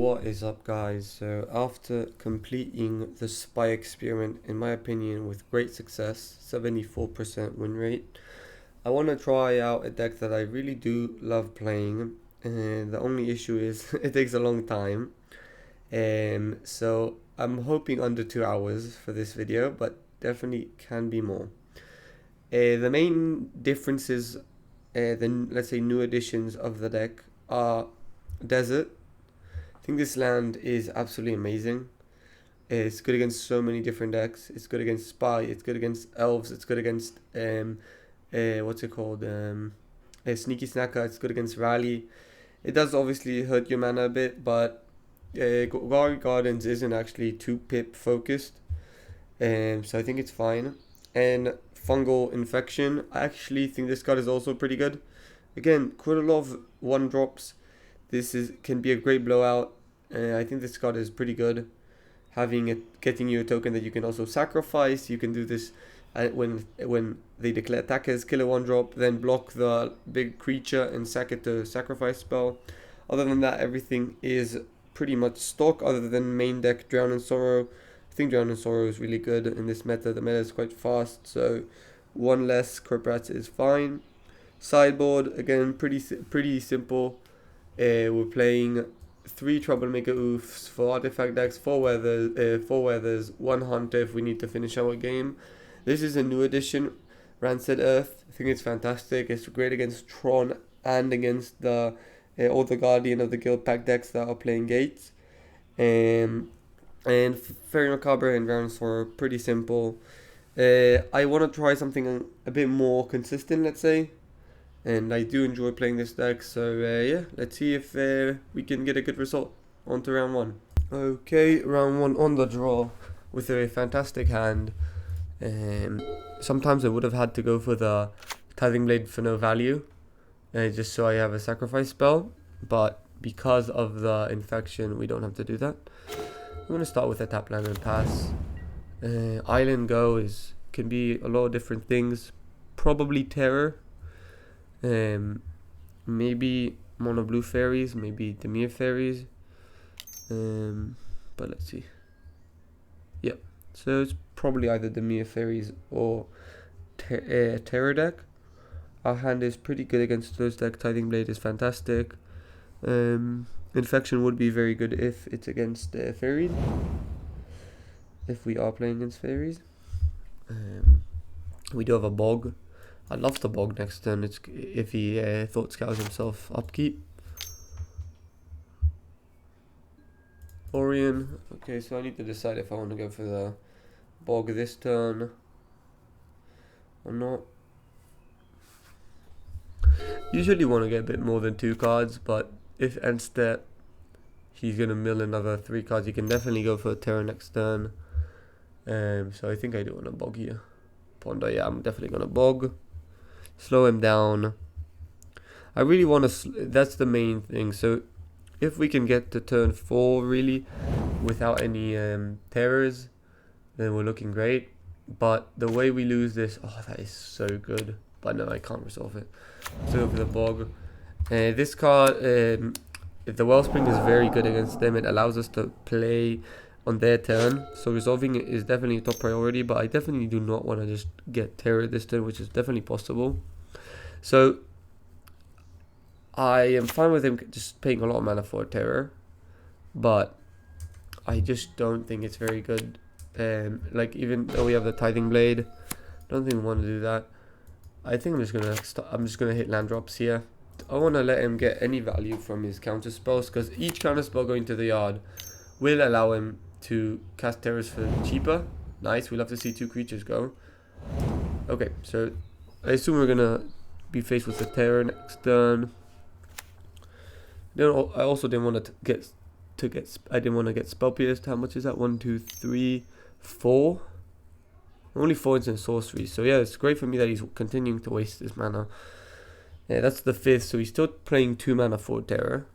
What is up, guys? So after completing the spy experiment, in my opinion, with great success, 74% win rate, I want to try out a deck that I really do love playing, and the only issue is it takes a long time. So I'm hoping under 2 hours for this video, but definitely can be more. The main differences, the let's say new additions of the deck are Desert. I think this land is absolutely amazing. It's good against so many different decks. It's good against Spy. It's good against Elves. It's good against what's it called? Sneaky Snacker. It's good against Rally. It does obviously hurt your mana a bit, but Golgari Gardens isn't actually 2-pip focused, so I think it's fine. And Fungal Infection, I actually think this card is also pretty good. Again, quite a lot of 1-drops. This can be a great blowout. I think this card is pretty good. Getting you a token that you can also sacrifice. You can do this when they declare attackers, kill a 1-drop, then block the big creature and sack it to sacrifice spell. Other than that, everything is pretty much stock, other than main deck Drown in Sorrow. I think Drown in Sorrow is really good in this meta. The meta is quite fast, so one less Corporate is fine. Sideboard, again, pretty simple. We're playing 3 Troublemaker Oofs, 4 Artifact decks, 4 Weathers, 1 Hunter if we need to finish our game. This is a new addition, Rancid Earth. I think it's fantastic. It's great against Tron and against the Guardian of the Guild pack decks that are playing Gates. And Fairy Macabre and Rounds are pretty simple. I want to try something a bit more consistent, let's say. And I do enjoy playing this deck, so yeah, let's see if we can get a good result. On to round 1. Okay, round 1 on the draw with a fantastic hand. Sometimes I would have had to go for the Tithing Blade for no value, just so I have a sacrifice spell, but because of the infection, we don't have to do that. I'm going to start with a tap land and pass. Island Go can be a lot of different things, probably Terror. Maybe mono blue fairies, maybe Dimir fairies, but let's see. Yep, so it's probably either Dimir fairies or Terror deck. Our hand is pretty good against those decks. Tithing Blade is fantastic. Infection would be very good if it's against fairies, if we are playing against fairies. We do have a Bog. I'd love to Bog next turn if he Thought Scours himself upkeep. Orion. Okay, so I need to decide if I want to go for the Bog this turn or not. Usually want to get a bit more than 2 cards, but if instead he's going to mill another 3 cards, you can definitely go for a Terror next turn. So I think I do want to Bog here. Ponder, yeah, I'm definitely going to Bog. Slow him down. I really want to, that's the main thing. So if we can get to turn 4 really without any terrors, then we're looking great. But the way we lose this, oh, that is so good. But no, I can't resolve it. So go for the Bog. This card, the Wellspring is very good against them. It allows us to play on their turn, so resolving it is definitely a top priority, but I definitely do not want to just get Terror this turn, which is definitely possible. So I am fine with him just paying a lot of mana for Terror, but I just don't think it's very good. Like, even though we have the Tithing Blade, I don't think we want to do that. I think I'm just gonna hit land drops here. I want to let him get any value from his counter spells, because each counter spell going to the yard will allow him to cast terrors for cheaper. Nice, we love to see 2 creatures go. Okay, so I assume we're gonna be faced with the Terror next turn. I also didn't want to get I didn't want to get Spell Pierced. How much is that? 1, 2, 3, 4. Only 4 instant sorcery. So yeah, it's great for me that he's continuing to waste his mana. Yeah, that's the 5th. So he's still playing 2 mana for Terror.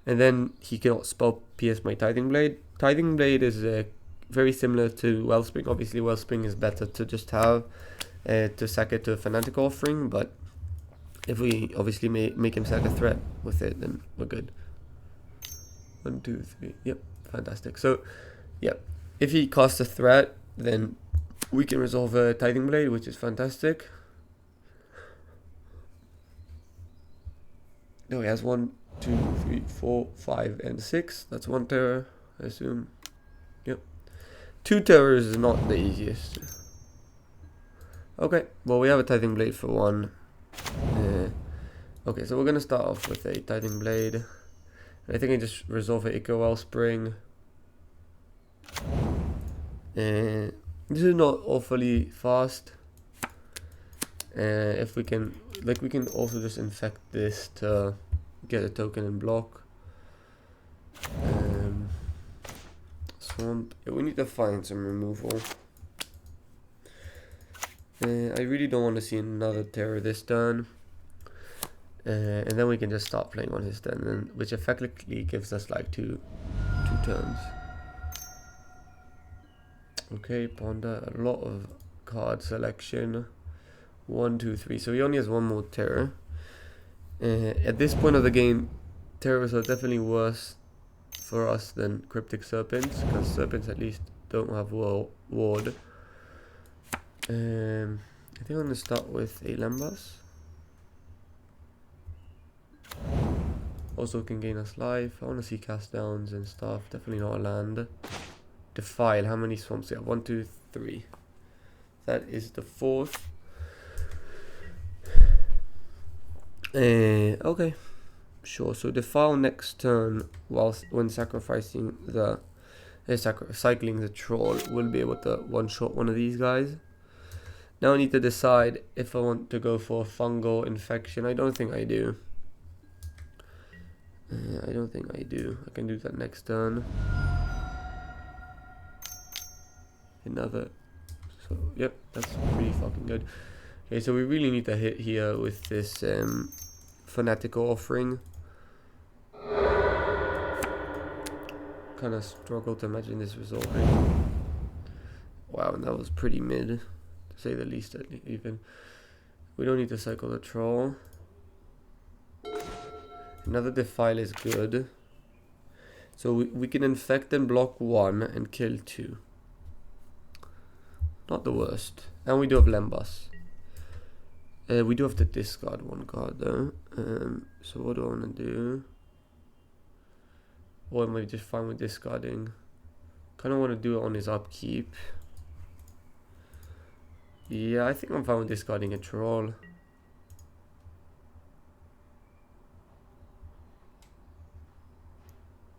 And then he cannot Spell Pierce my Tithing Blade. Tithing Blade is very similar to Wellspring. Obviously, Wellspring is better to just have to sack it to a Fanatic Offering, but if we obviously make him sack a threat with it, then we're good. 1, 2, 3. Yep, fantastic. So, yep, if he casts a threat, then we can resolve a Tithing Blade, which is fantastic. No, he has 1, 2, 3, 4, 5, and 6. That's 1 terror, I assume. Yep. 2 terrors is not the easiest. Okay, well, we have a Tithing Blade for 1. Okay, so we're gonna start off with a Tithing Blade. I think I just resolve a Echo Wellspring. This is not awfully fast. If we can, we can also just infect this to get a token and block. Swamp. Yeah, we need to find some removal. I really don't want to see another terror this turn. And then we can just start playing on his turn, which effectively gives us like two turns. Okay, ponder, a lot of card selection. 1, 2, 3. So he only has 1 more terror. At this point of the game, terrors are definitely worse for us than Cryptic Serpents, because Serpents at least don't have ward. I think I'm gonna start with a Lambas. Also can gain us life. I want to see cast downs and stuff. Definitely not a land. Defile. How many swamps do you have? 1, 2, 3. That is the 4th. Okay. Sure. So defile next turn when sacrificing the cycling the troll, we'll be able to one-shot one of these guys. Now I need to decide if I want to go for a fungal infection. I don't think I do. I don't think I do. I can do that next turn. Another. So, yep, that's pretty fucking good. Okay, so we really need to hit here with this Fanatical Offering. Kind of struggle to imagine this resolving. Wow, and that was pretty mid, to say the least. Even we don't need to cycle the troll. Another defile is good. So we can infect and block 1 and kill 2. Not the worst. And we do have Lembas. We do have to discard 1 card though. So what do I want to do? Or am I just fine with discarding? Kind of want to do it on his upkeep. Yeah, I think I'm fine with discarding a troll.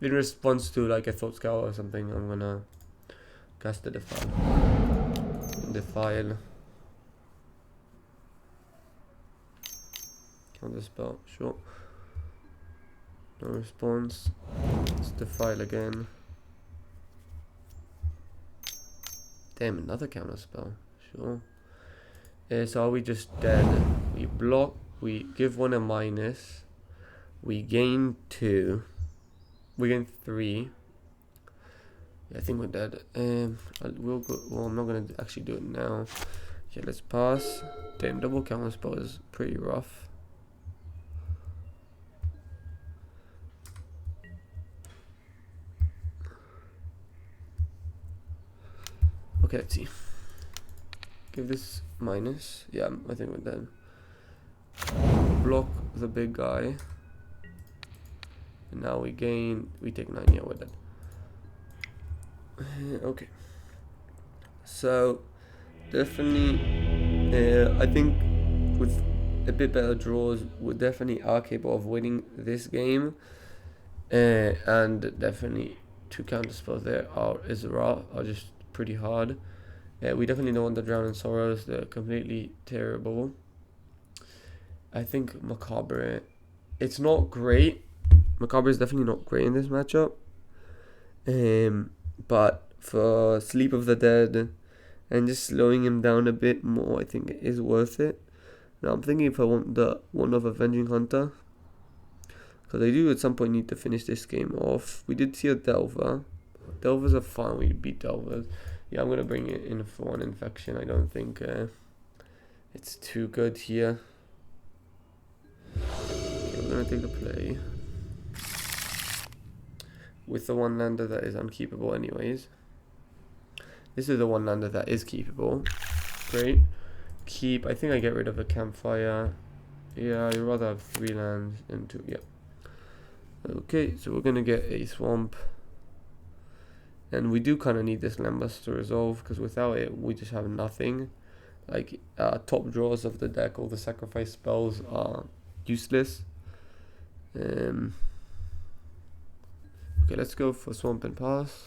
In response to like a Thought Scour or something, I'm gonna cast the Defile. Defile. Counter spell, sure. No response. Let's Defile again. Damn, another counter spell, sure. So are we just dead? We block, we give 1 a minus. We gain 2. We gain 3. Yeah, I think we're dead. We'll go. Well, I'm not gonna actually do it now. Yeah, let's pass. Damn, double counter spell is pretty rough. Okay, let's see. Give this minus. Yeah, I think we're dead. Block the big guy. And now we take 9. Yeah, we're dead. Okay. So, definitely, I think with a bit better draws, we definitely are capable of winning this game. And definitely 2 counter spells there are just pretty hard. We definitely don't want the Drowning Sorrows. They're completely terrible. I think Macabre, it's not great. Macabre is definitely not great in this matchup. But for Sleep of the Dead and just slowing him down a bit more, I think it is worth it. Now I'm thinking if I want the one of Avenging Hunter, because I do at some point need to finish this game off. We did see a Delver. Delvers are fun. We beat Delvers. Yeah, I'm gonna bring it in for 1 infection. I don't think it's too good here. Okay, we're gonna take the play. with the one lander that is unkeepable anyways. This is the one lander that is keepable. Great. Keep. I think I get rid of a campfire. Yeah, I'd rather have 3 lands and 2. Yeah. Okay, so we're gonna get a swamp. And we do kind of need this Lambus to resolve, because without it, we just have nothing. Like, top drawers of the deck, all the sacrifice spells are useless. Okay, let's go for swamp and pass.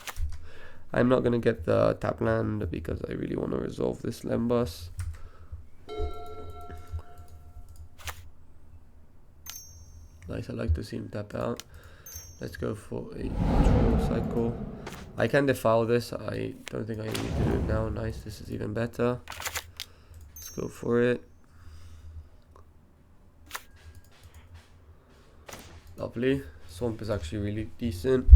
I'm not gonna get the tap land because I really want to resolve this Lambus. Nice, I like to see him tap out. Let's go for a draw cycle. I can defile this. I don't think I need to do it now. Nice, this is even better. Let's go for it. Lovely. Swamp is actually really decent.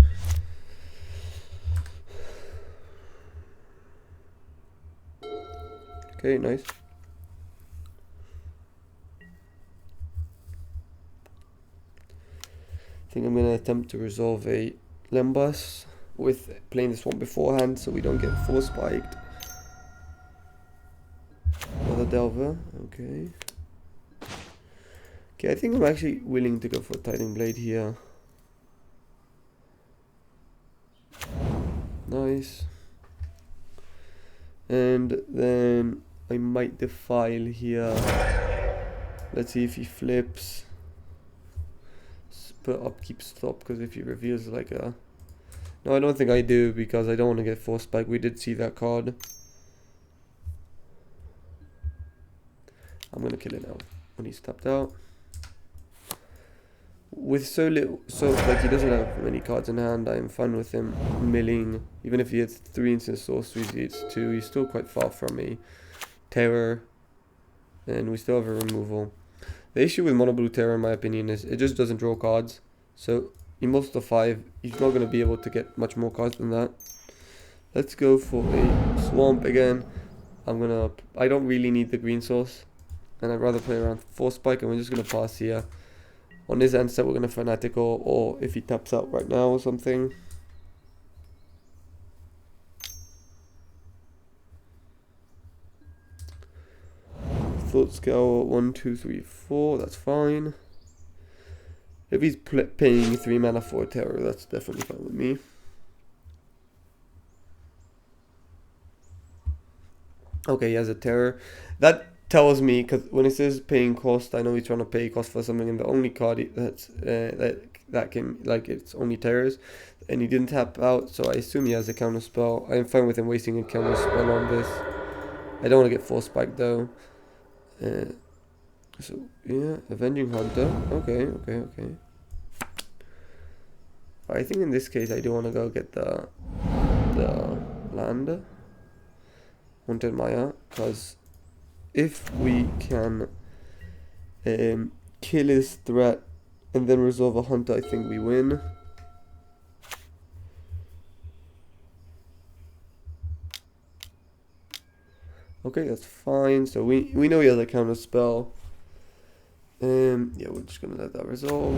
Okay, nice. I think I'm going to attempt to resolve a Lambus with playing the swamp beforehand so we don't get 4 spiked. Another Delver, okay. Okay, I think I'm actually willing to go for a Titan Blade here. Nice. And then I might defile here. Let's see if he flips. Put upkeep stop, because if he reveals like a... No, I don't think I do, because I don't want to get 4 spike. We did see that card. I'm gonna kill it now when he's tapped out. With so little, like he doesn't have many cards in hand, I am fine with him milling. Even if he hits 3 instant sorceries, he hits 2. He's still quite far from me. Terror, and we still have a removal. The issue with mono blue terror, in my opinion, is it just doesn't draw cards. So in most of 5, he's not going to be able to get much more cards than that. Let's go for a swamp again. I don't really need the green source, and I'd rather play around 4 spike, and we're just going to pass here. On his end step, we're going to fanatical, or if he taps out right now or something. Thought scale 1, 2, 3, 4. That's fine. If he's paying 3 mana for a terror, that's definitely fine with me. Okay, he has a terror. That tells me, because when it says paying cost, I know he's trying to pay cost for something, and the only card that's that can, like, it's only terrors, and he didn't tap out, so I assume he has a counter spell. I'm fine with him wasting a counter spell on this. I don't want to get 4 spiked though. So yeah, Avenging Hunter. Okay. I think in this case I do want to go get the land. Haunted Maya, because if we can kill his threat and then resolve a hunter, I think we win. Okay, that's fine. So we know he has a counter spell. Yeah, we're just gonna let that resolve.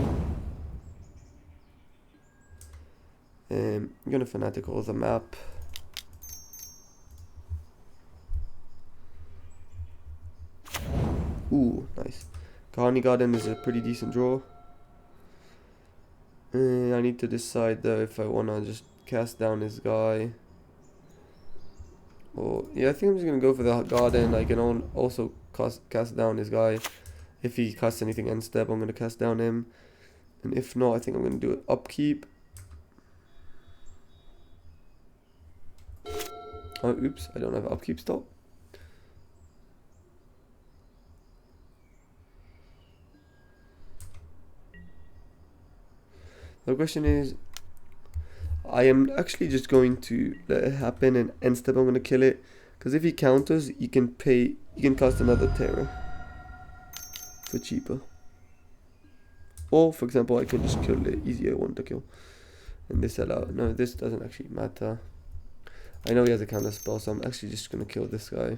I'm gonna fanatical the map. Ooh, nice. Kahani Garden is a pretty decent draw. I need to decide though if I wanna just cast down this guy. Or yeah, I think I'm just gonna go for the garden. I can also cast down this guy. If he casts anything end step, I'm gonna cast down him. And if not, I think I'm gonna do it upkeep. Oh, oops, I don't have upkeep stop. The question is, I am actually just going to let it happen, and end step I'm gonna kill it. Because if he counters, you can cast another terror for cheaper. Or, for example, I can just kill the easier one to kill. And this allow. No, this doesn't actually matter. I know he has a counter spell, so I'm actually just gonna kill this guy.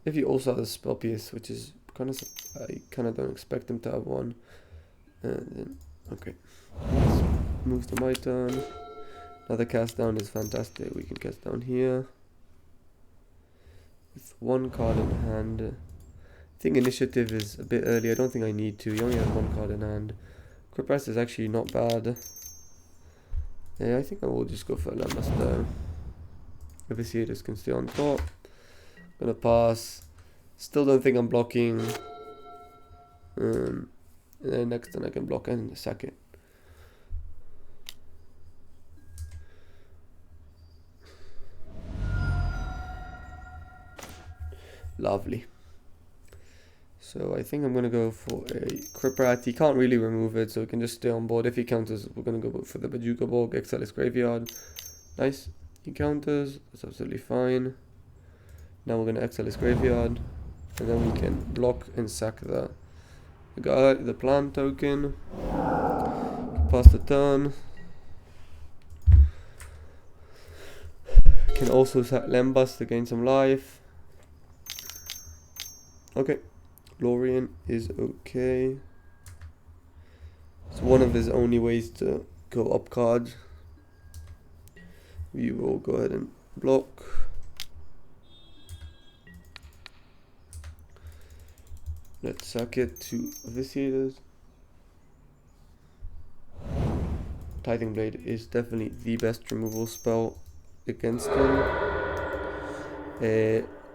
If he also has a spell pierce, which is I kind of don't expect him to have one. And then, okay. Let's move to my turn. Another cast down is fantastic. We can cast down here. With one card in hand. I think initiative is a bit early. I don't think I need to. He only has one card in hand. Crit Price is actually not bad. Yeah, I think I will just go for Lambas though. Abyssiators can stay on top. Gonna pass. Still don't think I'm blocking. And then next turn I can block and sack it. Lovely. So I think I'm gonna go for a Criprat. He can't really remove it, so we can just stay on board. If he counters, we're gonna go for the Bajuka Borg, exile his graveyard. Nice. He counters, that's absolutely fine. Now we're gonna exile his graveyard, and then we can block and sack the guy, the plant token. Pass the turn. Can also sack Lembas to gain some life. Okay. Lorien is okay. It's one of his only ways to go up cards. We will go ahead and block. Let's sack it to Abyssiators. Tithing Blade is definitely the best removal spell against him.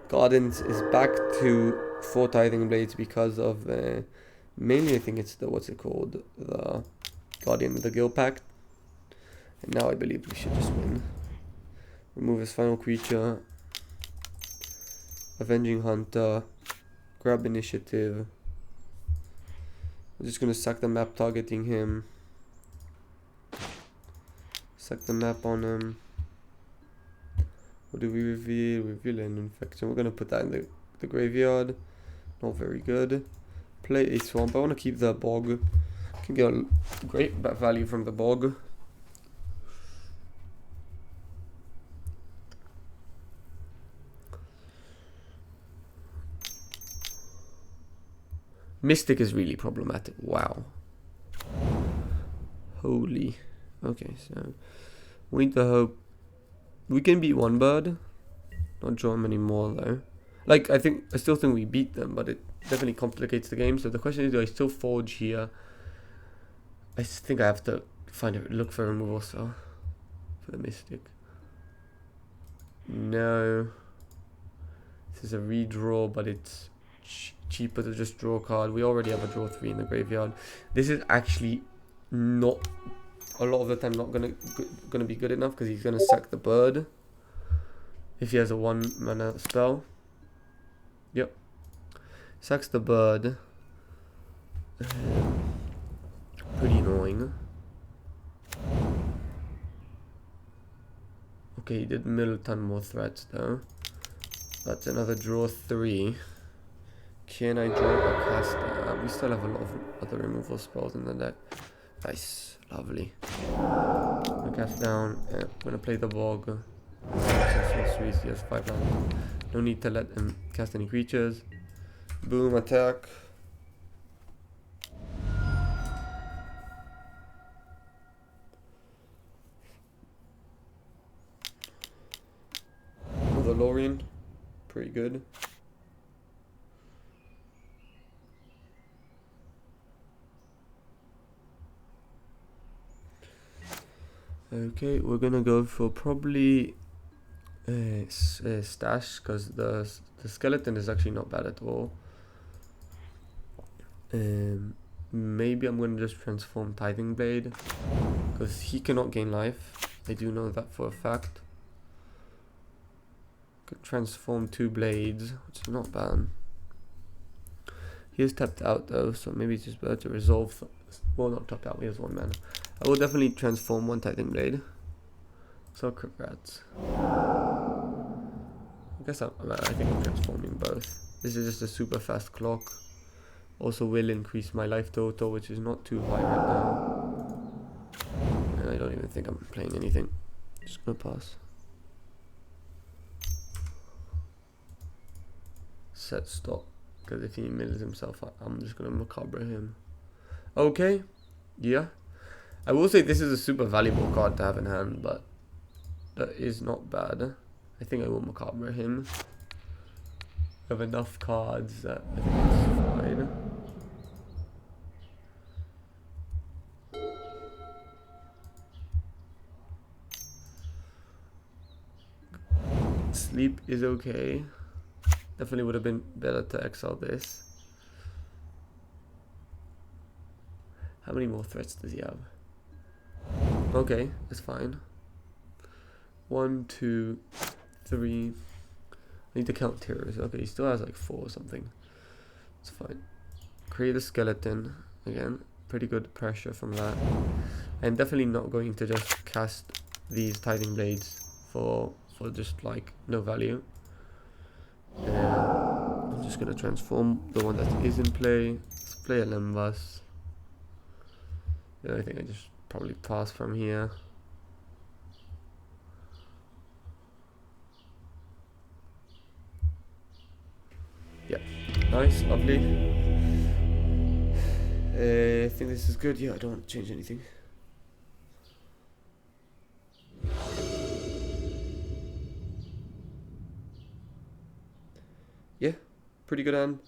Gardens is back to 4 Tithing Blades because of mainly I think it's the the Guardian of the Guild Pact. And now I believe we should just win. Remove his final creature. Avenging Hunter. Grab initiative. I'm just gonna sack the map targeting him. Sack the map on him. What do we reveal? Reveal an infection. We're gonna put that in the graveyard. Not very good. Play a swamp. I want to keep the bog. Can get a great value from the bog. Mystic is really problematic. Wow. Holy. Okay, so we need to hope we can beat one bird. Not draw many more though. Like I still think we beat them, but it definitely complicates the game. So the question is, do I still forge here? I think I have to look for a removal spell for the Mystic. No. This is a redraw, but it's cheaper to just draw a card. We already have a draw 3 in the graveyard. This is actually not a lot of the time not gonna be good enough because he's gonna sack the bird if he has a 1 mana spell. Yep. Sacks the bird. Pretty annoying. Okay, he did mill a ton more threats though. That's another draw 3. Can I draw a caster? We still have a lot of other removal spells in the deck. Nice. Lovely. I'm gonna cast down. I'm gonna play the bog. Sorceries, he has 5 lands. No need to let him cast any creatures. Boom, attack. Another Lorien. Pretty good. Okay, we're gonna go for probably stash because the skeleton is actually not bad at all. Maybe I'm gonna just transform Tithing Blade because he cannot gain life. I do know that for a fact. Could transform 2 blades, which is not bad. He is tapped out though, so maybe it's just better to resolve. Well, not tapped out. He has 1 mana. I will definitely transform 1 Tithing Blade. So congrats. I guess I think I'm transforming both. This is just a super fast clock. Also will increase my life total, which is not too high right now. And I don't even think I'm playing anything. Just gonna pass. Set stop. Because if he mills himself, I'm just gonna macabre him. Okay, yeah. I will say this is a super valuable card to have in hand, but that is not bad. I think I will macabre him. I have enough cards that I think it's fine. Sleep is okay. Definitely would have been better to exile this. How many more threats does he have? Okay, that's fine. 1, 2, 3. I need to count terrors. Okay, he still has like 4 or something. It's fine. Create a skeleton. Again, pretty good pressure from that. I'm definitely not going to just cast these Tithing Blades for just like no value. I'm just gonna transform the one that is in play. Let's play a Lembas. Yeah, I think I just probably pass from here. Yeah, nice, lovely. I think this is good. Yeah, I don't want to change anything. Yeah, pretty good hand.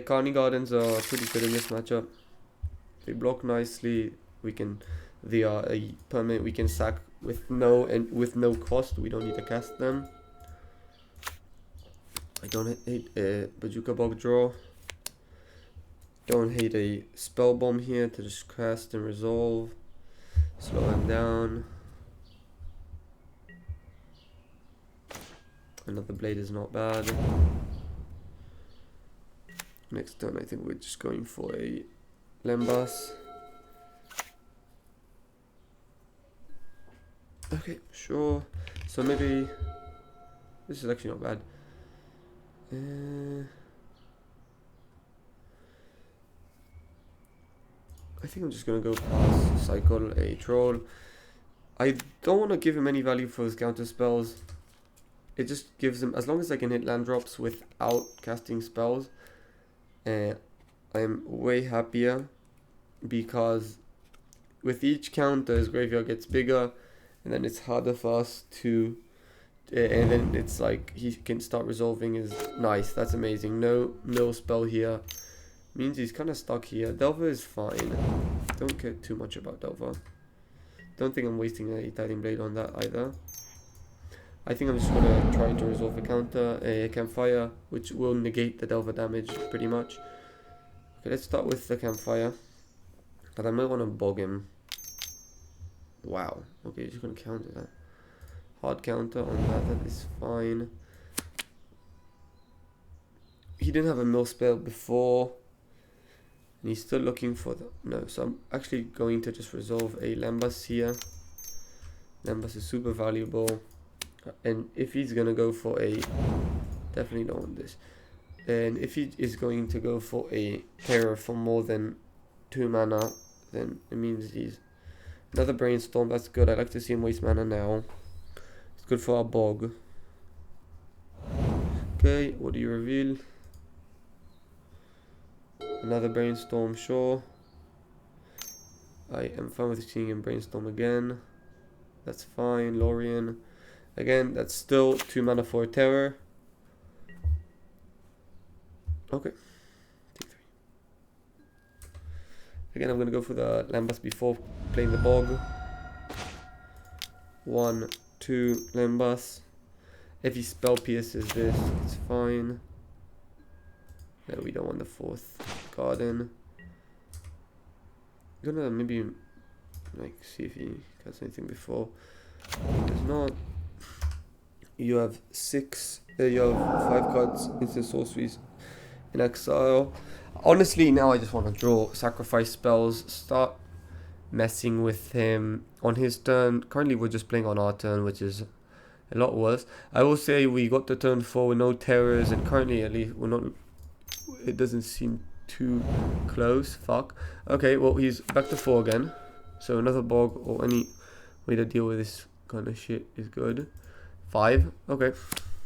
Carney Gardens are pretty good in this matchup. They block nicely. They are a permanent we can sack with no cost. We don't need to cast them. I don't hate a Bazooka Bog draw. Don't hate a Spell Bomb here to just cast and resolve. Slow him down. Another blade is not bad. Next turn I think we're just going for a Lembas. Okay, sure. So maybe this is actually not bad. I think I'm just gonna go pass, cycle a troll. I don't want to give him any value for his counter spells. It just gives him, as long as I can hit land drops without casting spells, I am way happier, because with each counter his graveyard gets bigger, and then it's harder for us to, and then it's like he can start resolving is nice. That's amazing. No spell here means he's kind of stuck here. Delver is fine. Don't care too much about Delver. Don't think I'm wasting a Tithing Blade on that either. I think I'm just gonna try to resolve a counter, a Campfire, which will negate the Delver damage pretty much. Okay, let's start with the Campfire, but I might want to bog him. Wow. Okay, just gonna counter that. Hard counter on that. That is fine. He didn't have a mill spell before, and he's still looking for the so I'm actually going to just resolve a Lembas here. Lembas is super valuable, and if he's gonna go for a, definitely don't want this. And if he is going to go for a terror for more than 2 mana, then it means he's another Brainstorm. That's good. I like to see him waste mana now. It's good for our bog. Okay, what do you reveal? Another Brainstorm, sure. I am fine with seeing him Brainstorm again. That's fine. Lorien. Again, that's still 2 mana for a terror. Okay. Take 3. Again, I'm going to go for the Lembas before playing the bog. 1, 2, Lembas. If he spell pierces this, it's fine. No, we don't want the 4th garden. I'm gonna maybe like see if he has anything before. There's not. You have 5 cards, instant sorceries in exile. Honestly, now I just want to draw sacrifice spells, start messing with him on his turn. Currently we're just playing on our turn, which is a lot worse. I will say we got to turn 4 with no terrors, and currently at least we're not, it doesn't seem too close. Fuck. Okay, well he's back to 4 again, so another bog or any way to deal with this kind of shit is good. 5. Okay,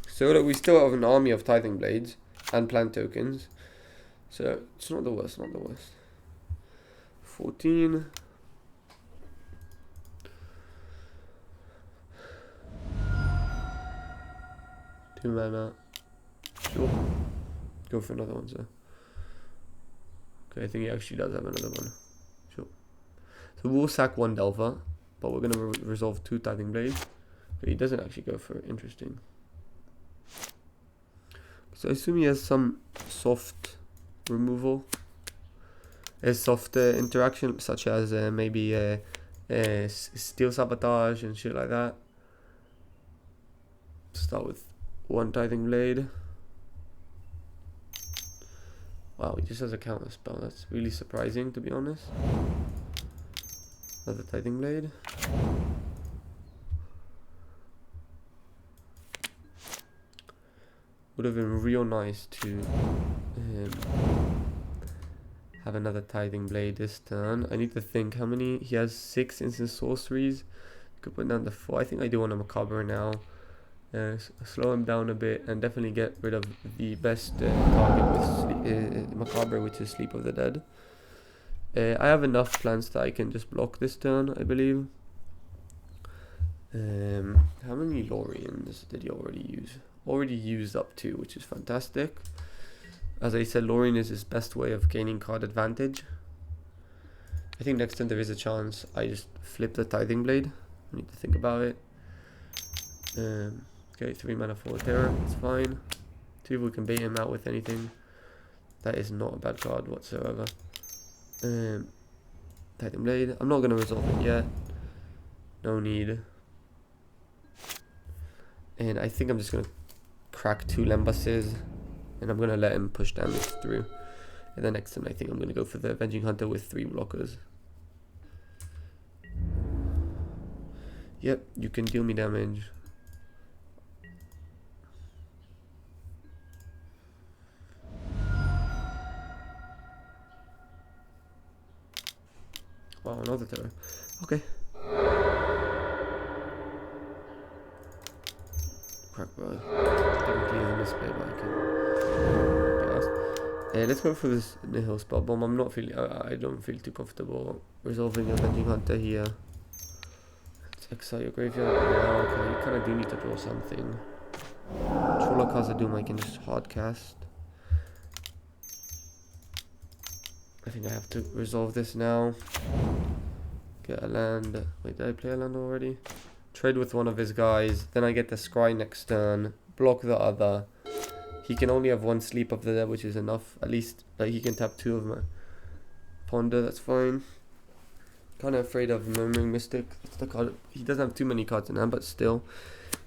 so that we still have an army of Tithing Blades and plant tokens. So it's not the worst, not the worst. 14. Two mana. Sure. Go for another one, sir. Okay, I think he actually does have another one. Sure. So we'll sack one Delver, but we're gonna resolve 2 Tithing Blade. But he doesn't actually go for it. Interesting. So I assume he has some soft removal. A soft interaction, such as maybe Steel Sabotage and shit like that. Start with 1 Tithing Blade. Wow, he just has a counter spell. That's really surprising, to be honest. Another Tithing Blade. Would have been real nice to have another Tithing Blade this turn. I need to think how many. He has 6 instant sorceries. Could put down to 4. I think I do want a Macabre now. Slow him down a bit and definitely get rid of the best target with Macabre, which is Sleep of the Dead. I have enough plants that I can just block this turn, I believe. How many Lorians did he already use? Already used up 2, which is fantastic. As I said, Lorien is his best way of gaining card advantage. I think next turn there is a chance I just flip the Tithing Blade. I need to think about it. Okay, 3 mana for Terror, it's fine. See if we can bait him out with anything. That is not a bad card whatsoever. Tithing Blade, I'm not going to resolve it yet. No need. And I think I'm just going to crack 2 Lembuses. And I'm going to let him push damage through. And then next turn I think I'm going to go for the Avenging Hunter with 3 blockers. Yep, you can deal me damage. Wow, another terror. Okay. Crack, bro. Technically is a misplay, but I can be asked. Let's go for this Nihil Spell Bomb. I'm not feeling. I don't feel too comfortable resolving Avenging Hunter here. Let's exile your graveyard. Yeah, okay. You kind of do need to draw something. Troll Kaza Doom I can just hard cast. I think I have to resolve this now. Get a land. Wait, did I play a land already? Trade with one of his guys. Then I get the Scry next turn. Block the other. He can only have 1 Sleep of the Dead, which is enough. At least like he can tap 2 of my Ponder. That's fine. Kind of afraid of Murmuring Mystic. That's the card. He doesn't have too many cards in hand, but still.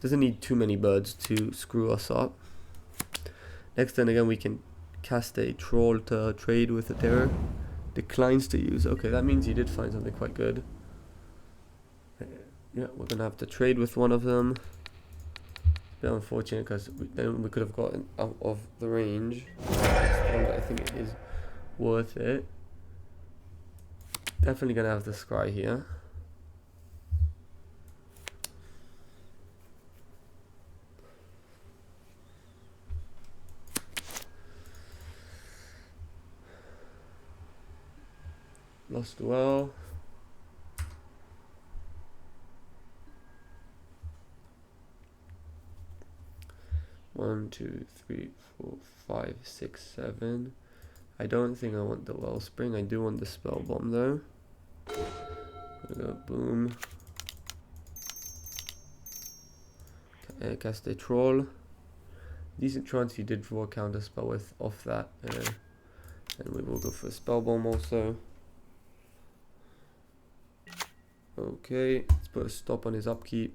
Doesn't need too many birds to screw us up. Next turn again we can cast a Troll to trade with a Terror. Declines to use. Okay, that means he did find something quite good. Yeah, we're gonna have to trade with one of them. It's a bit unfortunate because then we could have gotten out of the range. I think it is worth it. Definitely gonna have the Scry here. Lost well. One, 2, 3, 4, 5, 6, 7. I don't think I want the Wellspring. I do want the Spell Bomb though. Gonna go boom. Cast a Troll. Decent chance he did draw a counter spell with off that. And we will go for a Spell Bomb also. Okay, let's put a stop on his upkeep.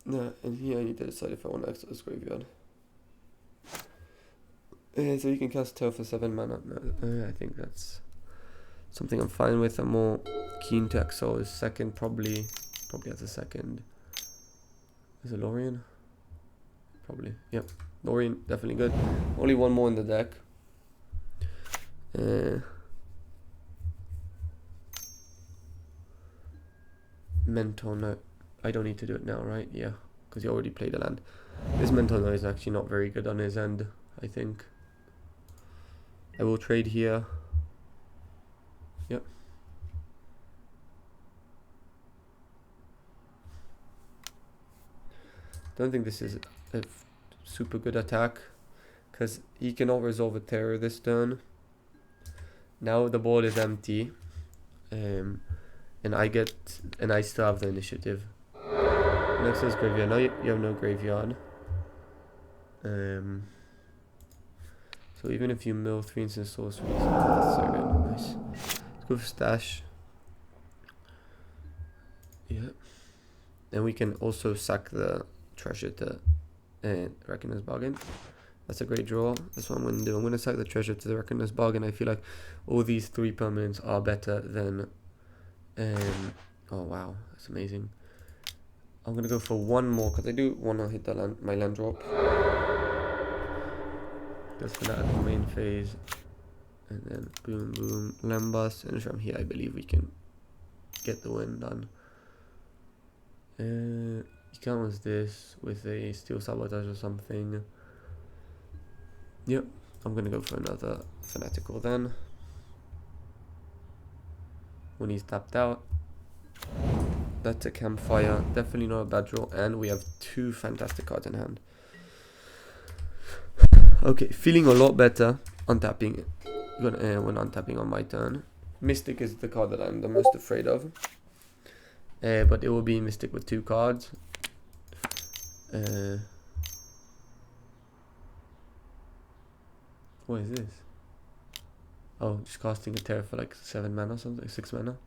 And here I need to decide if I want to exit this graveyard. So you can cast Terror for 7 mana. I think that's something I'm fine with. I'm more keen to exile his second, probably as a second. Is it Lorien? Probably, yep. Lorien, definitely good. Only 1 more in the deck. Mentor, no. I don't need to do it now, right? Yeah, because he already played a land. This Mentor, no, is actually not very good on his end. I think. I will trade here. Yep. Don't think this is a super good attack, because he cannot resolve a terror this turn. Now the board is empty, and I still have the initiative. Next is graveyard. Now you have no graveyard. So even if you mill 3 instant sorceries, that's so good. Nice. Let's go for stash. Yeah. Then we can also sack the treasure to Reckoner's Bargain. That's a great draw. That's what I'm going to do. I'm going to sack the treasure to the Reckoner's Bargain. I feel like all these 3 permanents are better than... oh wow, that's amazing. I'm going to go for one more, because I do want to hit the my land drop. Just for that at the main phase. And then boom, boom, Lambus. And from here, I believe we can get the win done. You counters this with a Steel Sabotage or something. Yep, I'm gonna go for another Fanatical then. When he's tapped out. That's a Campfire. Definitely not a bad draw. And we have 2 fantastic cards in hand. Okay, feeling a lot better untapping when untapping on my turn. Mystic is the card that I'm the most afraid of. But it will be Mystic with 2 cards. What is this? Oh, just casting a terror for like 7 mana or something, 6 mana.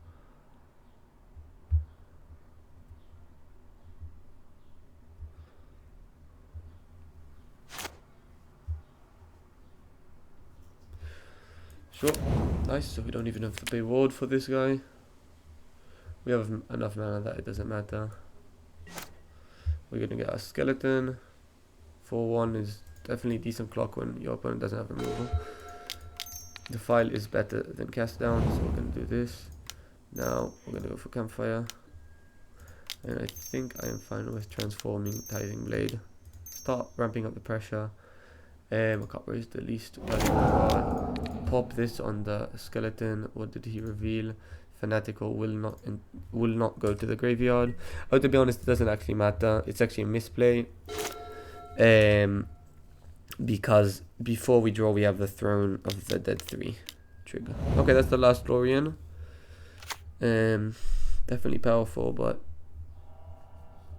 Sure, nice. So we don't even have to pay ward for this guy. We have enough mana that it doesn't matter. We're gonna get a skeleton. 4/1 is definitely decent clock when your opponent doesn't have removal. The file is better than cast down, so we're gonna do this. Now we're gonna go for Campfire. And I think I am fine with transforming Tithing Blade. Start ramping up the pressure. Macabre is the least valuable card. Pop this on the skeleton. What did he reveal? Fanatical will not go to the graveyard. Oh, to be honest, it doesn't actually matter. It's actually a misplay. Because before we draw, we have the Throne of the Dead 3 trigger. Okay, that's the last Lorien. Definitely powerful, but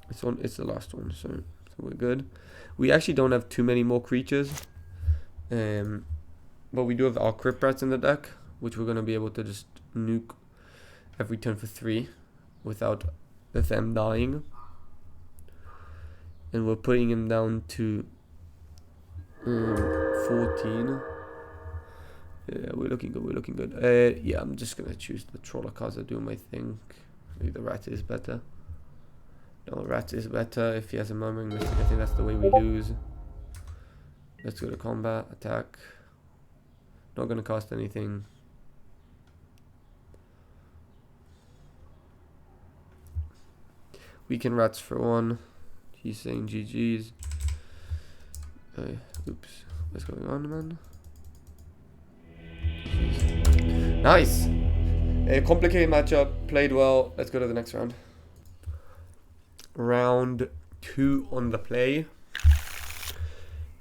it's the last one, so we're good. We actually don't have too many more creatures. But we do have our Crypt Rats in the deck, which we're going to be able to just nuke every turn for 3 without them dying. And we're putting him down to 14. Yeah, we're looking good. Yeah, I'm just going to choose the Troller cards. I do my thing. Maybe the Rat is better. No, Rat is better. If he has a Murmuring Mystic, I think that's the way we lose. Let's go to combat, attack. Not going to cast anything. We can Rats for 1. He's saying GG's. Oops. What's going on, man? Jeez. Nice! A complicated matchup. Played well. Let's go to the next round. Round 2 on the play.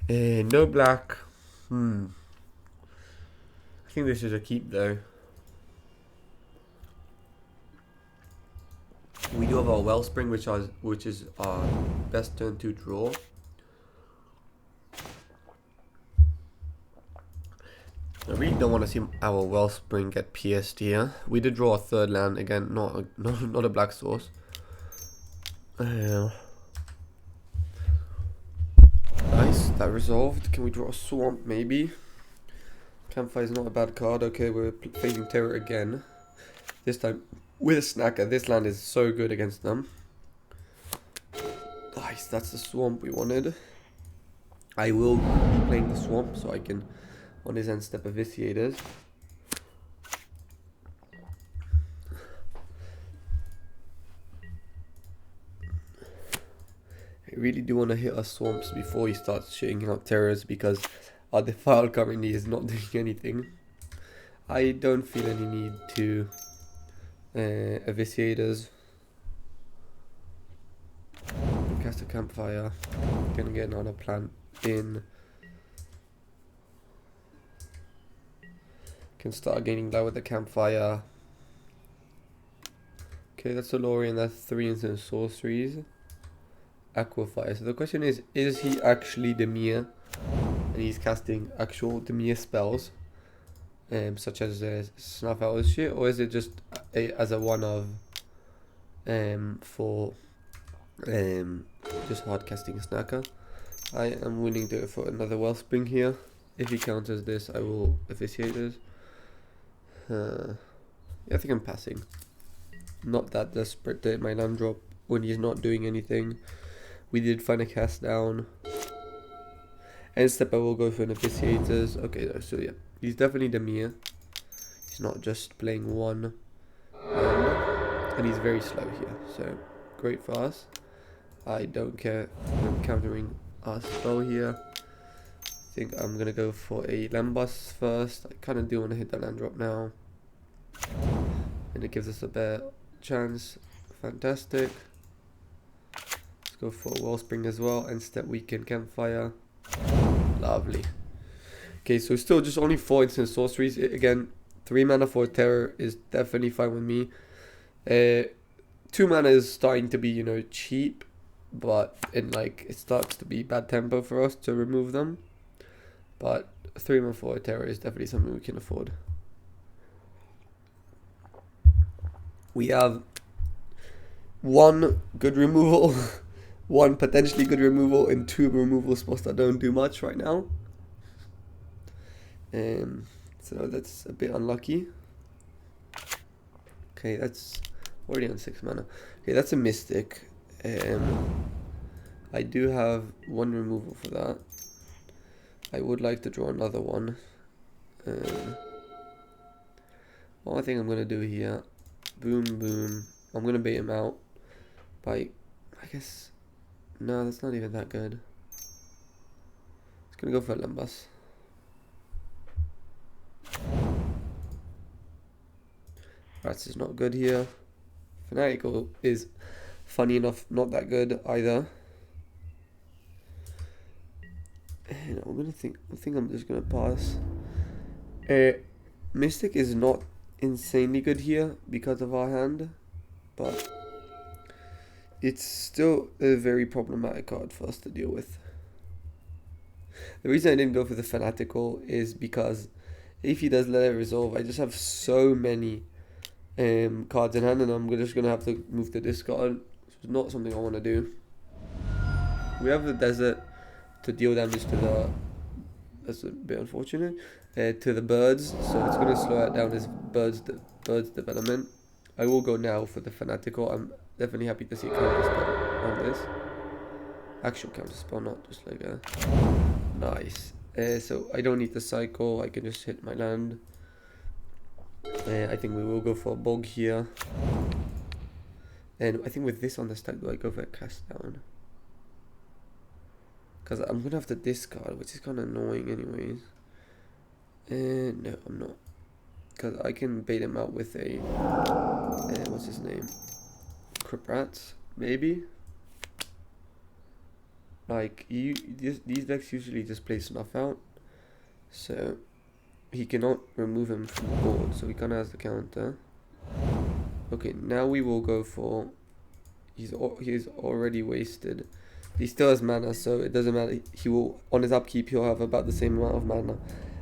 No black. I think this is a keep though. We do have our Wellspring, which is our best turn to draw. I really don't want to see our Wellspring get pierced here. We did draw a 3rd land again, not a black source. Nice, that resolved. Can we draw a Swamp maybe? Campfire is not a bad card. Okay, we're facing Terror again. This time with a Snacker. This land is so good against them. Nice, that's the Swamp we wanted. I will be playing the Swamp so I can, on his end step, Vitiators. I really do want to hit our Swamps before he starts shooting out Terrors, because Our defile currently is not doing anything. I don't feel any need to eviscerate us. Cast a campfire. Gonna get another plant in. Can start gaining light with the campfire. Okay, that's a Lorian. That's 3 instant sorceries. Aquafire. So the question is he actually Dimir? And he's casting actual Dimir spells, such as Snuff Out shit, or is it just as a one of for just hard casting Snacker? I am willing to go for another Wellspring here. If he counters this, I will officiate this. Yeah, I think I'm passing. Not that desperate to hit my land drop when he's not doing anything. We did find a cast down. End step I will go for an officiators. Okay, so yeah, he's definitely Dimir. He's not just playing one. And he's very slow here, so great for us. I don't care if I'm countering our spell here. I think I'm gonna go for a Lambus first. I kinda do wanna hit the land drop now. And it gives us a better chance. Fantastic. Let's go for a Wellspring as well. And step weaken campfire. Lovely. Okay, so still just only 4 instant sorceries. Again, 3 mana for terror is definitely fine with me. 2 mana is starting to be, you know, cheap, but it starts to be bad tempo for us to remove them. But 3 mana for terror is definitely something we can afford. We have 1 good removal, 1 potentially good removal, and 2 removal spots that don't do much right now. So that's a bit unlucky. Okay, that's already on 6 mana. Okay, that's a Mystic. I do have 1 removal for that. I would like to draw another one. What I think I'm gonna do here, boom, boom. I'm gonna bait him out by, I guess, no, that's not even that good. It's gonna go for a Lambus. Rats is not good here. Fanatical is, funny enough, not that good either. And I think I'm just gonna pass. Mystic is not insanely good here because of our hand, but it's still a very problematic card for us to deal with. The reason I didn't go for the Fanatical is because if he does let it resolve, I just have so many cards in hand, and I'm just gonna have to move the discard. It's not something I want to do. We have the desert to deal damage to the. That's a bit unfortunate. To the birds, so it's gonna slow it down his birds development. I will go now for the Fanatical. I'm definitely happy to see a counter spell on this. Actual counter spell, not just like a nice. So I don't need the cycle. I can just hit my land. I think we will go for a bog here. And I think with this on the stack, do I go for a cast down? Because I'm going to have to discard, which is kind of annoying anyways. No, I'm not. Because I can bait him out with a... what's his name? Crip Rats, maybe? Like, these decks usually just play Snuff Out. So... he cannot remove him from the board, so he kind of has the counter. Okay, now we will go for... He's already wasted. He still has mana, so it doesn't matter. He will, on his upkeep, he'll have about the same amount of mana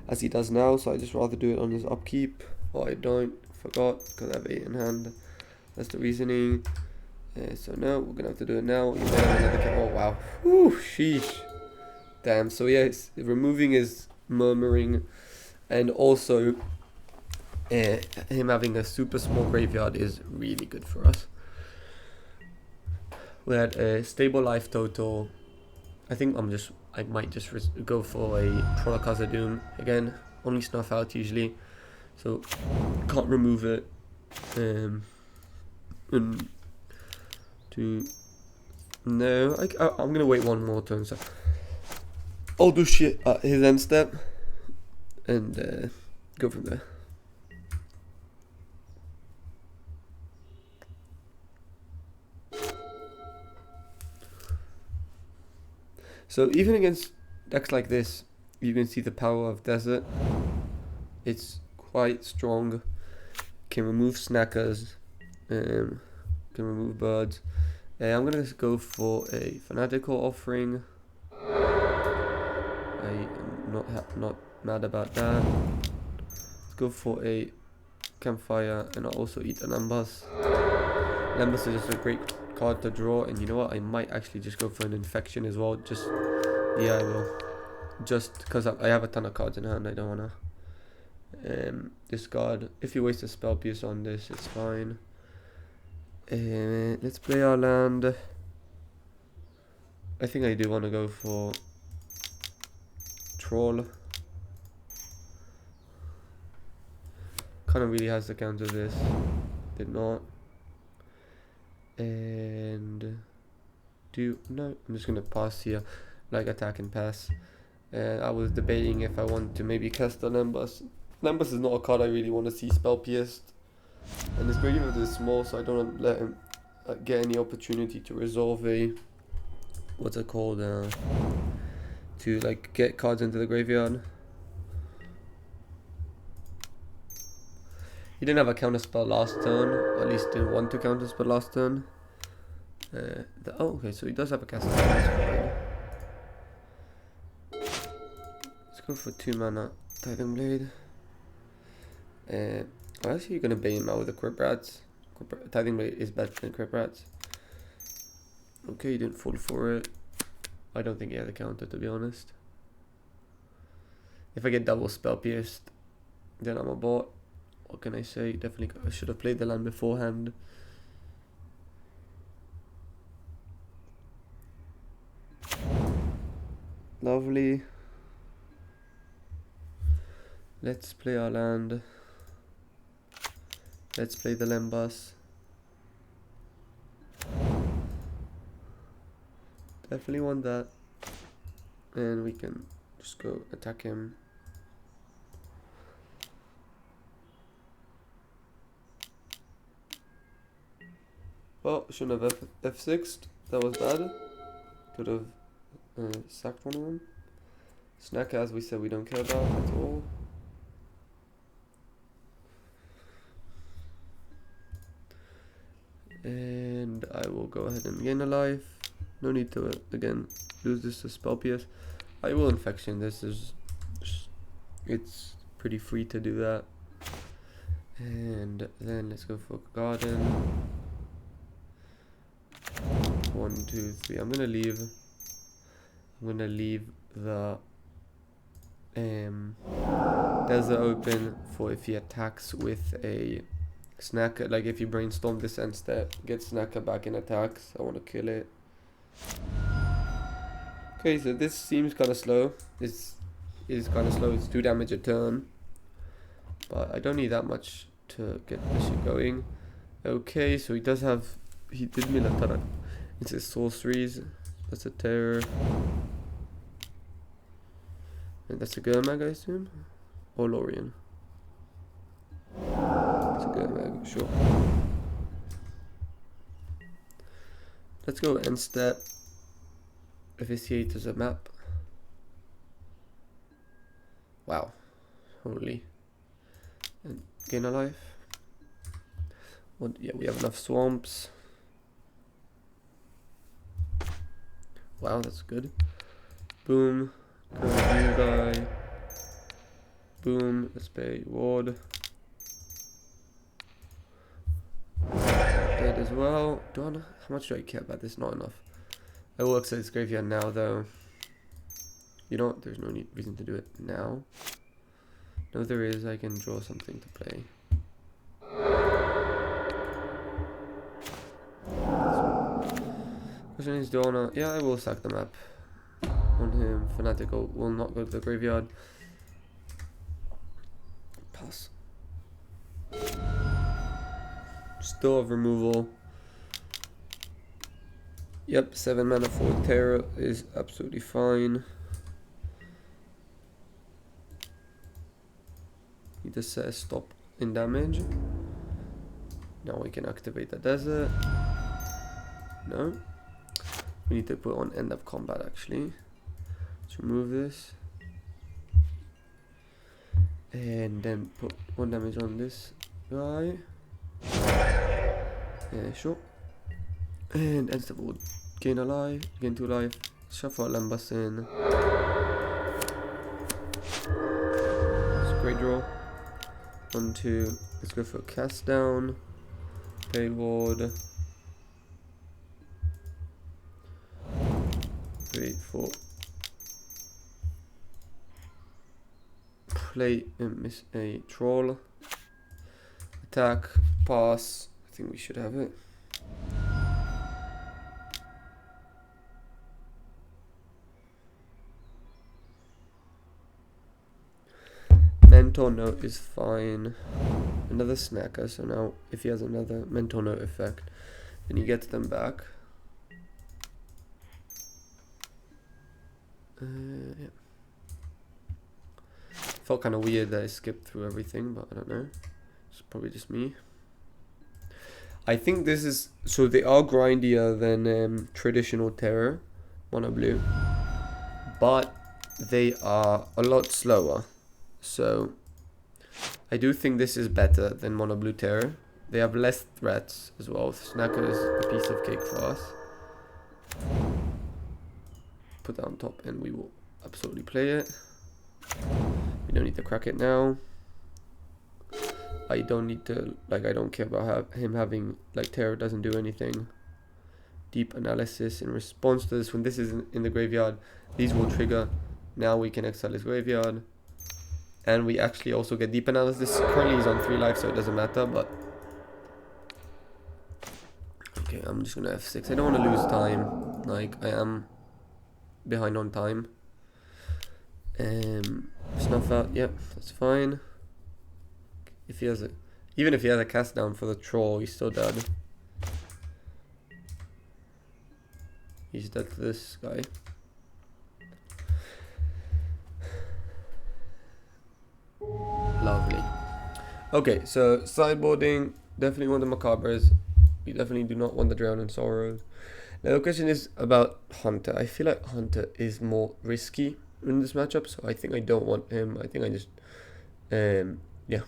as he does now, so I just rather do it on his upkeep. Or I don't, forgot, because I have 8 in hand. That's the reasoning. So no, we're gonna have to do it now. Oh wow. Whew, sheesh. Damn, so yes, removing his murmuring. And also, him having a super small graveyard is really good for us. We had a stable life total. I think I might just go for a Trollakaza Doom. Again, only Snuff Out usually. So, can't remove it. No, I'm going to wait one more turn. So I'll do shit at his end step and go from there. So even against decks like this, you can see the power of Desert. It's quite strong. Can remove snackers. Can remove birds. I'm gonna go for a fanatical offering. I am not mad about that. Let's go for a campfire, and I'll also eat the Lambas. Lambas is just a great card to draw, and you know what? I might actually just go for an infection as well. Yeah, I will. Just because I have a ton of cards in hand, I don't wanna discard. If you waste a spell piece on this, it's fine. Let's play our land. I think I do want to go for Troll. Kind of really has to counter this. Did not. And no, I'm just gonna pass here, like attack and pass. I was debating if I wanted to maybe cast the Lambas. Lambas is not a card I really want to see spell pierced, and his graveyard is small, so I don't want to let him get any opportunity to resolve a what's it called to like get cards into the graveyard. He didn't have a counter spell last turn, or at least didn't want to counter spell last turn. Oh, okay, so he does have a cast spell. That's fine. Let's go for 2 mana Titan Blade. I'm actually gonna bait him out with the Crip Rats. Titan Blade is better than Crip Rats. Okay, he didn't fall for it. I don't think he had a counter, to be honest. If I get double spell pierced, then I'm a bot. What can I say? Definitely I should have played the land beforehand. Lovely. Let's play our land. Let's play the Lambas. Definitely want that. And we can just go attack him. Well, shouldn't have F6'd. That was bad. Could have sacked one of them. Snack, as we said, we don't care about at all. And I will go ahead and gain a life. No need to again lose this to spell pierce. I will infection. This is it's pretty free to do that. And then let's go for garden. 1, 2, 3. I'm gonna leave the desert open for if he attacks with a snacker. Like if you brainstorm this end step, get snacker back in attacks. I want to kill it. Okay, so this seems kind of slow. This is kind of slow. It's 2 damage a turn, but I don't need that much to get this shit going. Okay, so he did mill a ton of it's his sorceries. That's a terror. And that's a Gurmag, I assume? Or Lorien. It's a Gurmag, sure. Let's go end step. Officiate as a map. Wow. Holy. And gain a life. Well, yeah, we have enough swamps. Wow, that's good. Boom. Go new guy. Boom. Let's pay ward. Dead as well. How much do I care about this? Not enough. I will exit this graveyard now, though. You know what? There's no reason to do it now. No, there is. I can draw something to play. Question is, do I wanna... Yeah, I will sack the map on him. Fanatical will not go to the graveyard. Pass. Still have removal. Yep, 7 mana for terror is absolutely fine. to set a stop in damage. Now we can activate the desert. No. We need to put on end of combat actually. Let's remove this. And then put 1 damage on this guy. Yeah, sure. And end step will gain a life, gain 2 life. Shuffle Lambus in. It's a great draw. 1, 2. Let's go for a cast down. Play ward. 3, 4. Play and miss a troll. Attack, pass. I think we should have it. Mental note is fine. Another snacker, so now if he has another mental note effect, then he gets them back. Yeah. Felt kind of weird that I skipped through everything, but I don't know. It's probably just me. I think this is... So they are grindier than traditional Terror, mono blue. But they are a lot slower. So I do think this is better than mono blue Terror. They have less threats as well. Snacker is a piece of cake for us. Put that on top and we will absolutely play it. We don't need to crack it now. I don't need to, like, I don't care about him having, like, Terror doesn't do anything. Deep analysis in response to this. When this is in the graveyard, these will trigger. Now we can exile his graveyard. And we actually also get deep analysis. Currently he's on 3 life, so it doesn't matter, but... Okay, I'm just gonna F6. I don't want to lose time. Like, I am behind on time. Snuff out, yep, that's fine. If he has a, even if he has a cast down for the troll, he's still dead. He's dead to this guy. Lovely. Okay, so sideboarding, definitely want the Macabres. We definitely do not want the Drown in Sorrows. Now the question is about Hunter. I feel like Hunter is more risky in this matchup, so I think I don't want him. I think I just, yeah.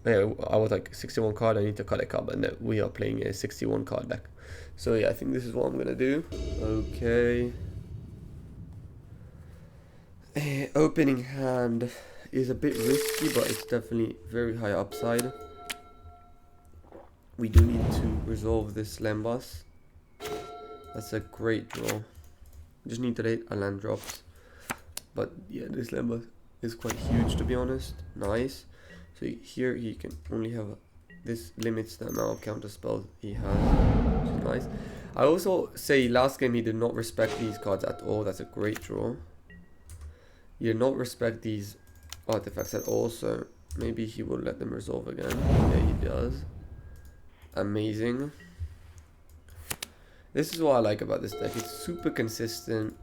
I was like 61 card, I need to cut a card, and we are playing a 61 card deck. So yeah, I think this is what I'm gonna do. Okay. Opening hand is a bit risky, but it's definitely very high upside. We do need to resolve this Lambus. That's a great draw. Just need to hit a land drops. But yeah, this Lambus is quite huge, to be honest. Nice. So here he can only have this limits the amount of counter spells he has, which is nice. I also say last game he did not respect these cards at all. That's a great draw. He did not respect these artifacts at all, so maybe he will let them resolve again. Yeah, he does. Amazing. This is what I like about this deck. It's super consistent.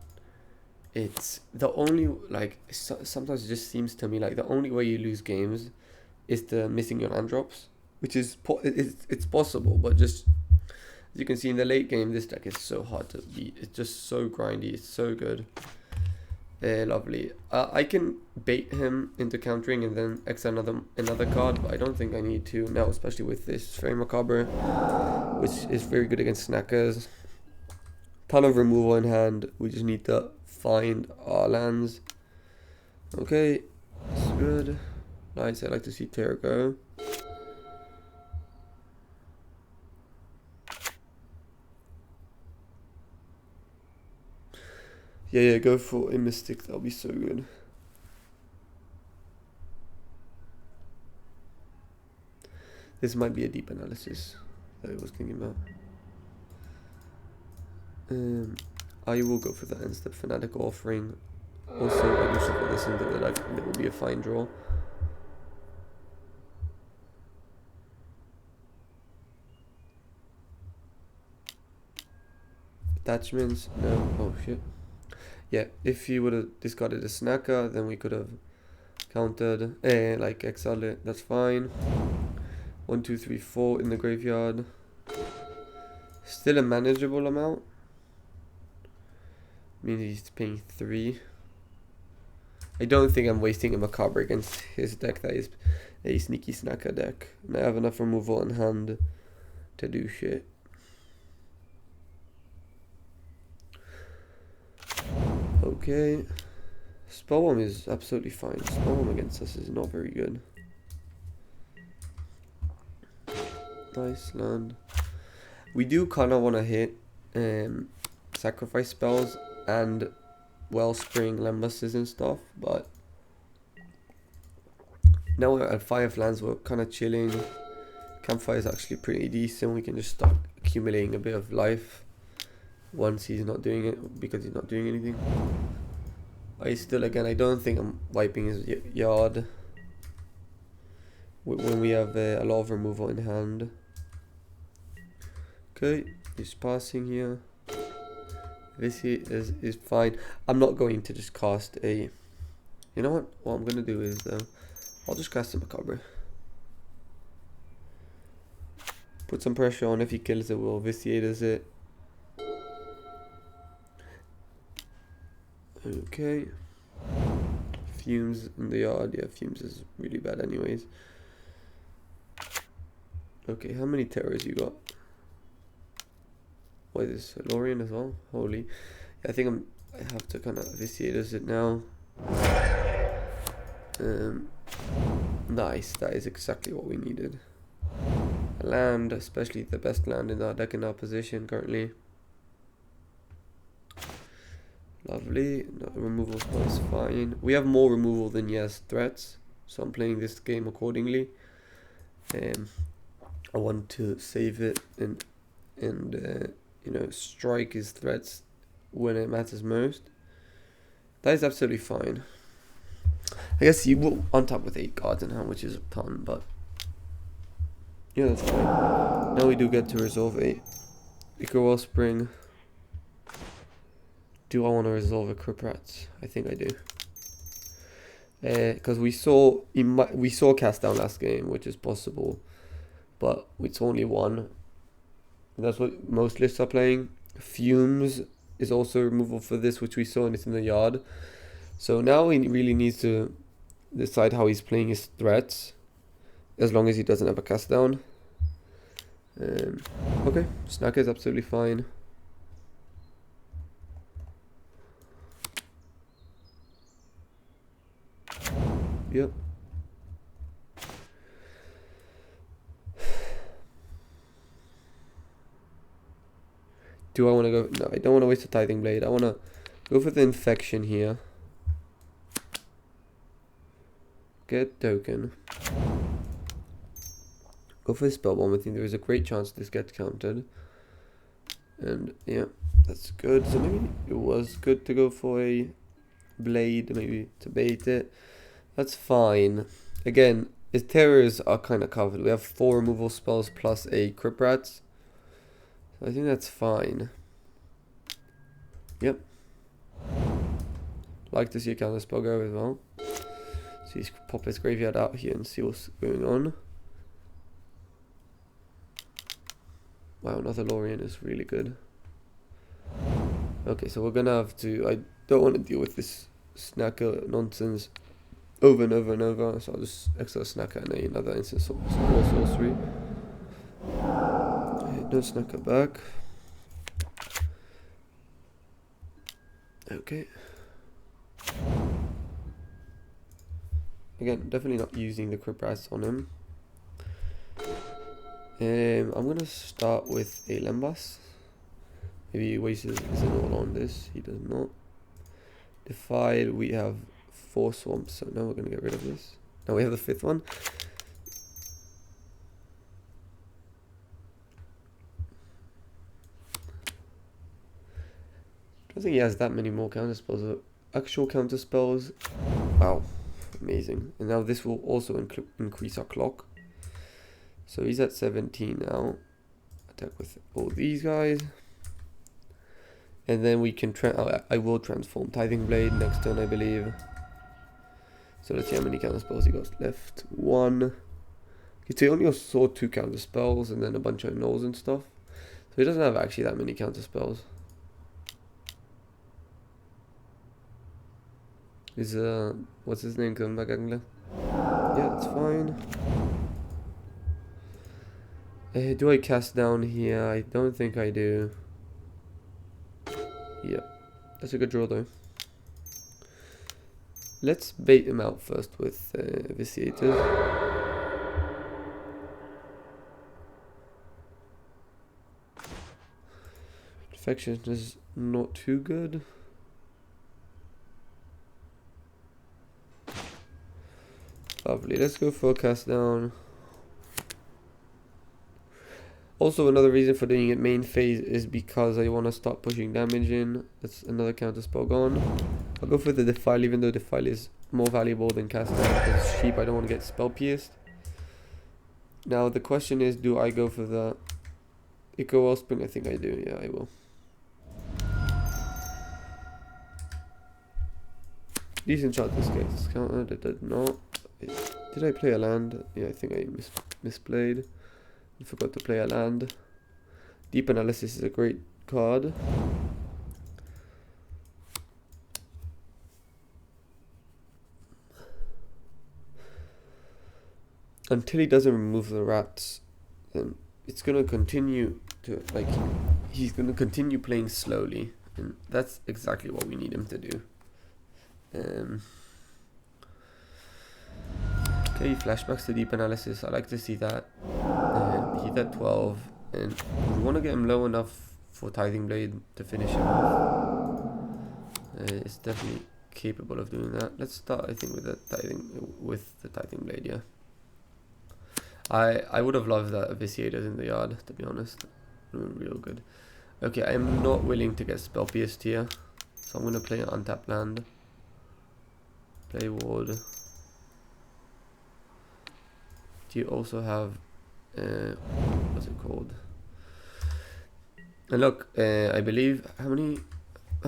It's the only, like, sometimes it just seems to me like the only way you lose games is the missing your land drops, which is it's possible, but just as you can see in the late game, this deck is so hard to beat. It's just so grindy. It's so good. Lovely. I can bait him into countering and then exile another card, but I don't think I need to now, especially with this very Macabre, which is very good against snackers. Ton of removal in hand. We just need to find our lands. Okay, that's good. Nice. I like to see Terror go. Yeah, go for a Mystic. That'll be so good. This might be a deep analysis that I was thinking about. I will go for the end step Fanatical Offering. Also, I do shuffle this into the deck, and it will be a fine draw. Attachments, no. Oh shit. Yeah, if he would have discarded a snacker, then we could have countered, like exiled it, that's fine. 1, 2, 3, 4 in the graveyard. Still a manageable amount. Means he's paying 3. I don't think I'm wasting a Macabre against his deck. That is a sneaky snacker deck. And I have enough removal in hand to do shit. Okay. Spellbomb is absolutely fine. Spellbomb against us is not very good. Nice land. We do kind of want to hit sacrifice spells and Wellspring, Lembuses and stuff, but now we're at 5 lands, we're kind of chilling. Campfire is actually pretty decent. We can just start accumulating a bit of life once he's not doing it, because he's not doing anything. I don't think I'm wiping his yard when we have a lot of removal in hand. Okay, he's passing here. This is fine. I'm not going to just cast a... You know what? What I'm going to do is... I'll just cast a Macabre. Put some pressure on. If he kills it, we'll vitiate it. Okay. Fumes in the yard. Yeah, Fumes is really bad anyways. Okay, how many terrors you got? What is this? Lorien as well? Holy. Yeah, I think I have to kind of vitiate it now. Nice. That is exactly what we needed. A land, especially the best land in our deck in our position currently. Lovely. No, removal spell is fine. We have more removal than he has threats, so I'm playing this game accordingly. I want to save it and you know, strike his threats when it matters most. That is absolutely fine. I guess you will untap with 8 cards in hand, which is a ton, but yeah, that's fine. Now we do get to resolve a Ichor Wellspring. Do I want to resolve a Crypt Rats? I think I do. Because we saw cast down last game, which is possible, but it's only one. That's what most lists are playing. Fumes is also removal for this, which we saw, and it's in the yard. So now he really needs to decide how he's playing his threats, as long as he doesn't have a cast down. Okay, Snacker is absolutely fine. Yep. Do I want to go? No, I don't want to waste a Tithing Blade. I want to go for the Infection here. Get token. Go for the Spellbomb. I think there is a great chance this gets countered. And yeah, that's good. So maybe it was good to go for a Blade, maybe to bait it. That's fine. Again, his terrors are kind of covered. We have 4 removal spells plus a Crypt Rats. So I think that's fine. Yep. Like to see a counter spell go as well. So he's pop his graveyard out here and see what's going on. Wow, another Lorien is really good. Okay, so we're gonna have to... I don't want to deal with this Snacker nonsense over and over and over, so I'll just exile Snacker and another instant sorcery. No Snacker back. Okay. Again, definitely not using the Crypt Rats on him. I'm gonna start with a Lembas. Maybe he wastes his all on this. He does not. Defile, we have 4 swamps, so now we're gonna get rid of this. Now we have the 5th one. I don't think he has that many more counter spells. Actual counter spells. Wow, amazing. And now this will also increase our clock. So he's at 17 now. Attack with all these guys. And then we can I will transform Tithing Blade next turn, I believe. So let's see how many counter spells he got left. 1. He only saw 2 counter spells and then a bunch of nulls and stuff. So he doesn't have actually that many counter spells. Is what's his name coming back, Angler? Yeah, that's fine. Do I cast down here? I don't think I do. Yeah, that's a good draw though. Let's bait him out first with Vitiator. Infection is not too good. Lovely, let's go for a cast down. Also, another reason for doing it main phase is because I want to start pushing damage in. That's another counter spell gone. I'll go for the Defile, even though Defile is more valuable than cast down because it's cheap. I don't want to get spell pierced. Now the question is, do I go for the Echo Wellspring? I think I do. Yeah, I will. Decent shot this case. Countered. It did not. Did I play a land? Yeah, I think I misplayed. I forgot to play a land. Deep Analysis is a great card. Until he doesn't remove the rats, then it's gonna continue to, like, he's gonna continue playing slowly, and that's exactly what we need him to do. Okay, flashbacks to Deep Analysis. I like to see that. He's at 12, and we want to get him low enough for Tithing Blade to finish him off. It's definitely capable of doing that. Let's start, I think, with the Tithing Blade. Yeah. I would have loved that Vitiators in the yard, to be honest. Real good. Okay, I am not willing to get Spell Pierced here, so I'm gonna play an untapped land. Play Ward. Do you also have what's it called? And look, I believe how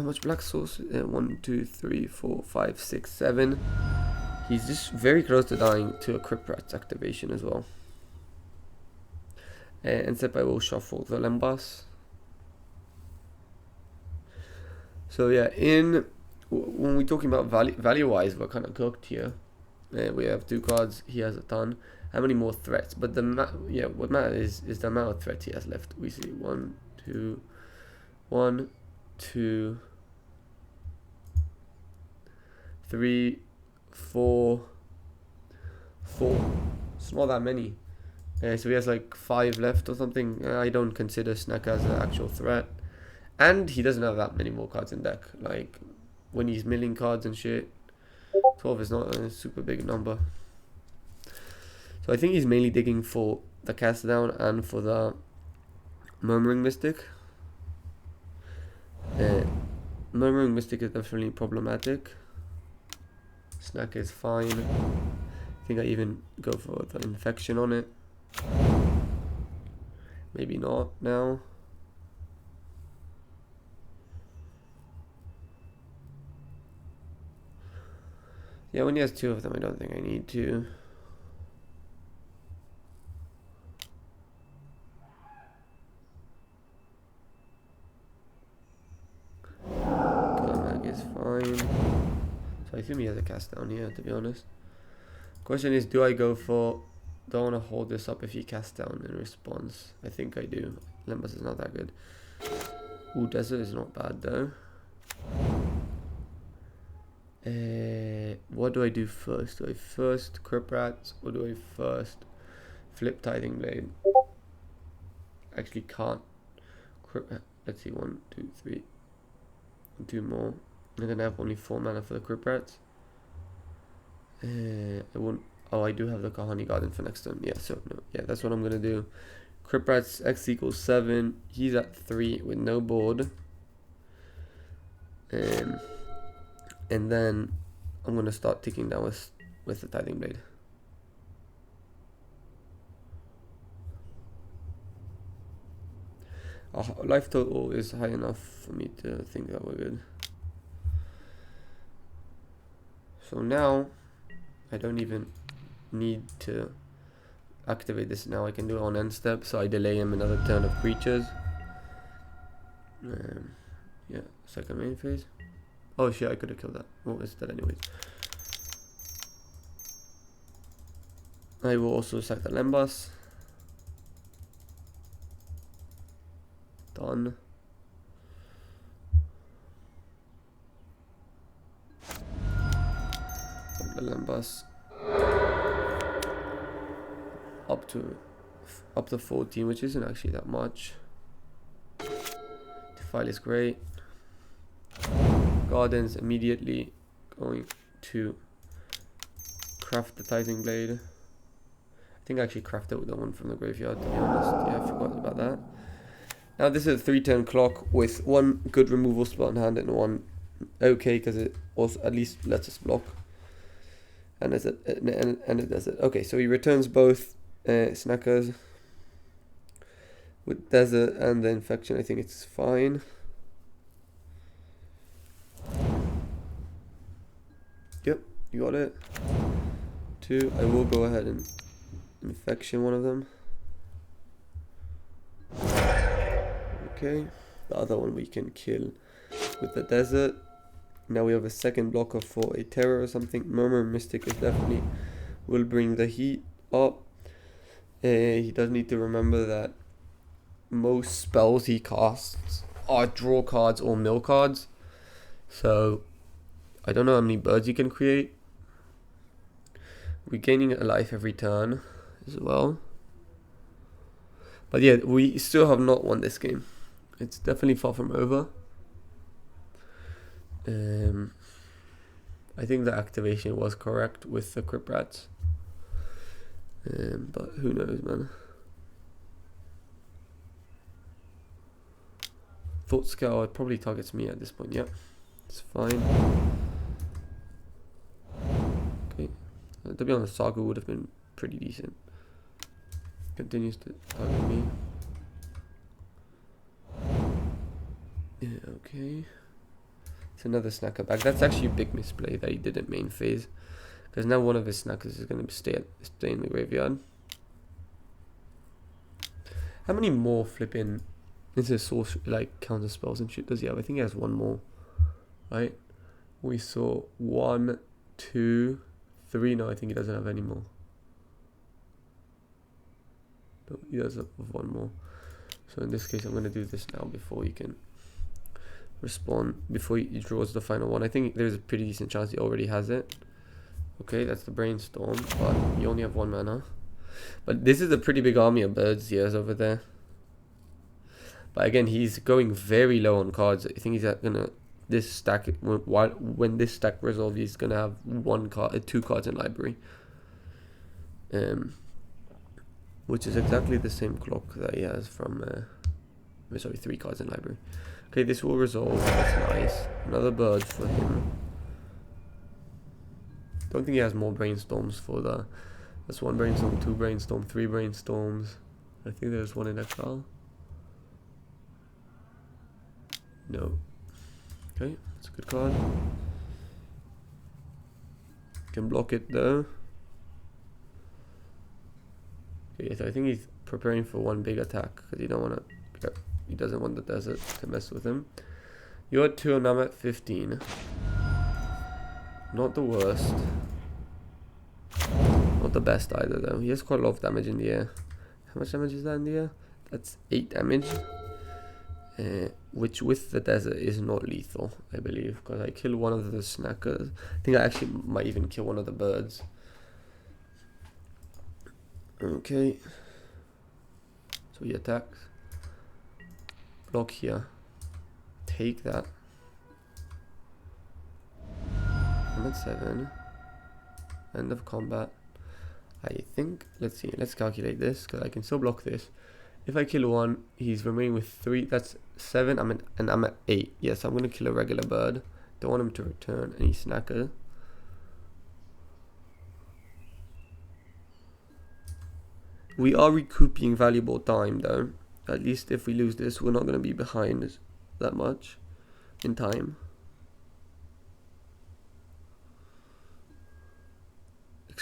much black source? 1, 2, 3, 4, 5, 6, 7. He's just very close to dying to a Crypt Rat's activation as well. Except I will shuffle the Lembas. So yeah, when we're talking about value wise, we're kind of cooked here. We have 2 cards. He has a ton. How many more threats? But what matters is the amount of threats he has left. We see 1, 2, 3, 4. It's not that many. So he has like 5 left or something. I don't consider Snack as an actual threat. And he doesn't have that many more cards in deck. Like, when he's milling cards and shit, 12 is not a super big number. So I think he's mainly digging for the cast down and for the Murmuring Mystic. Murmuring Mystic is definitely problematic. Snack is fine. I think I even go for the Infection on it. Maybe not now. Yeah, when he has 2 of them, I don't think I need to. Mag is fine. So I assume he has a cast down here, to be honest. Question is, do I go for... Do I want to hold this up if he casts down in response? I think I do. Lembas is not that good. Ooh, Desert is not bad though. What do I do first? Do I first Crypt Rats or do I first flip Tithing Blade? Actually can't. Let's see, 1, 2, 3. 2 more. I'm gonna have only 4 mana for the Crypt Rats. I won't. Oh, I do have the Kahani Garden for next turn. Yeah, so no. Yeah, that's what I'm gonna do. Crypt Rats X equals 7. He's at 3 with no board. And then I'm gonna start ticking down with the Tithing Blade. Our life total is high enough for me to think that we're good. So now I don't even need to activate this now. I can do it on end step, so I delay him another turn of creatures. Yeah, second main phase. Oh shit, I could have killed that. Oh, it's dead anyways. I will also sack the Lembas. Done. The Lembas up to 14, which isn't actually that much. Defile is great. Gardens immediately going to craft the Tithing Blade. I think I actually crafted with the one from the graveyard, to be honest. Yeah, I forgot about that. Now this is a 3-turn clock with one good removal spell in hand and one okay, because it also at least lets us block. And it does it. Okay, so he returns both snackers with Desert and the Infection. I think it's fine. Yep, you got it. 2. I will go ahead and Infection one of them. Okay, the other one we can kill with the Desert. Now we have a second blocker for a Terror or something. Murmur Mystic is definitely will bring the heat up. He does need to remember that most spells he casts are draw cards or mill cards. So I don't know how many birds he can create. We're gaining a life every turn as well. But yeah, we still have not won this game. It's definitely far from over. I think the activation was correct with the Crypt Rats. But who knows, man. Thought Scour probably targets me at this point. Yep, it's fine. Okay, to be honest, Saga would have been pretty decent. Continues to target me. Yeah, okay. It's another snacker back. That's actually a big misplay that he did at main phase, because now one of his snackers is going to stay in the graveyard. How many more flipping into source like counter spells and shit does he have? I think he has one more, right? We saw 1, 2, 3. No, I think he doesn't have any more. No, he does have one more. So in this case, I'm going to do this now before he can respond, before he draws the final one. I think there's a pretty decent chance he already has it. Okay, that's the Brainstorm, but you only have 1 mana. But this is a pretty big army of birds he has over there. But again, he's going very low on cards. I think he's gonna this stack when this stack resolves, he's gonna have 2 cards in library. Which is exactly the same clock that he has from 3 cards in library. Okay, this will resolve. That's nice. Another bird for him. Don't think he has more Brainstorms for the. That's 1 Brainstorm, 2 Brainstorm, 3 Brainstorms. I think there's 1 in exile. No. Okay, that's a good card. Can block it though. Okay, so I think he's preparing for 1 big attack because he doesn't want the Desert to mess with him. You're at 2 and I'm at 15. Not the worst. Not the best either though. He has quite a lot of damage in the air. How much damage is that in the air? That's 8 damage. Which with the Desert is not lethal, I believe. Because I kill one of the snackers. I think I actually might even kill one of the birds. Okay. So he attacks. Block here. Take that. I'm at 7. End of combat. I think, let's see, let's calculate this, because I can still block this. If I kill 1, he's remaining with 3, that's 7, and I'm at 8. Yes, I'm going to kill a regular bird. Don't want him to return any snacker. We are recouping valuable time though. At least if we lose this, we're not going to be behind that much in time.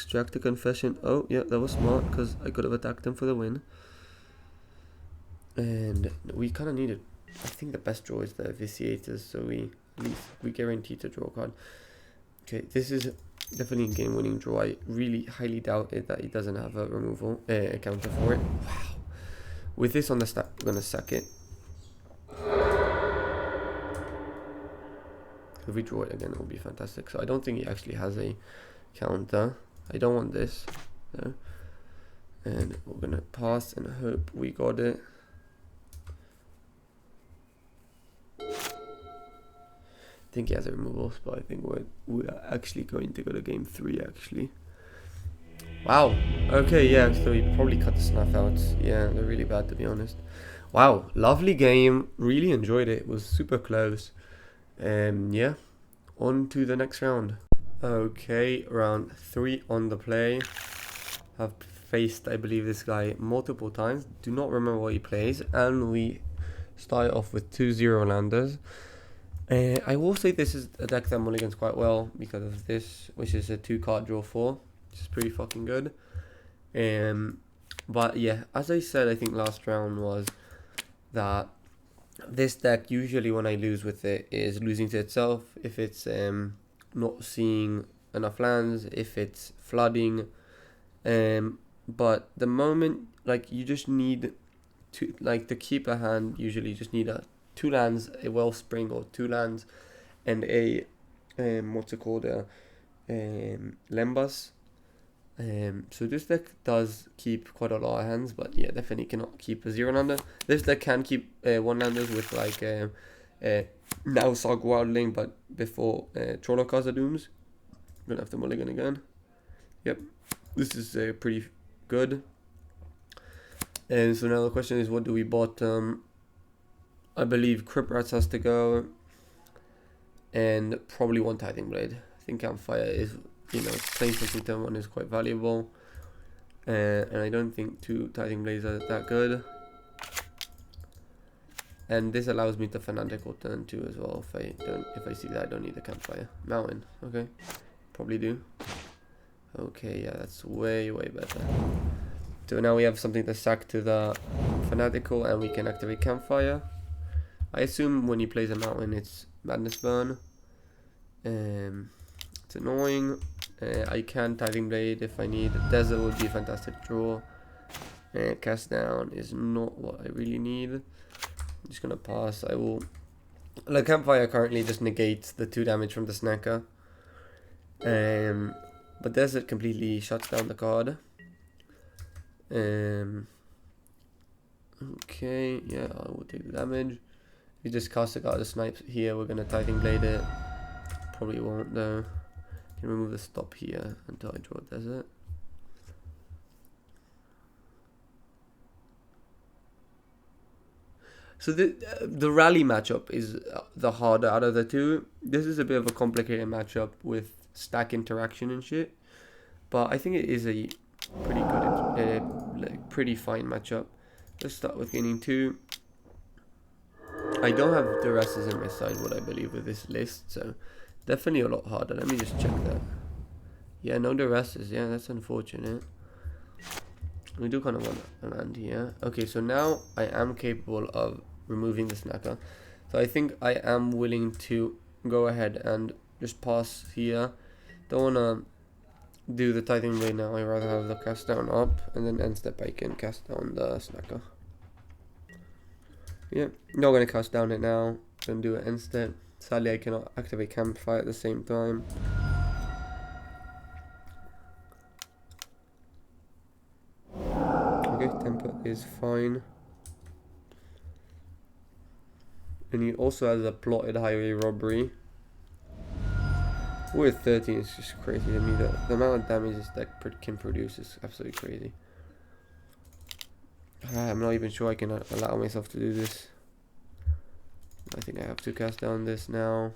extract the confession. Oh, yeah, that was smart because I could have attacked him for the win. And we kind of needed, I think the best draw is the Vitiators, so at least we guarantee to draw a card. Okay, this is definitely a game-winning draw. I really highly doubt it that he doesn't have a removal counter for it. Wow. With this on the stack, we're gonna sack it. If we draw it again, it will be fantastic. So I don't think he actually has a counter. I don't want this. No. And we're gonna pass and hope we got it. I think he has a removal, but I think we're actually going to go to game 3 actually. Wow. Okay, yeah, so he probably cut the snuff outs. Yeah, they're really bad to be honest. Wow, lovely game. Really enjoyed it. It was super close. Yeah, on to the next round. Okay, round 3 on the play. I've faced, I believe, this guy multiple times. Do not remember what he plays, and we start off with 2 0-landers. I will say this is a deck that mulligans quite well because of this, which is a 2-card draw 4, which is pretty fucking good. But yeah, as I said, I think last round was that this deck, usually when I lose with it, is losing to itself. If it's not seeing enough lands, if it's flooding. But the moment, like, you just need to, like, to keep a hand, usually just need 2 lands, a Wellspring, or 2 lands, and a, what's it called, Lembas. So this deck does keep quite a lot of hands, but yeah, definitely cannot keep a 0-lander. This deck can keep 1-landers with like now Sarg Wildling, but before Troll of Khazad-dûms. Gonna have to mulligan again. Yep, this is pretty good. And so now the question is, what do we bottom? I believe Crypt Rats has to go, and probably 1 Tithing Blade. I think Campfire is, you know, playing for turn 1 is quite valuable, and I don't think 2 Tithing Blades are that good. And this allows me to Fanatical turn 2 as well. If I see that I don't need a Campfire. Mountain, okay, probably do. Okay, yeah, that's way better. So now we have something to sack to the Fanatical, and we can activate Campfire. I assume when he plays a Mountain, it's Madness Burn. It's annoying. I can Tithing Blade if I need. Desert would be a fantastic draw. Cast Down is not what I really need. I'm just gonna pass. I will. The Campfire currently just negates the 2 damage from the Snacker. But Desert completely shuts down the card. Okay, yeah, I will take the damage. If you just cast a card of Snipes here, we're gonna Tithing Blade it. Probably won't though. Can remove the stop here until I draw a Desert. So the rally matchup is the harder out of the 2. This is a bit of a complicated matchup with stack interaction and shit, but I think it is a pretty good, like pretty fine matchup. Let's start with gaining 2. I don't have Duresses in my sideboard, I believe, with this list, so definitely a lot harder. Let me just check that. Yeah, no Duresses. Yeah, that's unfortunate. We do kind of want a land here. Okay, so now I am capable of removing the Snacker. So I think I am willing to go ahead and just pass here. Don't want to do the Tithing Blade now. I'd rather have the cast down up, and then end step I can cast down the Snacker. Yeah, not going to cast down it now. Gonna do it end step. Sadly, I cannot activate Campfire at the same time. Okay, temper is fine. And he also has a plotted highway robbery. With 13, it's just crazy to me. The amount of damage this deck can produce is absolutely crazy. I'm not even sure I can allow myself to do this. I think I have to cast down this now.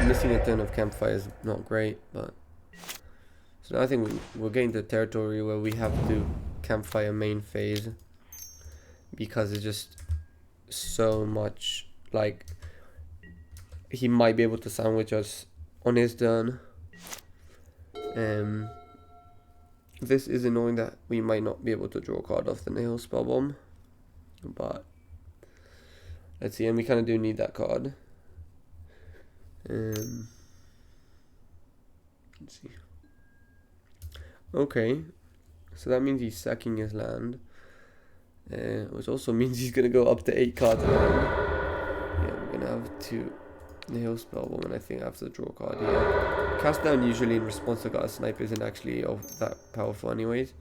Missing a turn of Campfire is not great, but so now I think we're getting to the territory where we have to Campfire main phase, because it's just so much, like, he might be able to sandwich us on his turn. This is annoying that we might not be able to draw a card off the Nail Spell Bomb, but let's see, and we kind of do need that card. Let's see. Okay, so that means he's sacking his land, which also means he's gonna go up to 8 cards land. Yeah, we're gonna have to Nail Spell Bomb, and I think I have to draw a card here. Cast down usually in response to a sniper isn't actually that powerful anyways.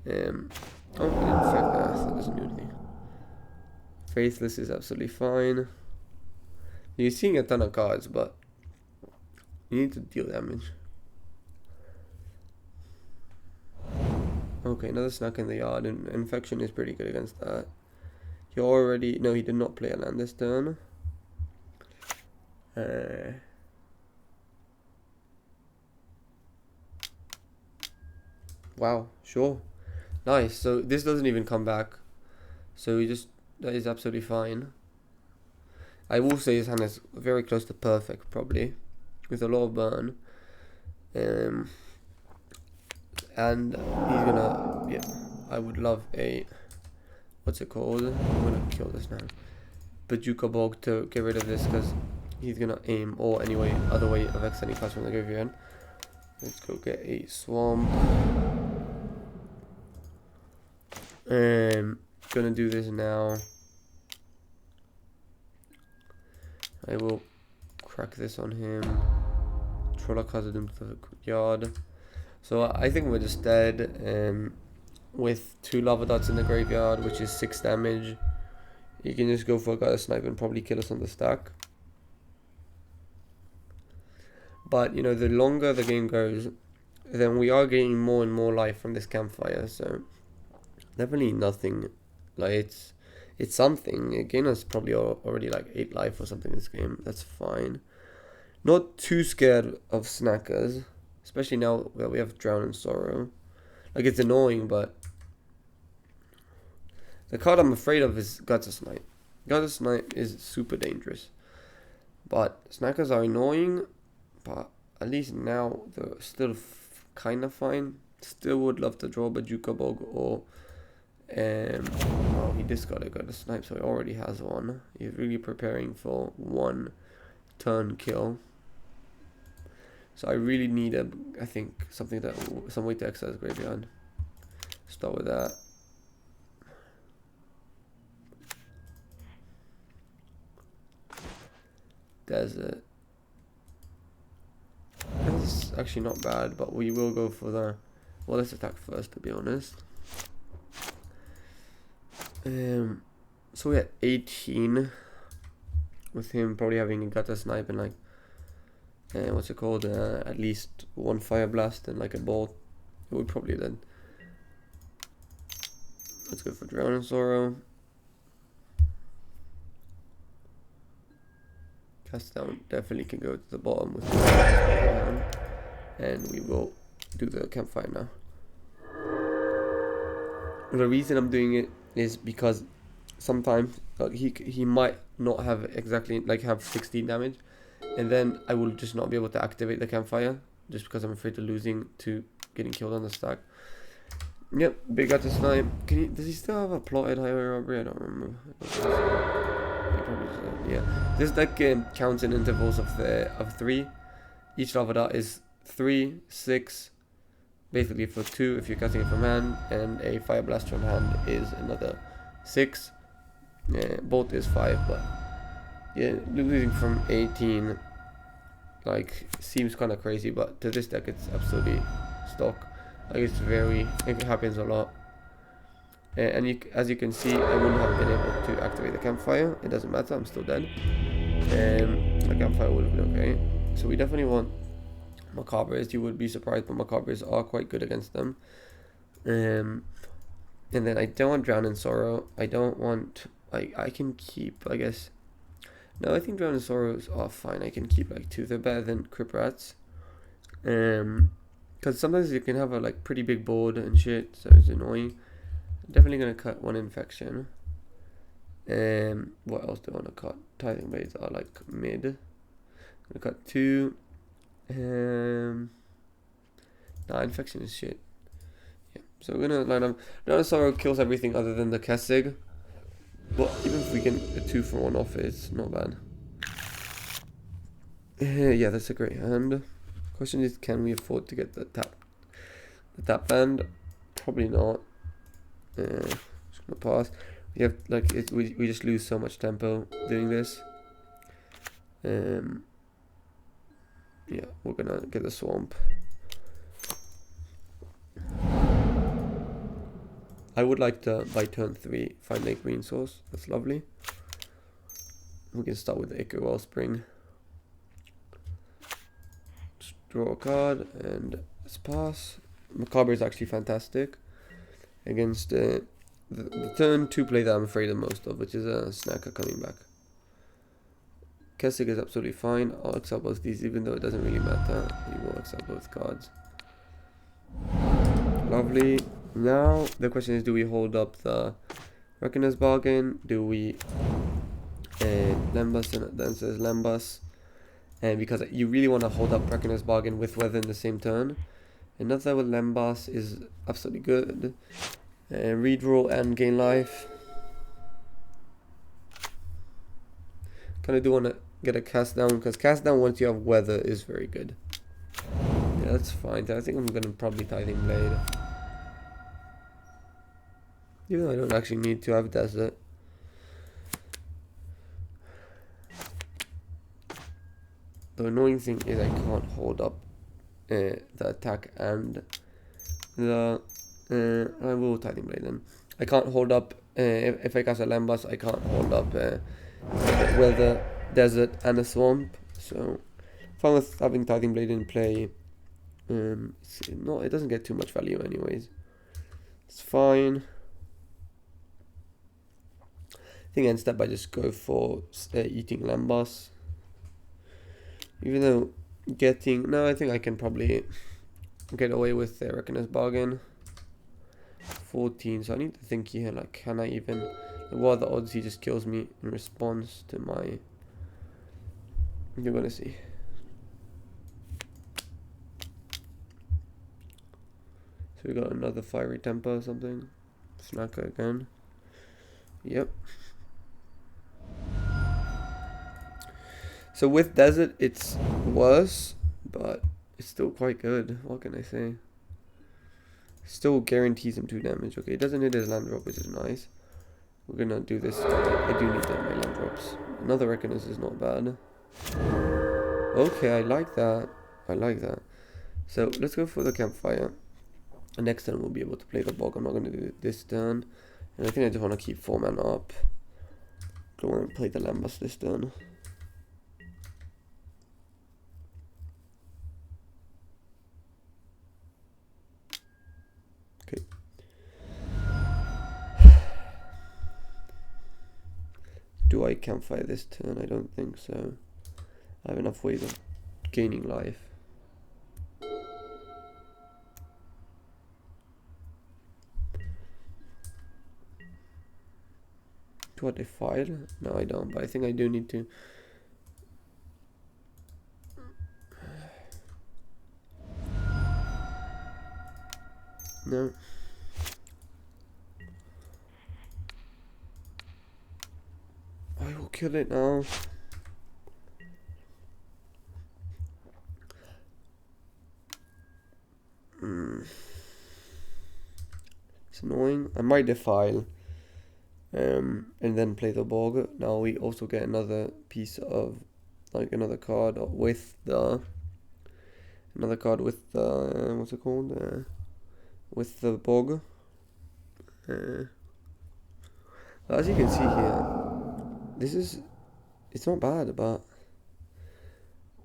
Oh, in fact, that doesn't do anything. Faithless is absolutely fine. You're seeing a ton of cards, but you need to deal damage. Okay, another snack in the yard, and Infection is pretty good against that. He already... No, he did not play a land this turn. Wow, sure. Nice, so this doesn't even come back. So he just... That is absolutely fine. I will say his hand is very close to perfect, probably. With a lot of burn. And he's gonna... Yeah, I would love a... What's it called? I'm gonna kill this now. Bajuka Bog to get rid of this, because he's gonna aim, or anyway, other way of extending cards from the graveyard. Let's go get a Swamp. Gonna do this now. I will crack this on him. Trolloc has it into the yard. So I think we're just dead. With 2 lava dots in the graveyard, which is 6 damage. You can just go for a guy snipe and probably kill us on the stack. But you know, the longer the game goes, then we are getting more and more life from this campfire. So definitely nothing. Like it's something. Again, it's probably already like 8 life or something in this game. That's fine. Not too scared of snackers, especially now that we have Drown in Sorrow. Like, it's annoying, but the card I'm afraid of is Gutter Snipe. Gutter Snipe is super dangerous. But snackers are annoying, but at least now they're still kind of fine. Still would love to draw Bajuka Bog or oh, he discarded Gutter Snipe, so he already has one. He's really preparing for 1 turn kill. So I really need I think some way to exercise graveyard. Start with that. Desert. That's actually not bad, but we will go for the... Well, let's attack first, to be honest. So we had 18. With him probably having a Gutter Snipe and like... what's it called? At least 1 Fire Blast and like a bolt. It would probably then. Let's go for Drown in Sorrow. Cast down definitely can go to the bottom with the and we will do the campfire now. The reason I'm doing it is because sometimes he might not have exactly like have 16 damage, and then I will just not be able to activate the campfire just because I'm afraid of losing to getting killed on the stack. Yep, big Gutter Snipe. Does he still have a plotted highway robbery? I don't remember. He probably does, yeah. This deck counts in intervals of 3. Each lava dot is 3, 6, basically for 2 if you're casting it from hand, and a Fire Blast from hand is another 6. Bolt is 5, but yeah, losing from 18 like seems kind of crazy, but to this deck it's absolutely stock. Like it happens a lot. And as you can see, I wouldn't have been able to activate the campfire. It doesn't matter, I'm still dead. The campfire would have been okay. So we definitely want Macabres. You would be surprised, but Macabres are quite good against them. And then I don't want Drown in Sorrow. I don't want... I can keep, I guess... No, I think Drown in Sorrows are fine. I can keep like 2. They're better than Crip Rats. Because sometimes you can have a like pretty big board and shit, so it's annoying. I'm definitely gonna cut 1 Infection. What else do I want to cut? Tithing Blades are like mid. I'm gonna cut 2. Nah, infection is shit. Yeah, so we're gonna line up. Sorrow kills everything other than the Kessig. But even if we can a 2 for 1 off it, it's not bad. Yeah, that's a great hand. Question is, can we afford to get the tap band? Probably not. Just gonna pass. We have like we just lose so much tempo doing this. Yeah, we're gonna get a swamp. I would like to by turn 3 find a green source. That's lovely. We can start with the Ichor Wellspring. Just draw a card and let's pass. Macabre is actually fantastic against the turn 2 play that I'm afraid of most of, which is a Snacker coming back. Kessig is absolutely fine. I'll accept both these even though it doesn't really matter. We will accept both cards. Lovely. Now the question is, do we hold up the Reckoner's Bargain? Do we Lembas? And the answer is Lembas. And because you really want to hold up Reckoner's Bargain with Weather in the same turn. Another with Lembas is absolutely good. Redraw and gain life. Kind of do want to get a cast down, because cast down once you have Weather is very good. Yeah, that's fine. I think I'm going to probably Tithing Blade. Even though I don't actually need to have Desert. The annoying thing is I can't hold up the attack and the... I will Tithing Blade then. I can't hold up... if I cast a Lembas, I can't hold up Weather, Desert and a Swamp. So, if I'm with having Tithing Blade in play, it doesn't get too much value anyways. It's fine. I think instead I just go for eating Lembas. Even though getting... No, I think I can probably get away with the Reckoner's Bargain. 14, so I need to think here, like, can I even... What are the odds he just kills me in response to my... You're gonna see. So we got another Fiery Temper or something. Snacker again. Yep. So with Desert, it's worse, but it's still quite good. What can I say? Still guarantees him 2 damage. Okay, it doesn't hit his land drop, which is nice. We're gonna do this. I do need that my land drops. Another Reckoners is not bad. Okay, I like that. I like that. So let's go for the Campfire. And next turn we'll be able to play the Bog. I'm not gonna do it this turn. And I think I just want to keep 4 mana up. Don't want to play the Lembas this turn. Okay. Do I Campfire this turn? I don't think so. I have enough ways of gaining life. Do I Defile? No, I don't, but I think I do need to. No. I will kill it now. It's annoying. I might Defile. And then play the Bog. Now we also get another piece of, like, another card with the what's it called? With the Bog. As you can see here, it's not bad, but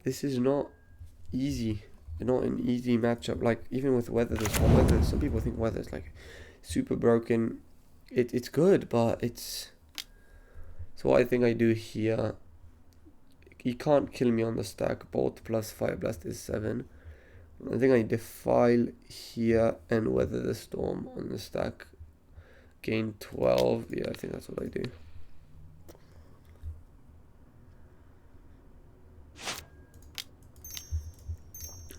this is not easy. Not an easy matchup. Like, even with Weather, some people think Weather is like super broken. It's good, but it's... So what I think I do here, he can't kill me on the stack. Bolt plus Fire Blast is 7. I think I Defile here and Weather the Storm on the stack. Gain 12. Yeah, I think that's what I do.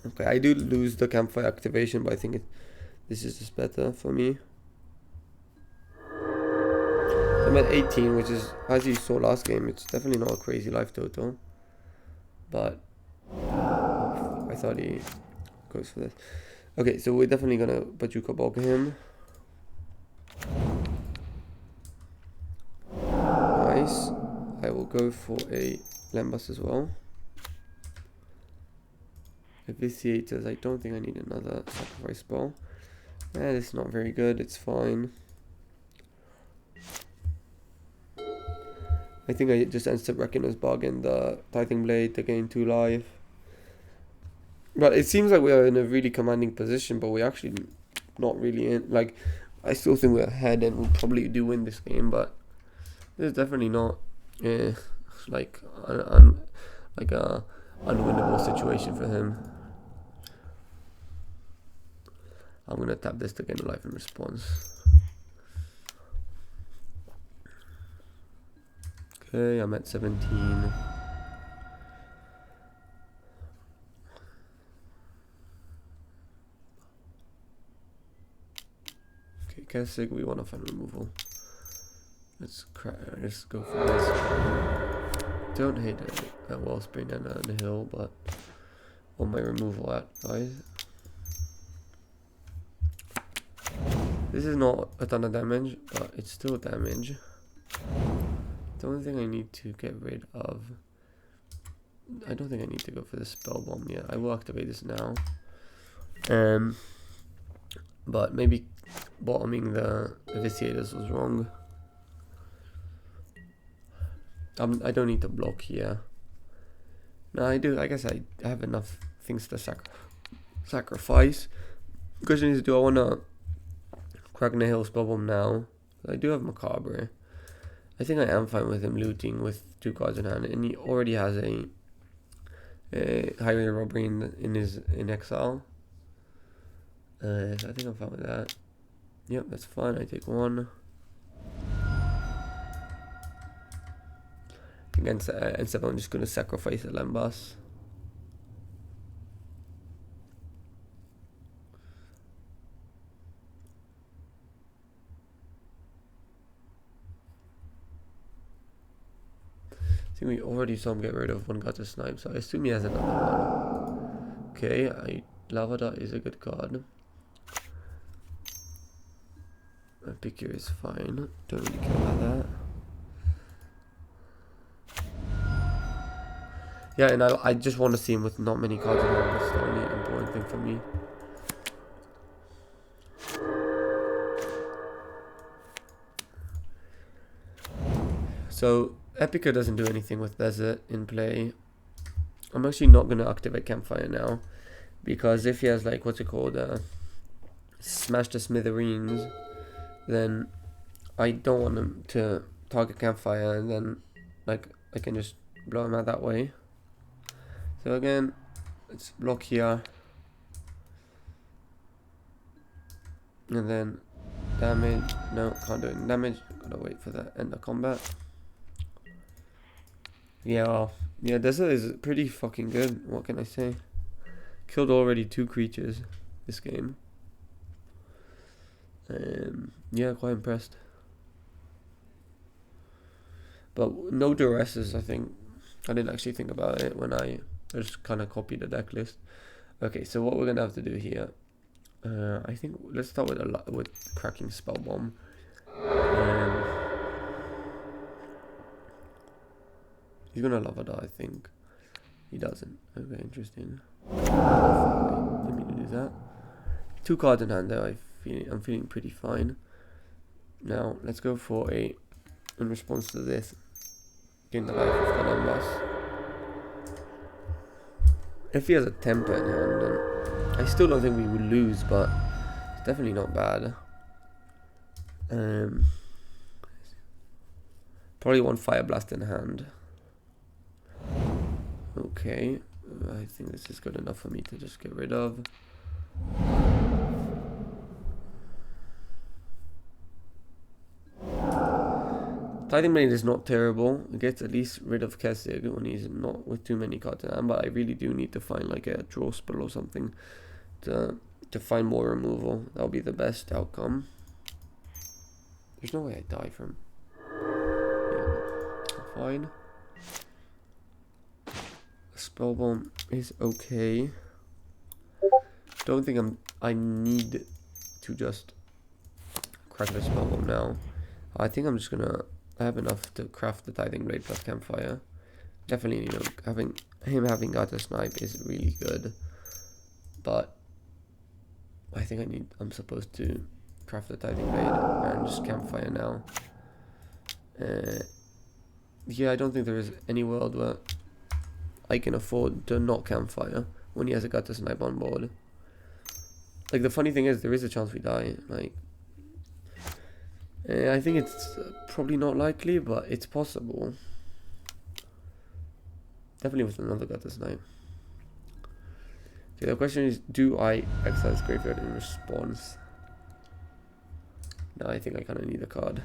Okay, I do lose the campfire activation, but I think this is just better for me. I'm at 18, which is, as you saw last game, it's definitely not a crazy life total. But I thought he goes for this. Okay, so we're definitely gonna Bajuka Bog him. Nice. I will go for a Lembas as well. Vitiators, I don't think I need another sacrifice spell. It's not very good, it's fine. I think I just instant Reckoner's Bargain, the Tithing Blade to gain 2 life. But it seems like we are in a really commanding position, but we're actually not really in. Like, I still think we're ahead and we'll probably do win this game, but there's definitely not like like a unwinnable situation for him. I'm gonna tap this to gain a life in response. Okay, I'm at 17. Okay, Kessig, we want to find removal. Let's go for this. Don't hate a Wellspring and a hill, but on my removal at guys. This is not a ton of damage, but it's still damage. The only thing I need to get rid of, I don't think I need to go for the spell bomb yet. I will activate this now. But maybe bottoming the Vitiators was wrong. I don't need to block here. No, I do. I guess I have enough things to sacrifice. The question is, do I want to crack the hill spell bomb now? I do have Macabre. I think I am fine with him looting with 2 cards in hand, and he already has a highway robbery in exile. So I think I'm fine with that. Yep, that's fine. I take 1. Against instead, I'm just gonna sacrifice the Lembas. I think we already saw him get rid of 1 card to snipe, so I assume he has another one. Okay, Lavada is a good card. Picure is fine. Don't really care about that. Yeah, and I just want to see him with not many cards in hand. That's the only important thing for me. So Epica doesn't do anything with Desert in play. I'm actually not going to activate Campfire now, because if he has like, what's it called, Smash the Smithereens, then I don't want him to target Campfire, and then like I can just blow him out that way. So again, let's block here, and then damage. No, can't do any damage. Gotta wait for the end of combat. Yeah, Desert is pretty fucking good. What can I say? Killed already 2 creatures this game. Yeah, quite impressed. But no duresses, I think. I didn't actually think about it when I just kind of copied the deck list. Okay, so what we're gonna have to do here, I think let's start with cracking spell bomb. He's gonna Lavada, I think. He doesn't. Okay, interesting. I didn't mean to do that. 2 cards in hand there. I'm feeling pretty fine. Now let's go for in response to this, gain the life of the Lembas. If he has a temper in hand, then I still don't think we would lose, but it's definitely not bad. Probably 1 Fire Blast in hand. Okay, I think this is good enough for me to just get rid of. Tithing Blade is not terrible. It gets at least rid of Kessig when he's not with too many cards in hand, but I really do need to find like a draw spell or something to find more removal. That'll be the best outcome. There's no way I die from. Yeah, fine. Spell bomb is okay. Don't think I need to just crack the spell bomb now. I think I'm just gonna. I have enough to craft the Tithing Blade plus Campfire. Definitely, you know, having Gutter Snipe is really good, but I think I'm supposed to craft the Tithing Blade and just Campfire now. Yeah, I don't think there is any world where I can afford to not Campfire when he has a Gutter Snipe on board. Like, the funny thing is, there is a chance we die. Like, I think it's probably not likely, but it's possible. Definitely with another Gutter Snipe. Okay, the question is, do I exile this graveyard in response? No, I think I kind of need a card.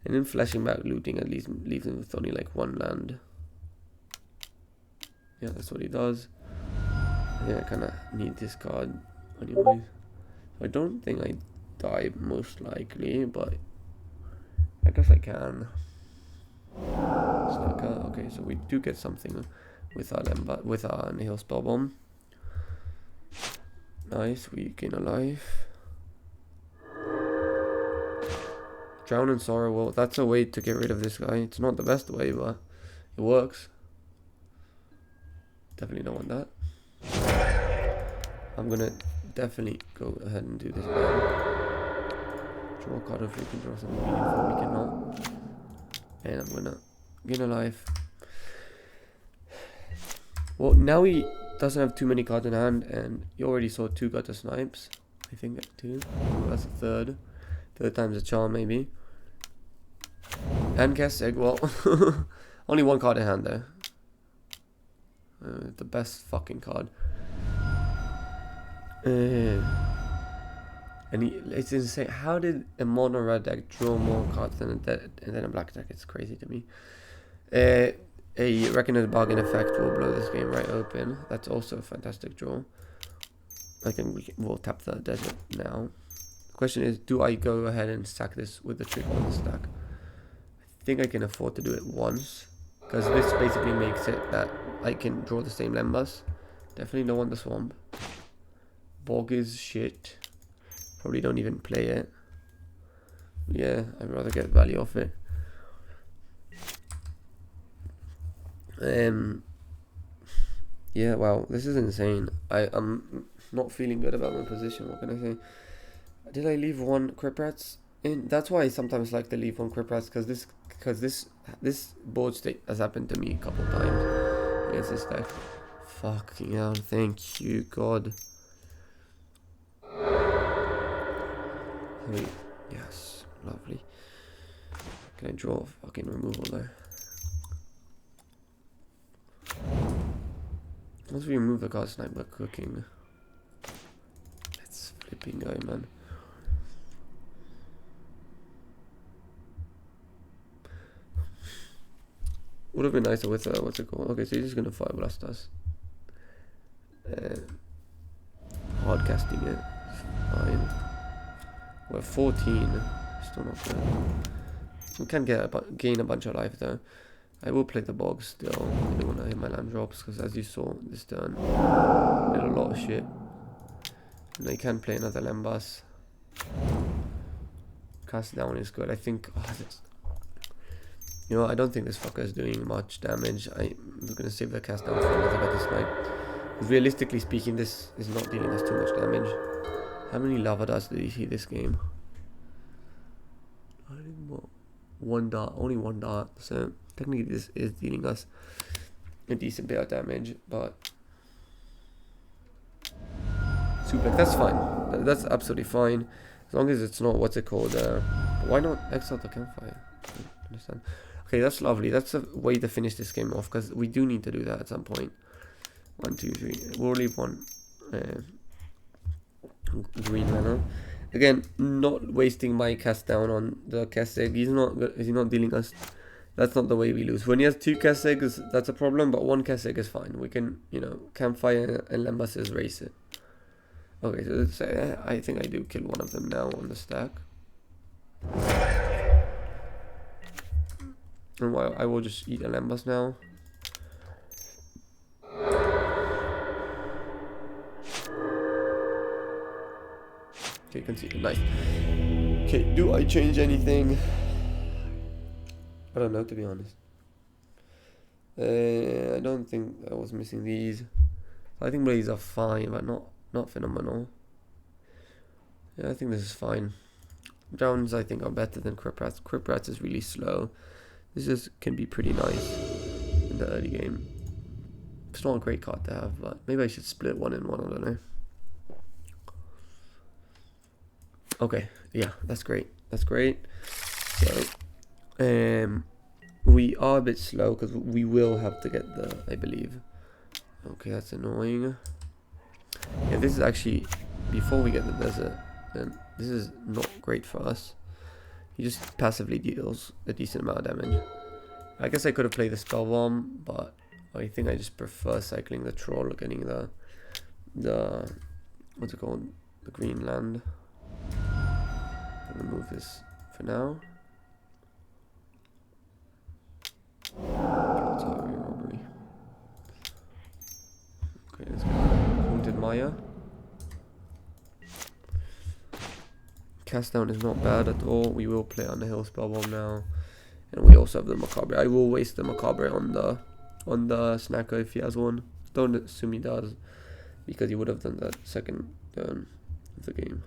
And then flashing back, looting at least leaves him with only like one land. Yeah, that's what he does. Yeah, I kind of need this card anyway. I don't think I die most likely, but I guess I can. Okay, so we do get something with our Nihil Spell Bomb. Nice, we gain a life. Drown in Sorrow. Well, that's a way to get rid of this guy. It's not the best way, but it works. Definitely don't want that. I'm gonna definitely go ahead and do this now. Draw a card if we can draw something meaningful. We cannot. And I'm gonna gain a life. Well, now he doesn't have too many cards in hand, and you already saw 2 Gutter Snipes. I think 2. Oh, that's a third. Third time's a charm, maybe. And Kessig, well, only 1 card in hand there. The best fucking card. And it's insane. How did a mono red deck draw more cards than a black deck? It's crazy to me. A Reckoner's Bargain effect will blow this game right open. That's also a fantastic draw. I think we'll tap the desert now. The question is, do I go ahead and stack this with the trick on the stack? I think I can afford to do it once, because this basically makes it that I can draw the same Lembas. Definitely don't want the swamp. Bog is shit. Probably don't even play it. Yeah, I'd rather get value off it. Yeah, wow, this is insane. I'm not feeling good about my position. What can I say? Did I leave 1 Crypt Rats in? That's why I sometimes like to leave 1 Crypt Rats, because this board state has happened to me a couple times against this deck. Fucking hell, thank you, God. Wait, yes, lovely. Can I draw fucking removal there? Once we remove the Gutter Snipe, we're cooking. Let's flipping go, man. Would have been nicer with what's it called? Okay, so he's just gonna Fire Blast us. Hard casting it. Fine. We're 14. Still not good. We can gain a bunch of life though. I will play the bog still. I don't want to hit my land drops, because as you saw this turn, I did a lot of shit. And I can play another Lembas. Cast down is good. I think. You know, I don't think this fucker is doing much damage. I'm gonna save the cast down for another Gutter Snipe. Because realistically speaking, this is not dealing us too much damage. How many lava darts did he see this game? I think what? 1 dart, only 1 dart. So technically, this is dealing us a decent bit of damage, but suplex, that's fine. That's absolutely fine, as long as it's not what's it called. Why not exile the Campfire? I don't understand. Okay, that's lovely. That's a way to finish this game off, because we do need to do that at some point. 1, 2, 3. We'll leave 1. green mana. Again, not wasting my cast down on the Kessig. He's not dealing us. That's not the way we lose. When he has 2 Kessigs, that's a problem, but 1 Kessig is fine. We can, you know, campfire and Lembas race it. Okay, so let's say I think I do kill one of them now on the stack. And while I will just eat a Lembas now. Okay, you can see it. Nice. Okay, do I change anything? I don't know, to be honest. I don't think I was missing these. I think these are fine, but not phenomenal. Yeah, I think this is fine. Drowns, I think, are better than Crip Rats. Crip Rats is really slow. This can be pretty nice in the early game. It's not a great card to have, but maybe I should split 1 in 1, I don't know. Okay, yeah, that's great. That's great. So, we are a bit slow because we will have to get the, I believe. Okay, that's annoying. Yeah, this is actually, before we get the desert, then this is not great for us. He just passively deals a decent amount of damage. I guess I could have played the spell bomb, but I think I just prefer cycling the troll, getting the what's it called, the green land. I'm gonna move this for now. Robbery. Okay, let's go. Haunted Maya. Cast down is not bad at all. We will play on the hill spell bomb now, and we also have the Macabre. I will waste the Macabre on the Snacker if he has one. Don't assume he does, because he would have done that second turn of the game.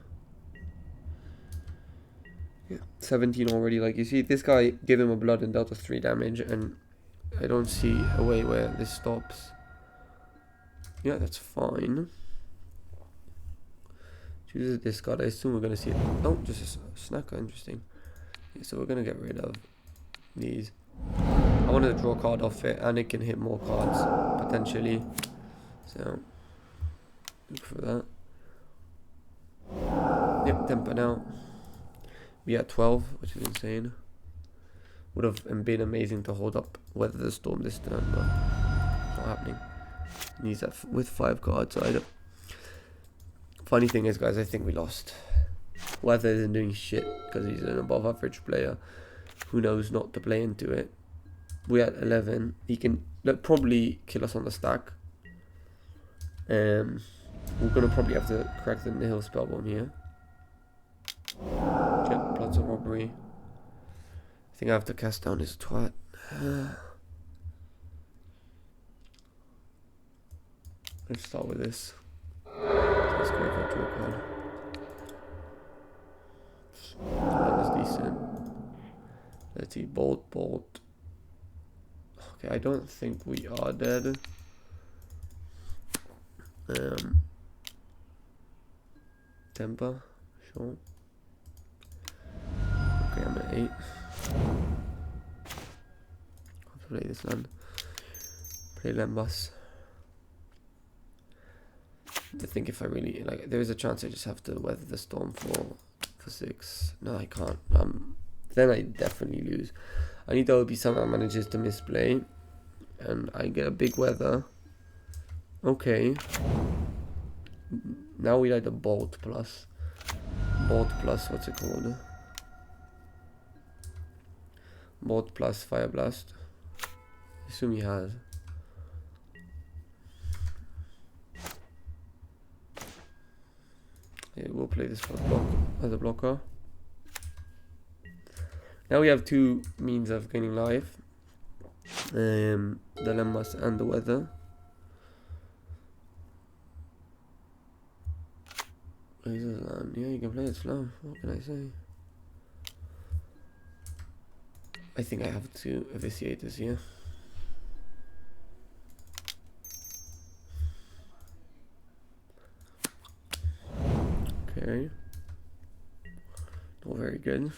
Yeah, 17 already. Like you see, this guy gave him a blood and dealt us 3 damage, and I don't see a way where this stops. Yeah, that's fine. Chooses this card. I assume we're gonna see it. Oh, just a Snacker. Interesting. Yeah, so we're gonna get rid of these. I wanted to draw a card off it, and it can hit more cards potentially. So look for that. Yep, temper now. We at 12, which is insane. Would have been amazing to hold up Weather the Storm this turn, but it's not happening. And he's with 5 cards. So funny thing is, guys, I think we lost. Weather isn't doing shit because he's an above average player who knows not to play into it. We're at 11. He can probably kill us on the stack. We're gonna probably have to crack the Nihil spell bomb here. Check plots of robbery. I think I have to cast down his twat. Let's start with this. Let's go for a draw card. That was decent. Let's see, bolt. Okay, I don't think we are dead. Temper, sure. Okay, I'm at 8. I'll play this land. Play Lembas. I think if I really like, there is a chance I just have to weather the storm for 6. No, I can't. Then I definitely lose. I need OB somehow manages to misplay, and I get a big weather. Okay. Now we like the bolt plus. What's it called? Bolt plus fire blast. I assume he has. Yeah, we'll play this for as a blocker. Now we have 2 means of gaining life. The Lemmas and the weather. Yeah, you can play it slow. What can I say? I think I have to eviscerate this here. Okay. Not very good.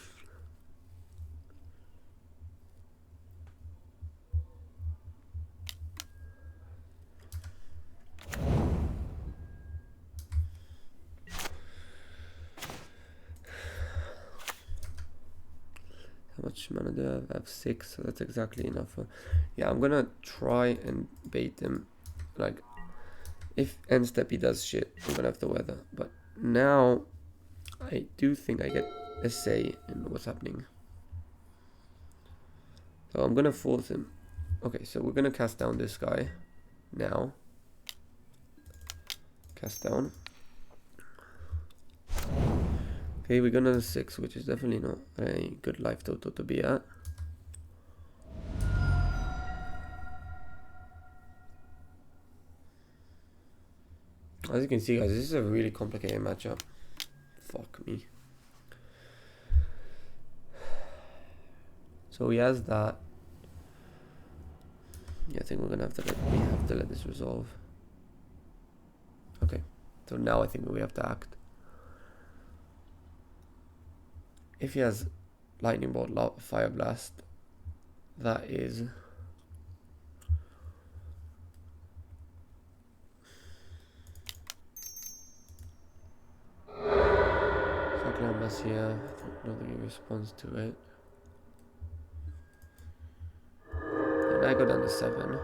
much mana do I have? I have 6, so that's exactly enough for... Yeah, I'm gonna try and bait him. Like, if end step he does shit, I'm gonna have to weather. But now, I do think I get a say in what's happening. So I'm gonna force him. Okay, so we're gonna cast down this guy. Now. Cast down. Okay, we got another 6, which is definitely not a good life total to be at. As you can see, guys, this is a really complicated matchup. Fuck me. So he has that. Yeah, I think we have to let this resolve. Okay, so now I think we have to act. If he has lightning bolt, fire blast, that is Cyclone Messiah. I don't think he responds to it. And I go down to 7.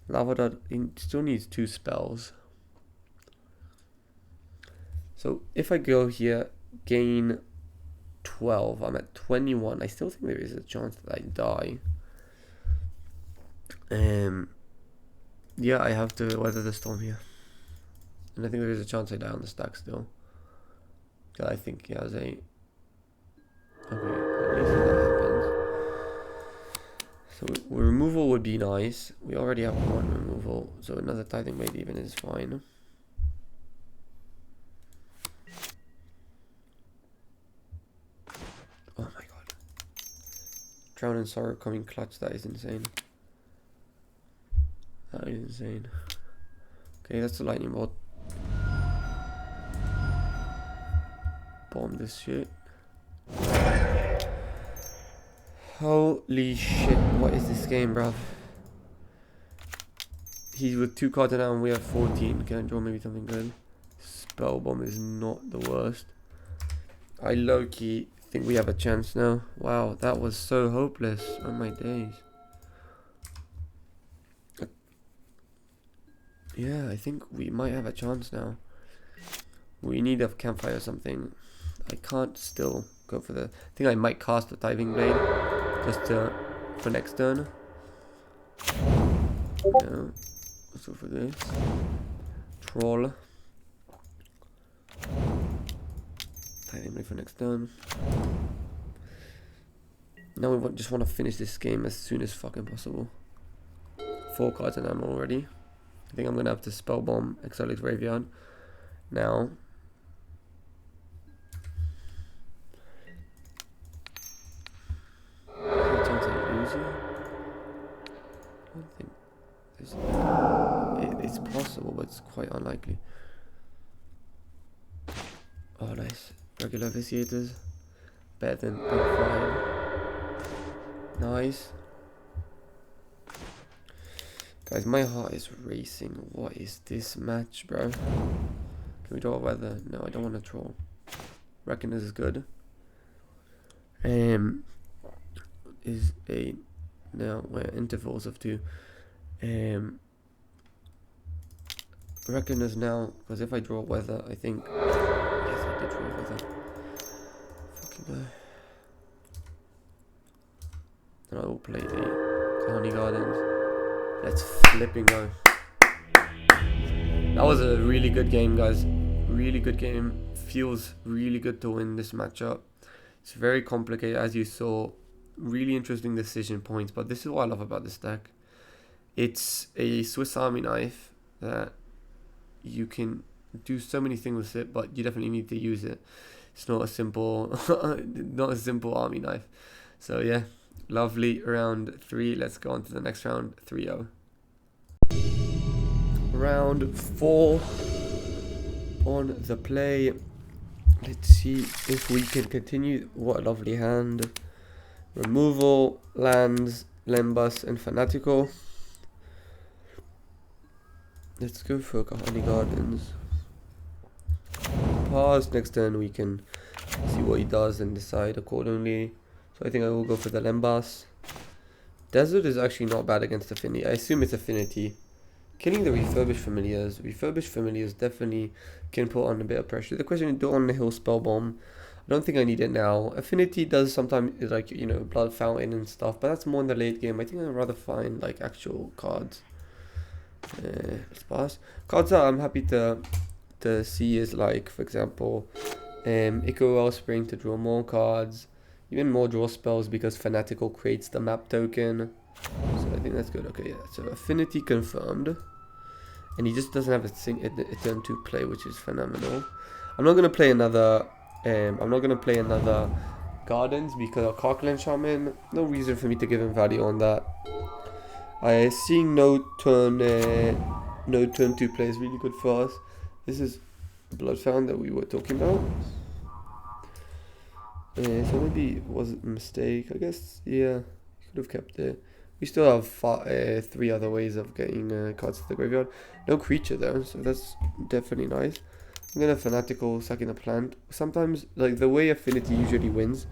Lava Dot, he still needs 2 spells. So if I go here, gain 12, I'm at 21. I still think there is a chance that I die. Yeah, I have to weather the storm here. And I think there is a chance I die on the stack still. I think he has a... Okay, at least that happens. So removal would be nice. We already have 1 removal, so another Tithing Blade even is fine. Oh my god. Drown in Sorrow coming clutch, that is insane. That is insane. Okay, that's the lightning bolt. Bomb this shit. Holy shit, what is this game, bruv? He's with 2 cards now and we have 14. Can I draw maybe something good? Spell bomb is not the worst. I low-key think we have a chance now. Wow, that was so hopeless. Oh my days. Yeah, I think we might have a chance now. We need a campfire or something. I can't still go for the... I think I might cast the Tithing Blade just for next turn. No. Let's go for this. Troll. Tithing Blade for next turn. Now we just want to finish this game as soon as fucking possible. 4 cards and I'm already. I think I'm gonna have to spell bomb Exotic's Graveyard now. It's possible, but it's quite unlikely. Oh, nice. Regular Vitiators. Better than Big 5. Nice. Guys, my heart is racing. What is this match, bro? Can we draw a weather? No, I don't want to troll. Reckon this is good. Is a... Now, we're intervals of 2. Reckoners now, because if I draw weather, I think... Yes, I did draw weather. Fucking go. And I will play a Honey Gardens. Let's flipping go. That was a really good game, guys. Really good game. Feels really good to win this matchup. It's very complicated, as you saw. Really interesting decision points, but this is what I love about this deck. It's a Swiss Army knife that you can do so many things with it, but you definitely need to use it. It's not a simple army knife. So yeah, lovely round 3. Let's go on to the next round, 3-0. Round 4 on the play. Let's see if we can continue. What a lovely hand. Removal, lands, Lembas, and Fanatical. Let's go for Kahani Gardens. Pause. Next turn we can see what he does and decide accordingly. So I think I will go for the Lembas. Desert is actually not bad against Affinity. I assume it's Affinity. Killing the Refurbished Familiars. Refurbished Familiars definitely can put on a bit of pressure. The question is, do on the Hill Spell Bomb. I don't think I need it now. Affinity does sometimes, like, you know, Blood Fountain and stuff, but that's more in the late game. I think I'd rather find, like, actual cards. Let's pass. Cards that I'm happy to see is, like, for example, Ico Wellspring to draw more cards. Even more draw spells because Fanatical creates the map token. So I think that's good. Okay, yeah. So Affinity confirmed. And he just doesn't have a turn 2 play, which is phenomenal. I'm not gonna play another Gardens because of Karkland Shaman. No reason for me to give him value on that. Seeing no turn 2 play is really good for us. This is Blood Fountain that we were talking about. So maybe it was a mistake, I guess. Yeah, could have kept it. We still have 3 other ways of getting cards to the graveyard. No creature though, so that's definitely nice. I'm gonna Fanatical sacking a plant. Sometimes, like, the way Affinity usually wins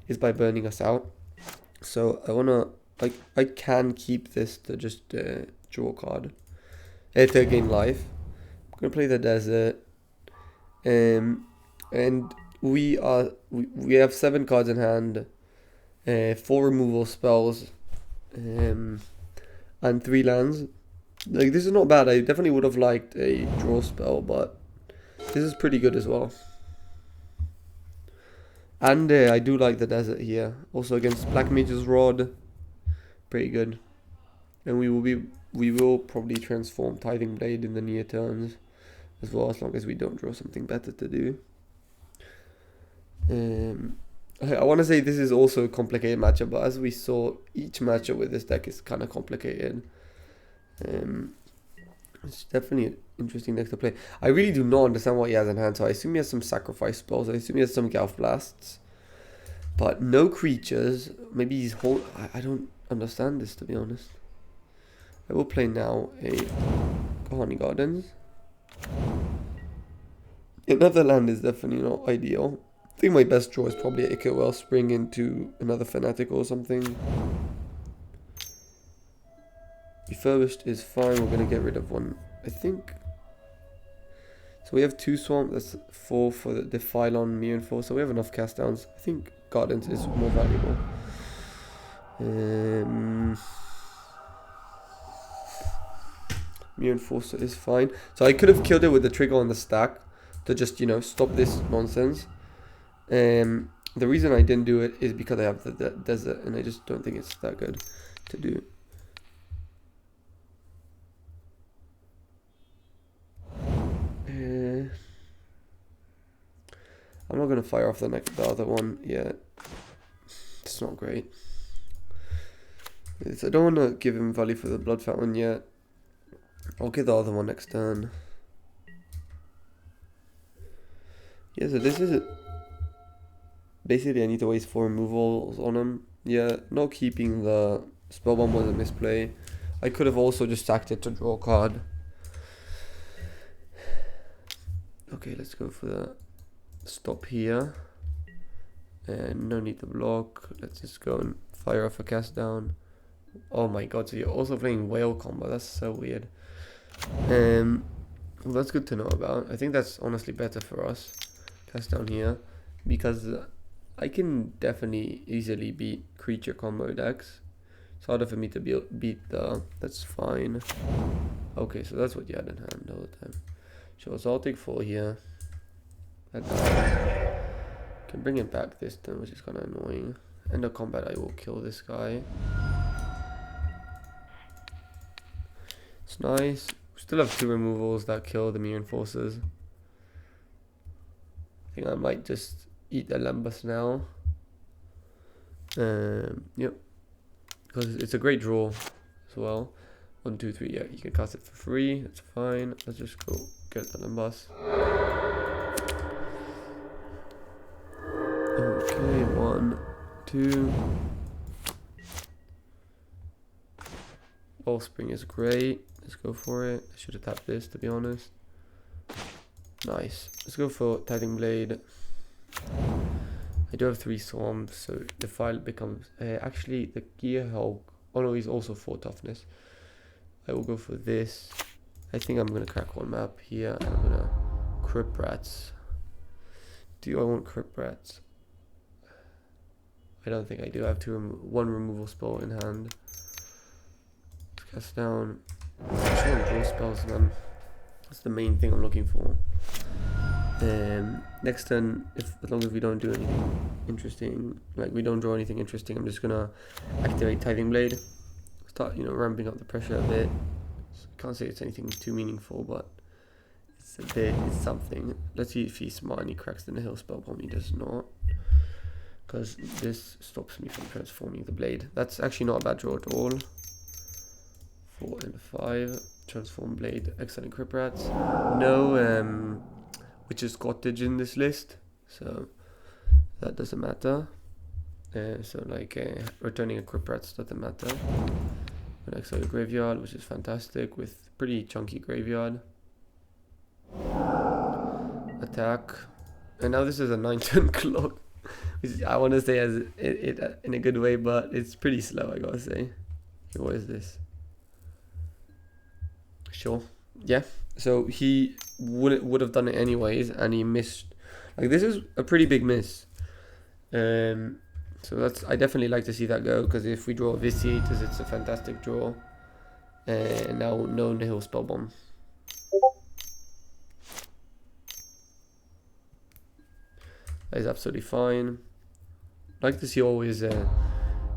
is by burning us out. So I wanna, like, I can keep this to just draw a card. To gain life. I'm gonna play the Desert. And we have 7 cards in hand, 4 removal spells, and 3 lands. Like, this is not bad. I definitely would have liked a draw spell, but this is pretty good as well. And I do like the Desert here. Also against Black Mage's Rod, pretty good. And we will probably transform Tithing Blade in the near turns as well, as long as we don't draw something better to do. I want to say this is also a complicated matchup, but as we saw, each matchup with this deck is kind of complicated. It's definitely an interesting deck to play. I really do not understand what he has in hand, so I assume he has some sacrifice spells. I assume he has some Gulf Blasts, but no creatures. Maybe he's I don't understand this, to be honest. I will play now a Kahani Gardens. Another land is definitely not ideal. I think my best draw is probably a Ico Wellspring into another Fanatical or something. Refurbished is fine. We're going to get rid of one, I think. So we have 2 Swamp. That's 4 for the Phylon, Mir and 4. So we have enough cast downs. I think Gardens is more valuable. Mir and 4 is fine. So I could have killed it with the trigger on the stack to just, you know, stop this nonsense. The reason I didn't do it is because I have the Desert, and I just don't think it's that good to do. I'm not gonna fire off the other one yet. It's not great. I don't want to give him value for the Blood Fountain yet. I'll get the other one next turn. Yeah, so this is it. Basically, I need to waste 4 removals on him. Yeah, not keeping the Spellbomb was a misplay. I could have also just sacked it to draw a card. Okay, let's go for the stop here. And no need to block. Let's just go and fire off a cast down. Oh my god, so you're also playing Whale combo. That's so weird. Well, that's good to know about. I think that's honestly better for us. Cast down here. Because I can definitely easily beat creature combo decks. It's harder for me to beat the... That's fine. Okay, so that's what you had in hand all the time. So I'll take 4 here. That can bring it back this turn, which is kind of annoying. End of combat, I will kill this guy. It's nice. We still have 2 removals that kill the Mir Enforcers. I think I might just eat the Lembas now. Yep. Because it's a great draw as well. 1, 2, 3. Yeah, you can cast it for free. That's fine. Let's just go get the Lembas. Okay, 1, 2. Wellspring is great. Let's go for it. I should have tapped this, to be honest. Nice. Let's go for Tithing Blade. I do have 3 swamps, so the file becomes actually the gear hulk. Oh no, he's also 4 toughness. I will go for this. I think I'm gonna crack 1 map here, and I'm gonna Crypt Rats. Do I want Crypt Rats? I don't think I do. I have 1 removal spell in hand. Let's cast down. I just want draw spells, man. That's the main thing I'm looking for. Next turn, as long as we don't do anything interesting, like we don't draw anything interesting, I'm just gonna activate Tithing Blade. Start, ramping up the pressure a bit. So I can't say it's anything too meaningful, but it's something. Let's see if he's smart and he cracks the Nihil Spellbomb. He does not, because this stops me from transforming the blade. That's actually not a bad draw at all. 4 and 5. Transform blade. Excellent Crypt Rats. No Witch's Cottage in this list, so that doesn't matter. So like returning a Crypt Rats doesn't matter. An exile graveyard, which is fantastic with pretty chunky graveyard. Attack, and now this is a 9-turn clock, which I want to say as it in a good way, but it's pretty slow, I gotta say. Okay, what is this? Sure, yeah. So he would have done it anyways, and he missed. Like, this is a pretty big miss. So I definitely like to see that go, because if we draw Vitiators, it's a fantastic draw. And now no Nihil Spellbomb. That is absolutely fine. I like to see always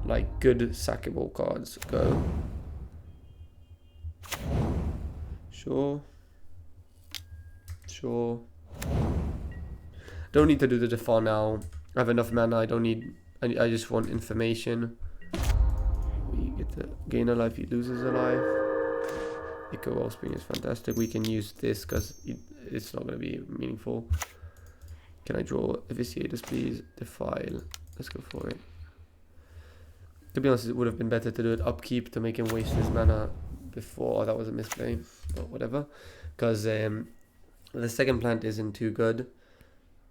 like good sackable cards go. Sure. Don't need to do the Defar now. I have enough mana. I don't need. I just want information. We get to gain a life. He loses a life. Echo Wellspring is fantastic. We can use this because it's not going to be meaningful. Can I draw Vitiators, please? Defile. Let's go for it. To be honest, it would have been better to do it upkeep to make him waste his mana before. That was a misplay, but whatever. Because the second plant isn't too good,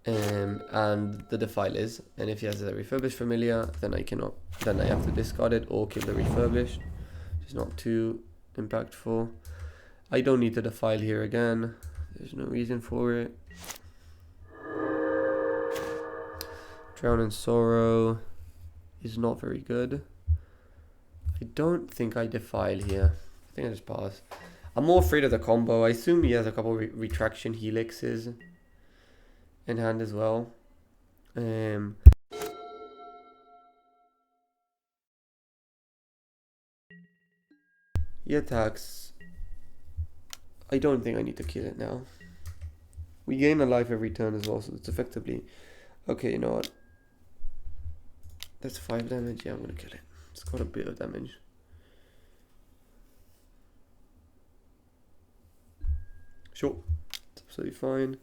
and the Defile is. And if he has a Refurbished Familiar, then I cannot. Then I have to discard it or kill the Refurbished. It's not too impactful. I don't need to Defile here again. There's no reason for it. Drown in Sorrow is not very good. I don't think I Defile here. I think I just pass. I'm more afraid of the combo. I assume he has a couple Retraction Helixes in hand as well. He attacks. I don't think I need to kill it now. We gain a life every turn as well, so it's effectively... Okay, you know what? That's 5 damage. Yeah, I'm gonna kill it. It's got a bit of damage. Sure, it's absolutely fine.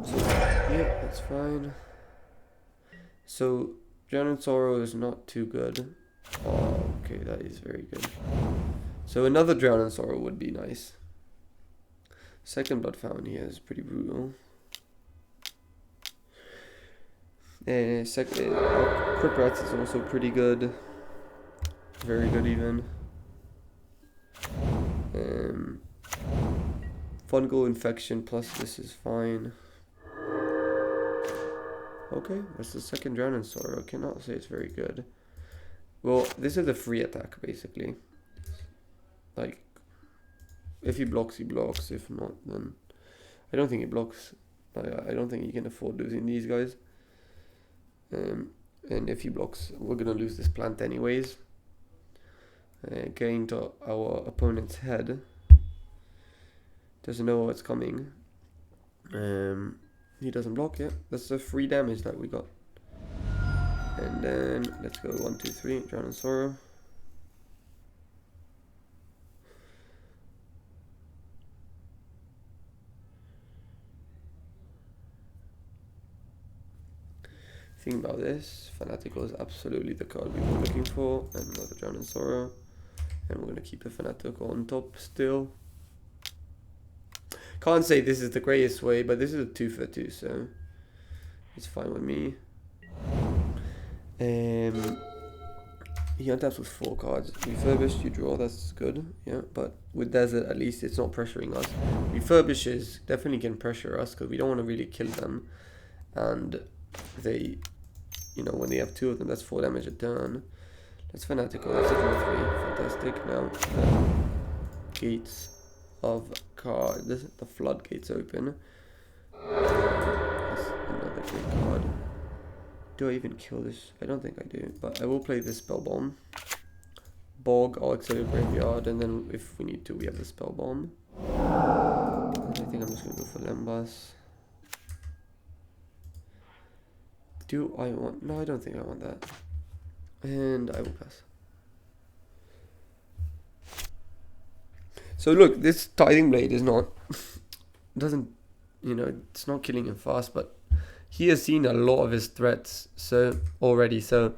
So, yeah, that's fine. So, Drown in Sorrow is not too good. Oh, okay, that is very good. So another Drown in Sorrow would be nice. Second Blood Fountain here is pretty brutal. Crypt Rats is also pretty good. Very good even. Fungal Infection plus this is fine. Okay, that's the second Drown in Sorrow. I cannot say it's very good. Well, this is a free attack basically. Like, if he blocks, he blocks. If not, then I don't think he blocks. I don't think he can afford losing these guys. And if he blocks, we're gonna lose this plant anyways. Getting to our opponent's head. Doesn't know what's coming. He doesn't block yet. That's the free damage that we got. And then let's go 1, 2, 3. Drown in Sorrow. Think about this. Fanatical is absolutely the card we were looking for. And another Drown in Sorrow. And we're gonna keep the Fanatical on top still. Can't say this is the greatest way, but this is a 2 for 2, so it's fine with me. He untaps with 4 cards. Refurbished, you draw, that's good. Yeah, but with Desert, at least it's not pressuring us. Refurbishes definitely can pressure us because we don't want to really kill them. And they, you know, when they have 2 of them, that's 4 damage a turn. That's fanatical. That's a draw 3. Fantastic. Now, gates of cards. The floodgates open. That's another great card. Do I even kill this? I don't think I do, but I will play this Spell Bomb. Bog, I'll exit graveyard, and then if we need to, we have the Spell Bomb. And I think I'm just gonna go for Lembas. Do I want? No, I don't think I want that. And I will pass. So look, this Tithing Blade is not, doesn't, you know, it's not killing him fast, but he has seen a lot of his threats already, so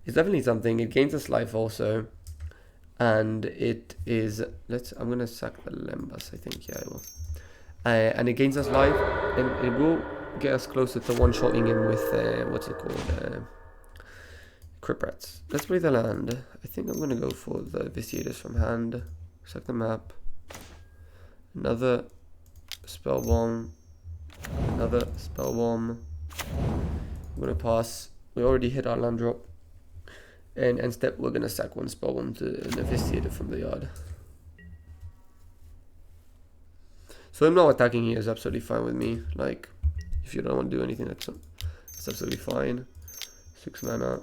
it's definitely something. It gains us life also, and it is, I'm gonna sack the Lembas, I think, yeah I will. And it gains us life, and it will get us closer to one-shotting him with, what's it called, Crypt Rats. Let's play the land. I think I'm gonna go for the Vitiators from hand, sack the map, another Spell Bomb, another Spell Bomb. I'm gonna pass. We already hit our land drop, and instead we're gonna sack 1 Spell Bomb to an Vitiator from the yard. So him not attacking here is absolutely fine with me. Like, if you don't want to do anything, that's absolutely fine. 6 mana.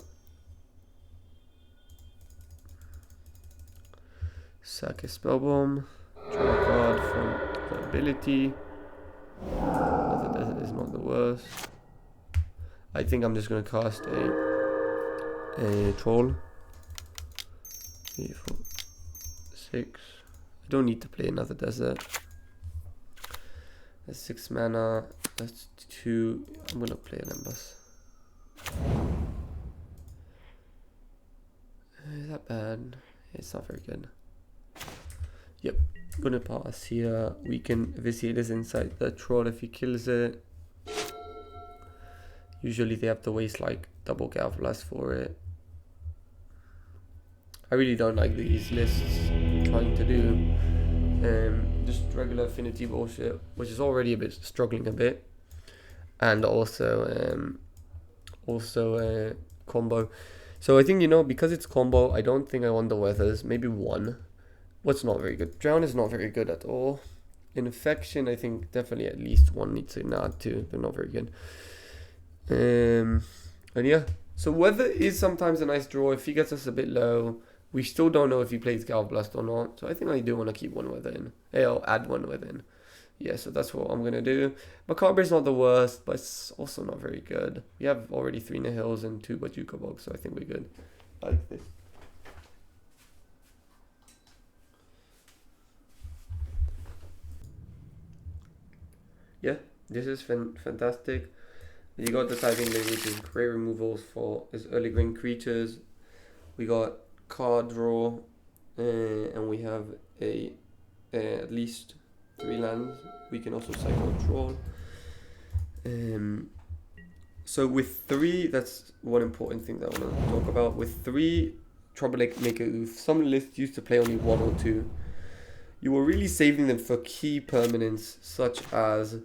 Sack a Spell Bomb. Draw a card from the ability. Another Desert is not the worst. I think I'm just gonna cast a Troll. 3, 4, 6. I don't need to play another Desert. That's 6 mana. That's 2. I'm gonna play a Lembas. Is that bad? It's not very good. Yep. Gonna pass here. We can Vitiators inside the Troll if he kills it. Usually they have to waste like double Galvblast for it. I really don't like these lists trying to do just regular affinity bullshit, which is already a bit struggling a bit, and also combo. So I think, you know, because it's combo, I don't think I want the weathers. Maybe 1. What's not very good? Drown is not very good at all. Infection, I think definitely at least 1 needs to nod 2. They're not very good. And yeah, so weather is sometimes a nice draw if he gets us a bit low. We still don't know if he plays Galvblast or not, so I think I do want to keep 1 weather in. I'll add 1 weather in. Yeah, so that's what I'm gonna do. Macabre is not the worst, but it's also not very good. We have already 3 Nihils and 2 Bajuka Bogs, so I think we're good. I like this. Yeah, this is fantastic. You got the Tithing Blade, which is great removals for his early green creatures. We got card draw, and we have at least 3 lands. We can also cycle Troll. So with 3, that's one important thing that I want to talk about. With 3 Troublemaker Oof, some lists used to play only 1 or 2. You were really saving them for key permanents such as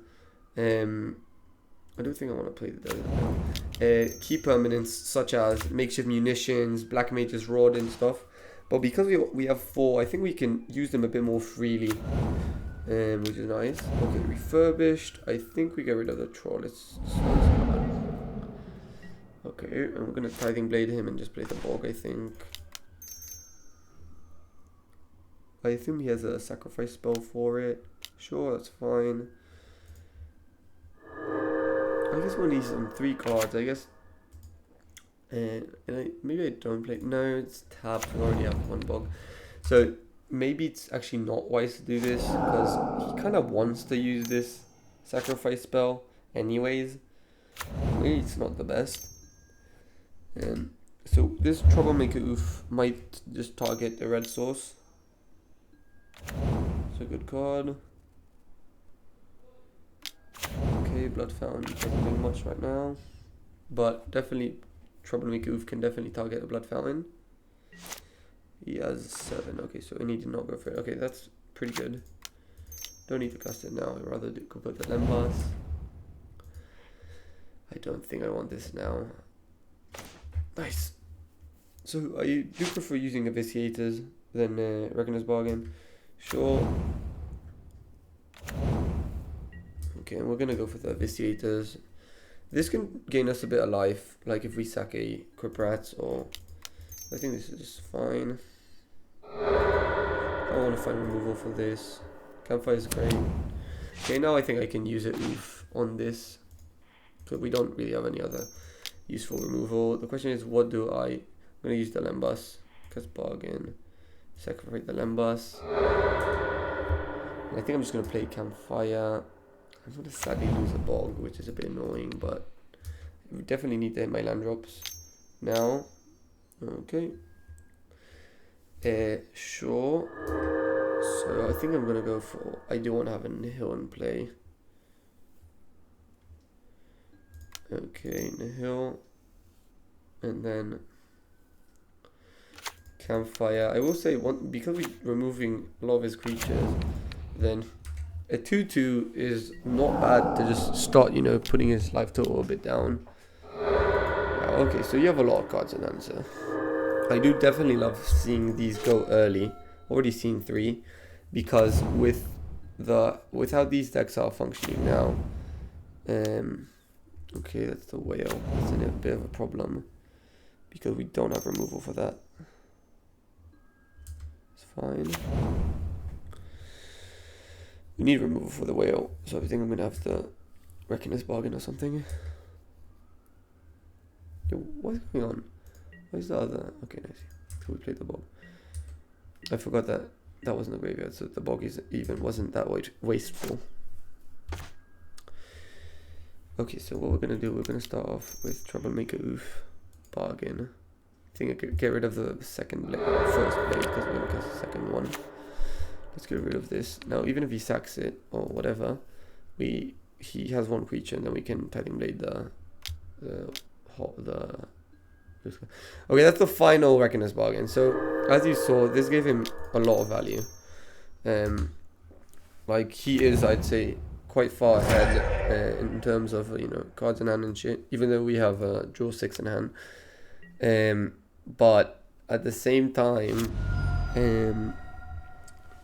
I don't think I want to play the Desert now. Key permanents such as Makeshift Munitions, Black Mage's Rod and stuff. But because we have 4, I think we can use them a bit more freely, which is nice. Okay, Refurbished. I think we get rid of the Troll. Okay, I'm going to Tithing Blade him and just play the Bog, I think. I assume he has a sacrifice spell for it. Sure, that's fine. I guess we'll need some 3 cards, I guess. Maybe I don't play. No, it's tapped. We already have 1 Bog. So maybe it's actually not wise to do this because he kind of wants to use this sacrifice spell anyways. Maybe it's not the best. So this Troublemaker Oof might just target the red source. It's a good card. Okay, Blood Fountain doesn't do much right now, but definitely Troublemaker Oof can definitely target a Blood Fountain. He has 7. Okay, so we need to not go for it. Okay, that's pretty good. Don't need to cast it now. I'd rather go put the Lembas. I don't think I want this now. Nice. So I do prefer using Vitiators than Reckoner's Bargain. Sure. Okay, and we're gonna go for the Vitiators. This can gain us a bit of life, like if we sack a Quiprat, or I think this is just fine. I want to find removal for this. Campfire is great. Okay, now I think I can use it on this, so we don't really have any other useful removal. The question is, what do I'm gonna use the Lembas, cast Bargain, sacrifice the Lembas. And I think I'm just gonna play Campfire. I'm gonna sadly lose a Bog, which is a bit annoying, but we definitely need to hit my land drops now. Okay. Sure. So I think I'm gonna go for. I do want to have a Nihil in play. Okay, Nihil, and then Campfire. I will say because we're removing a lot of his creatures, then a 2/2 is not bad to just start, putting his life total a bit down. Okay, so you have a lot of cards in answer. I do definitely love seeing these go early. Already seen 3, because with how these decks are functioning now. Okay, that's the whale. That's a bit of a problem because we don't have removal for that. It's fine. We need removal for the whale, so I think I'm gonna have to Reckoner's Bargain or something. Yo, what's going on? Where's the other? Okay, nice. So we played the bog. I forgot that wasn't a graveyard, so the bog wasn't that wasteful. Okay, so what we're gonna do? We're gonna start off with Troublemaker Oof, Bargain. I think I could get rid of the second blade, first blade, because we're gonna cast the second one. Let's get rid of this. Now, even if he sacks it or whatever, he has 1 creature, and then we can Titan Blade the. Okay, that's the final Reckoner's Bargain. So, as you saw, this gave him a lot of value. Like, he is, I'd say, quite far ahead in terms of, cards in hand and shit, even though we have draw 6 in hand. But at the same time,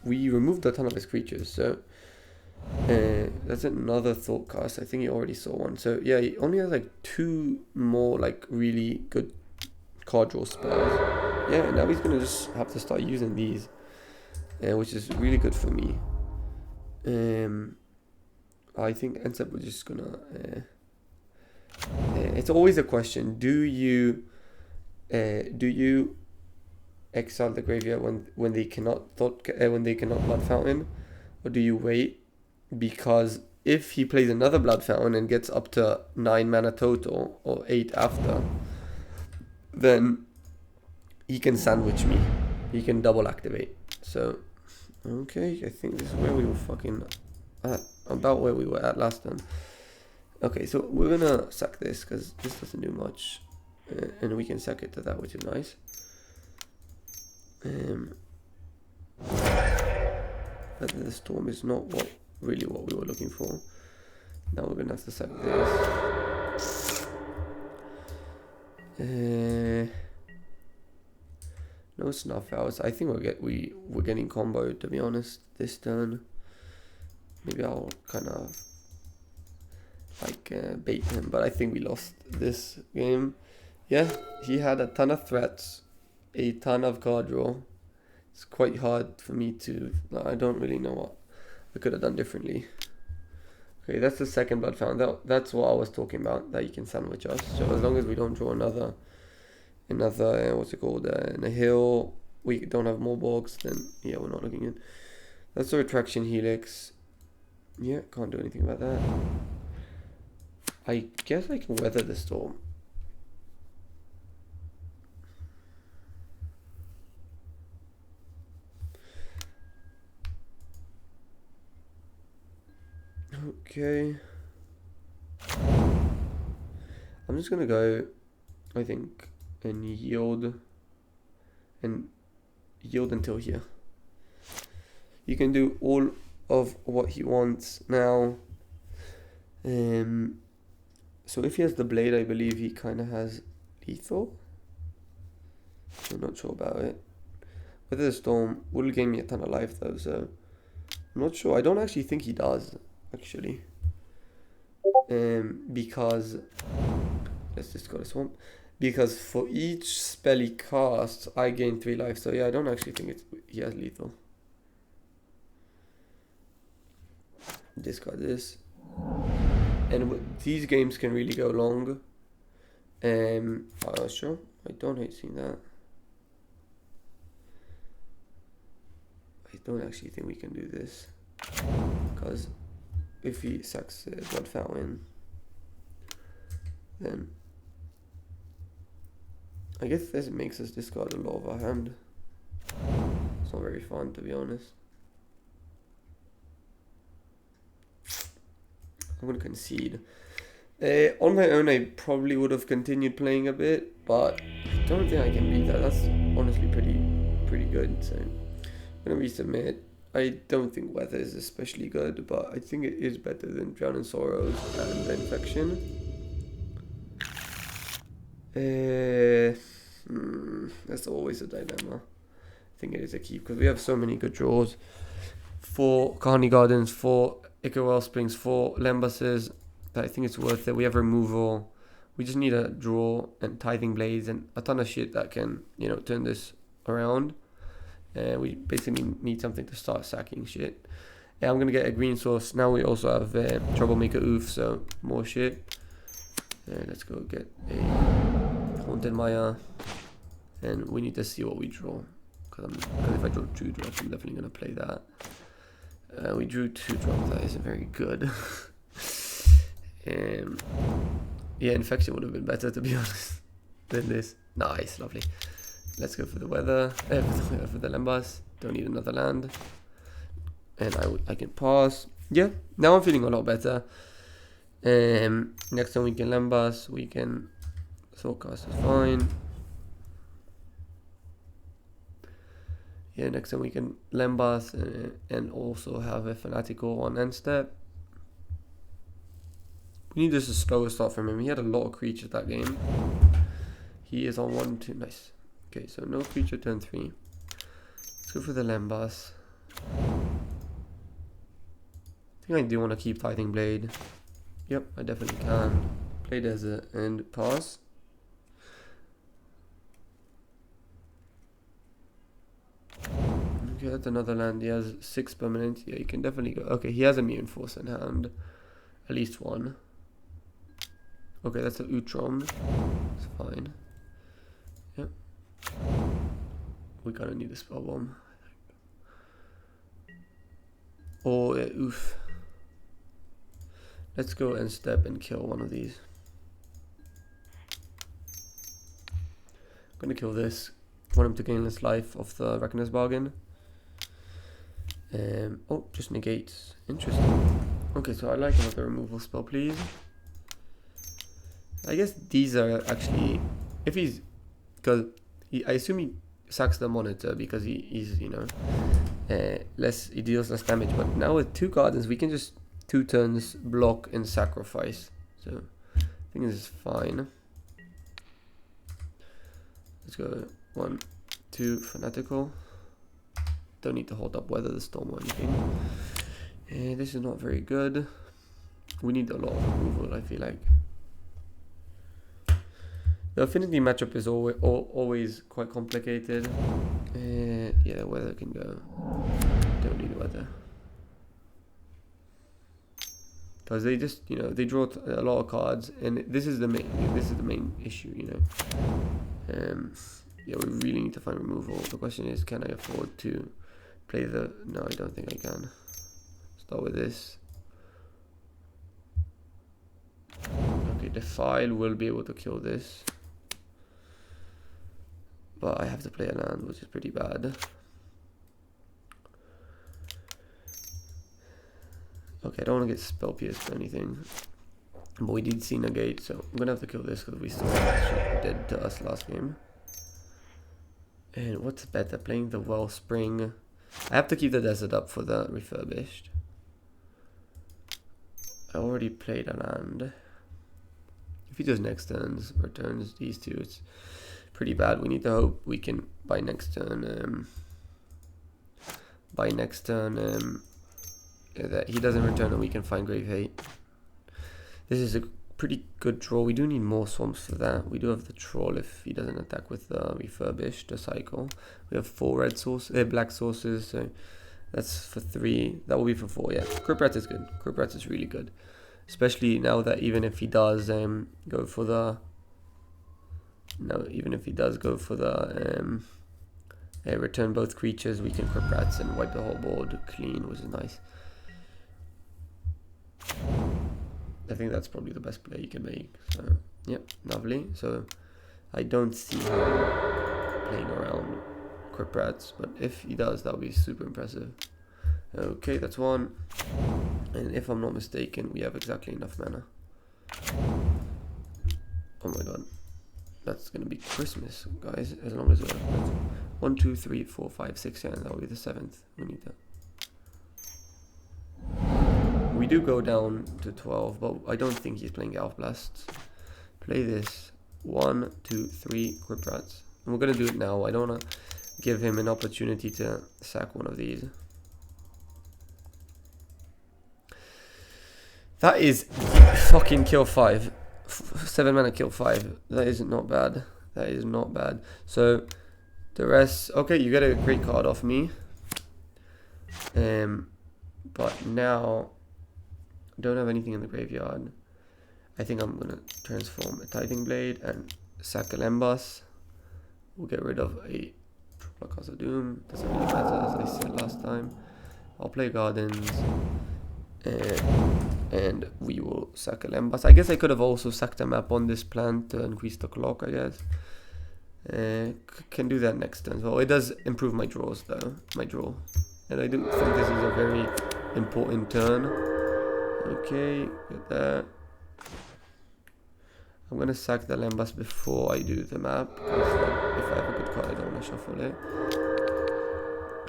we removed a ton of his creatures, so that's another thought cast. I think he already saw one. So yeah, he only has like 2 more like really good card draw spells. Yeah, now he's gonna just have to start using these, which is really good for me. I think ends up we're just gonna. It's always a question: do you exile the graveyard when they cannot Blood Fountain, or do you wait? Because if he plays another Blood Fountain and gets up to 9 mana total or 8 after, then he can sandwich me. He can double activate. So okay, I think this is where we were fucking at, about where we were at last time. Okay, so we're gonna sack this because this doesn't do much, and we can sack it to that, which is nice. But the storm is not really what we were looking for. Now we're gonna have to sack this. No snuff outs. I think we're getting comboed, to be honest, this turn. Maybe I'll kind of like bait him, but I think we lost this game. Yeah, he had a ton of threats, a ton of card draw. It's quite hard for me to. I don't really know what I could have done differently. Okay, that's the second Blood Fountain. That's what I was talking about. That you can sandwich us. So as long as we don't draw another what's it called? In a hill, we don't have more bogs. Then yeah, we're not looking in. That's the Retraction Helix. Yeah, can't do anything about that. I guess I can weather the storm. Okay. just gonna go, I think, and yield until here. You can do all of what he wants now. So if he has the blade, I believe he kind of has lethal. I'm not sure about it. With the storm will gain me a ton of life though, so I'm not sure. I don't actually think he does, actually. Because let's just go to swamp. Because for each spell he casts, I gain 3 life. So yeah, I don't actually think he has lethal. Discard this. And these games can really go long. Sure. I don't hate seeing that. I don't actually think we can do this. Because if he sacks Blood Fountain, then I guess this makes us discard a lot of our hand. It's not very fun, to be honest. I'm gonna concede. On my own, I probably would have continued playing a bit, but I don't think I can beat that. That's honestly pretty good. So I'm gonna resubmit. I don't think weather is especially good, but I think it is better than Drown in Sorrows and Infection. That's always a dilemma. I think it is a keep because we have so many good draws. 4 Kahani Gardens, 4 Icarwell Springs, 4 Lembuses. That I think it's worth it. We have removal. We just need a draw and Tithing Blades and a ton of shit that can, you know, turn this around. We basically need something to start sacking shit. Yeah, I'm gonna get a green source. Now we also have Troublemaker Oof, so more shit. Let's go get a Haunted Maya. And we need to see what we draw. Because if I draw 2 drops, I'm definitely gonna play that. We drew 2 drops, that isn't very good. Yeah, Infection would have been better, to be honest, than this. Nice, lovely. Let's go for the weather, for the Lembas. Don't need another land. And I can pass. Yeah, now I'm feeling a lot better. Next time we can Lembas, we can Soulcast is fine. Yeah, next time we can Lembas and also have a Fanatical on end step. We need just a slower start from him. He had a lot of creatures that game. He is on 1, 2, nice. Okay, so no creature turn 3. Let's go for the Lembas. I think I do want to keep Tithing Blade. Yep, I definitely can. Play Desert and pass. Okay, that's another land. He has 6 permanents. Yeah, you can definitely go. Okay, he has a Mutant Force in hand. At least 1. Okay, that's an Utrom. It's fine. Yep. We kind of need a spell bomb. Or oof. Let's go and step and kill one of these. I'm gonna kill this. I want him to gain less life off the Reckoner's Bargain. Oh, just negates. Interesting. Okay, so I like another removal spell, please. I guess these are actually, if he's, because I assume he sacks the Monitor because he's, you know, he deals less damage. But now with 2 Gardens, we can just 2 turns block and sacrifice. So I think this is fine. Let's go 1, 2 Fanatical. Don't need to hold up Weather the Storm or anything. This is not very good. We need a lot of removal, I feel like. The affinity matchup is always quite complicated. Yeah, Weather can go. Don't need Weather. Because they just, you know, they draw a lot of cards, and this is the main issue, you know. Yeah, we really need to find removal. The question is, can I afford to play the? No, I don't think I can. Start with this. Okay, Defile will be able to kill this. But I have to play a land, which is pretty bad. Okay, I don't want to get Spell Pierced or anything. But we did see negate, so I'm gonna have to kill this because we still got dead to us last game. And what's better, playing the Wellspring? I have to keep the desert up for the refurbished. I already played a land. If he does next turns, returns these two, it's pretty bad. We need to hope we can by next turn. That he doesn't return and we can find Grave Hate. This is a pretty good draw. We do need more swamps for that. We do have the troll if he doesn't attack with the refurbished, the cycle. We have 4 red sources, black sources, so that's for 3. That will be for 4, yeah. Crip Rat is good. Crip Rat is really good. Especially now that even if he does go for the... No, even if he does go for the... return both creatures, we can Crip Rats and wipe the whole board clean, which is nice. I think that's probably the best play you can make. So, yep, lovely. So, I don't see him playing around Crip Rats, but if he does, that would be super impressive. Okay, that's 1. And if I'm not mistaken, we have exactly enough mana. Oh my god. That's gonna be Christmas, guys, as long as we're 1, 2, 3, 4, 5, 6, yeah, and that will be the 7th. We need that. We do go down to 12, but I don't think he's playing Elf Blasts. Play this. 1, 2, 3 Crip Rats. And we're gonna do it now. I don't wanna give him an opportunity to sack one of these. That is fucking kill 5. 7 mana kill 5. That is not bad. That is not bad. So the rest, okay, you get a great card off me. But now don't have anything in the graveyard. I think I'm gonna transform a Tithing Blade and sack a Lembas. We'll get rid of a Cause of Doom. Doesn't really matter, as I said last time. I'll play Gardens. And we will sack a Lembas. I guess I could have also sacked a map on this plan to increase the clock, I guess. Can do that next turn as well. It does improve my draws though, my draw. And I do think this is a very important turn. Okay, get that. I'm gonna sack the Lembas before I do the map, because if I have a good card I don't want to shuffle it.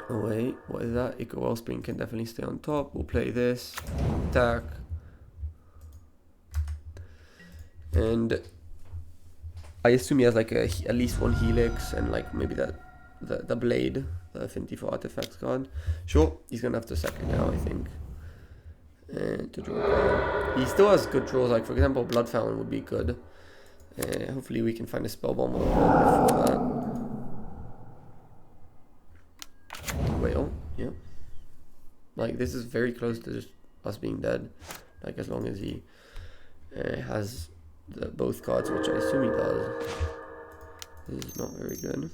Oh wait, what is that? Eco Wellspring can definitely stay on top. We'll play this. Attack. And I assume he has like at least 1 Helix and like maybe the blade, the affinity for artifacts card. Sure, he's gonna have to sack it now, I think. To draw a card. He still has good draws, like for example Blood Fountain would be good. Hopefully we can find a spell bomb on the board before that. Whale, yeah. Like this is very close to just us being dead. Like as long as he has both cards, which I assume he does. This is not very good.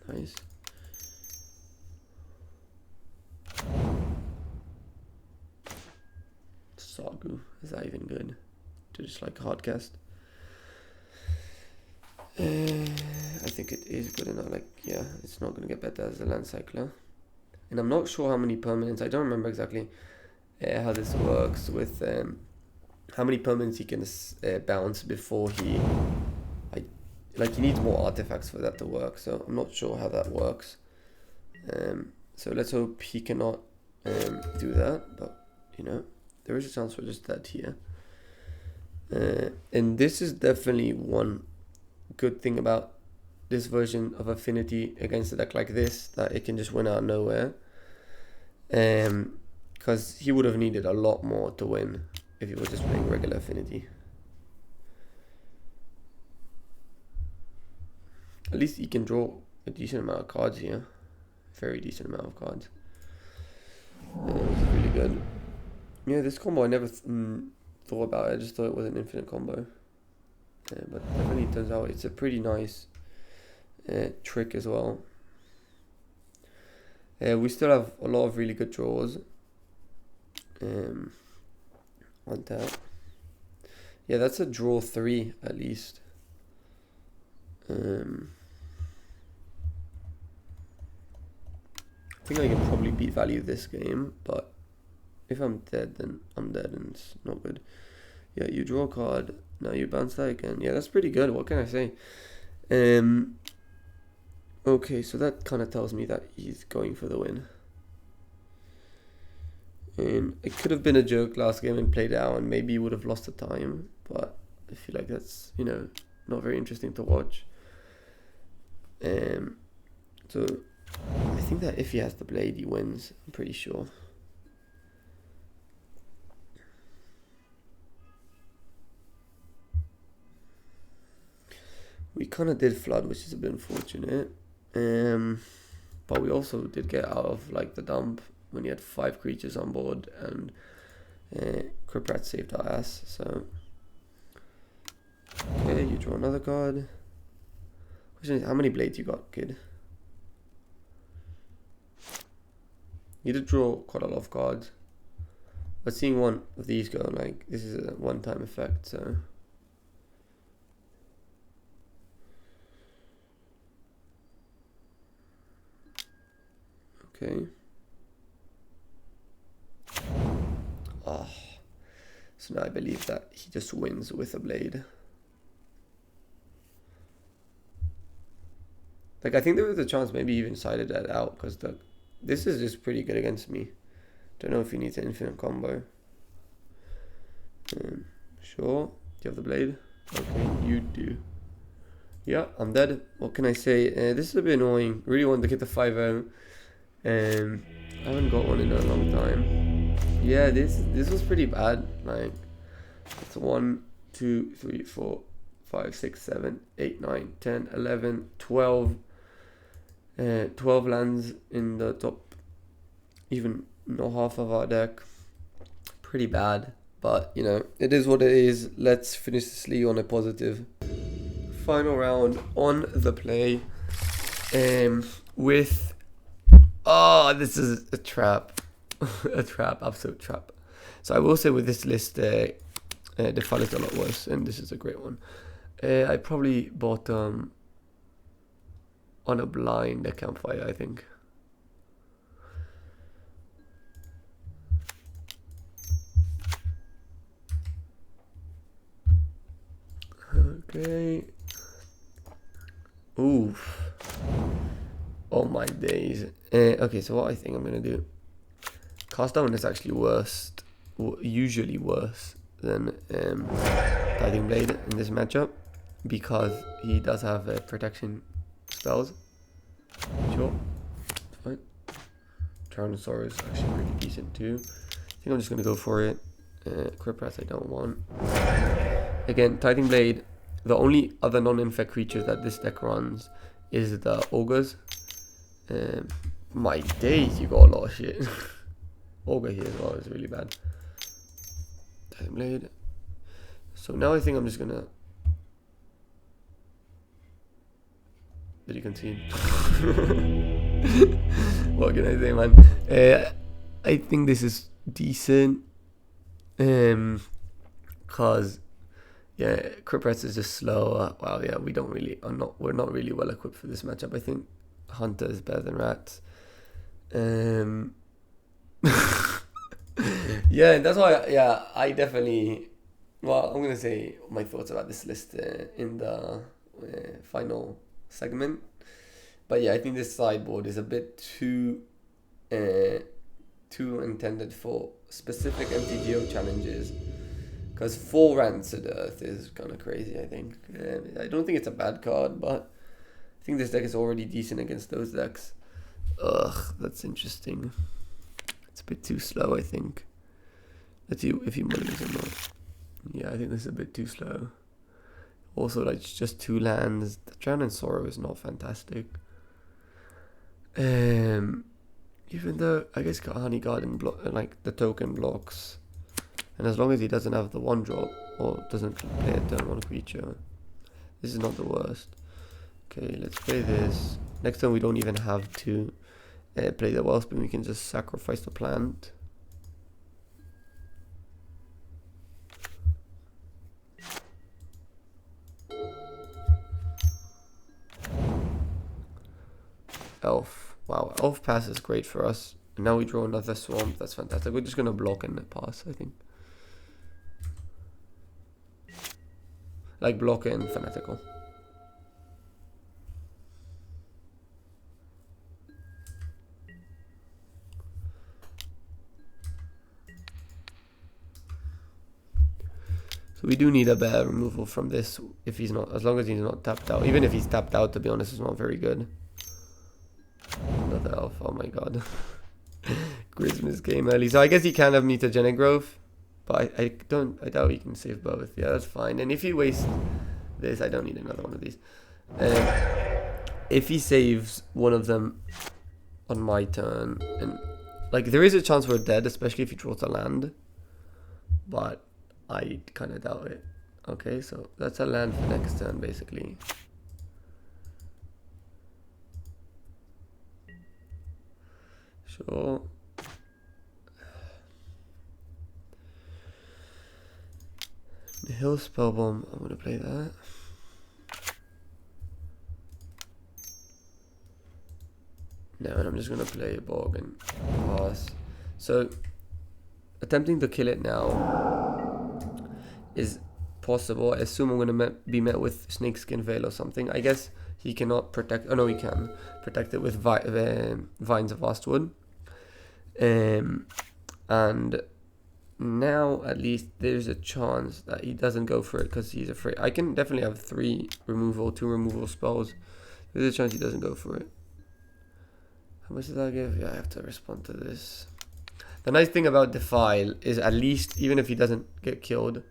Nice. Sagu, is that even good? To just like hardcast. I think it is good enough. Like, yeah, it's not gonna get better as a land cycler. And I'm not sure how many permanents. I don't remember exactly how this works with how many permanents he can bounce before he. He needs more artifacts for that to work. So I'm not sure how that works. So let's hope he cannot do that. But you know, there is a chance for just that here. And this is definitely one good thing about this version of Affinity against a deck like this, that it can just win out of nowhere. Because he would have needed a lot more to win if he was just playing regular Affinity. At least he can draw a decent amount of cards here. Very decent amount of cards. It was really good. Yeah, this combo I never thought about. I just thought it was an infinite combo. But definitely turns out it's a pretty nice trick as well. We still have a lot of really good draws. On that. Yeah, that's a draw 3 at least. I think I can probably beat value this game, but If I'm dead, then I'm dead, and it's not good. Yeah, you draw a card. Now you bounce that again. Yeah, that's pretty good. What can I say? Okay, so that kind of tells me that he's going for the win. And it could have been a joke last game and played out, and maybe he would have lost the time. But I feel like that's, you know, not very interesting to watch. So I think that if he has the blade, he wins. I'm pretty sure. We kind of did flood, which is a bit unfortunate. But we also did get out of like the dump when he had 5 creatures on board, and Criprat saved our ass. So okay, you draw another card. Question is, how many blades you got, kid? You did draw quite a lot of cards, but seeing one of these go, like, this is a one-time effect, so. Okay. Oh. So now I believe that he just wins with a blade. Like, I think there was a chance maybe even sided that out, because this is just pretty good against me. Don't know if he needs an infinite combo. Sure. Do you have the blade? Okay, you do. Yeah, I'm dead. What can I say? This is a bit annoying. Really wanted to get the 5-0. I haven't got one in a long time. Yeah, this was pretty bad. Like, it's 1, 2, 3, 4, 5, 6, 7, 8, 9, 10, 11, 12. 12 lands in the top, even not half of our deck. Pretty bad, but you know, it is what it is. Let's finish this league on a positive. Final round on the play, with, oh, this is a trap. A trap, absolute trap. So I will say with this list, the file is a lot worse, and this is a great one. I probably bought on a blind campfire, I think. Okay. Oof. Oh my days. Okay, so what I think I'm gonna do. Cast down is actually usually worse than Guiding Blade in this matchup, because he does have protection spells. Sure. Fine. Tyrannosaurus is actually pretty decent too. I think I'm just gonna go for it. Criprat I don't want. Again, Tithing Blade, the only other non-infect creature that this deck runs is the ogres. My days, you got a lot of shit. Ogre here as well is really bad. Tithing Blade. So now I think I'm just gonna. Did you concede? What can I say, man? I think this is decent. Cause yeah, Criprat is just slow. Wow, yeah, we're not really well equipped for this matchup. I think Hunter is better than Rats. Yeah, that's why. Yeah, I definitely. Well, I'm gonna say my thoughts about this list in the final segment. But yeah, I think this sideboard is a bit too intended for specific MTGO challenges. Because 4 Rancid Earth is kind of crazy, I think. I don't think it's a bad card, but I think this deck is already decent against those decks. Ugh, that's interesting. It's a bit too slow, I think. Let's see if he mulligans or not. Yeah, I think this is a bit too slow. Also, like, it's just 2 lands. The Drown in Sorrow is not fantastic. Even though, I guess Honey Garden, like, the token blocks. And as long as he doesn't have the 1-drop, or doesn't play a turn 1 creature, this is not the worst. Okay, let's play this. Next time we don't even have to play the Wellspring, we can just sacrifice the plant. Elf. Wow, Elf Pass is great for us. And now we draw another swamp. That's fantastic. We're just going to block and pass, I think. Like block and fanatical. So we do need a bear removal from this if he's not, as long as he's not tapped out. Even if he's tapped out, to be honest, it's not very good. Another elf, oh my god. Christmas game early. So I guess he can have mutagenic growth. But I doubt he can save both. Yeah, that's fine. And if he wastes this, I don't need another one of these. If he saves one of them on my turn, and like there is a chance we're dead, especially if he draws a land. But I kind of doubt it. Okay, so that's a land for next turn, basically. Sure. The Hill Spellbomb, I'm gonna play that. No, and I'm just gonna play a Bog and pass. So, attempting to kill it now is possible. I assume I'm gonna be met with Snakeskin Veil or something. I guess he cannot protect. Oh no, he can protect it with Vines of Vastwood. And now at least there's a chance that he doesn't go for it because he's afraid. I can definitely have 2 removal spells. There's a chance he doesn't go for it. How much did I give? Yeah, I have to respond to this. The nice thing about Defile is at least, even if he doesn't get killed,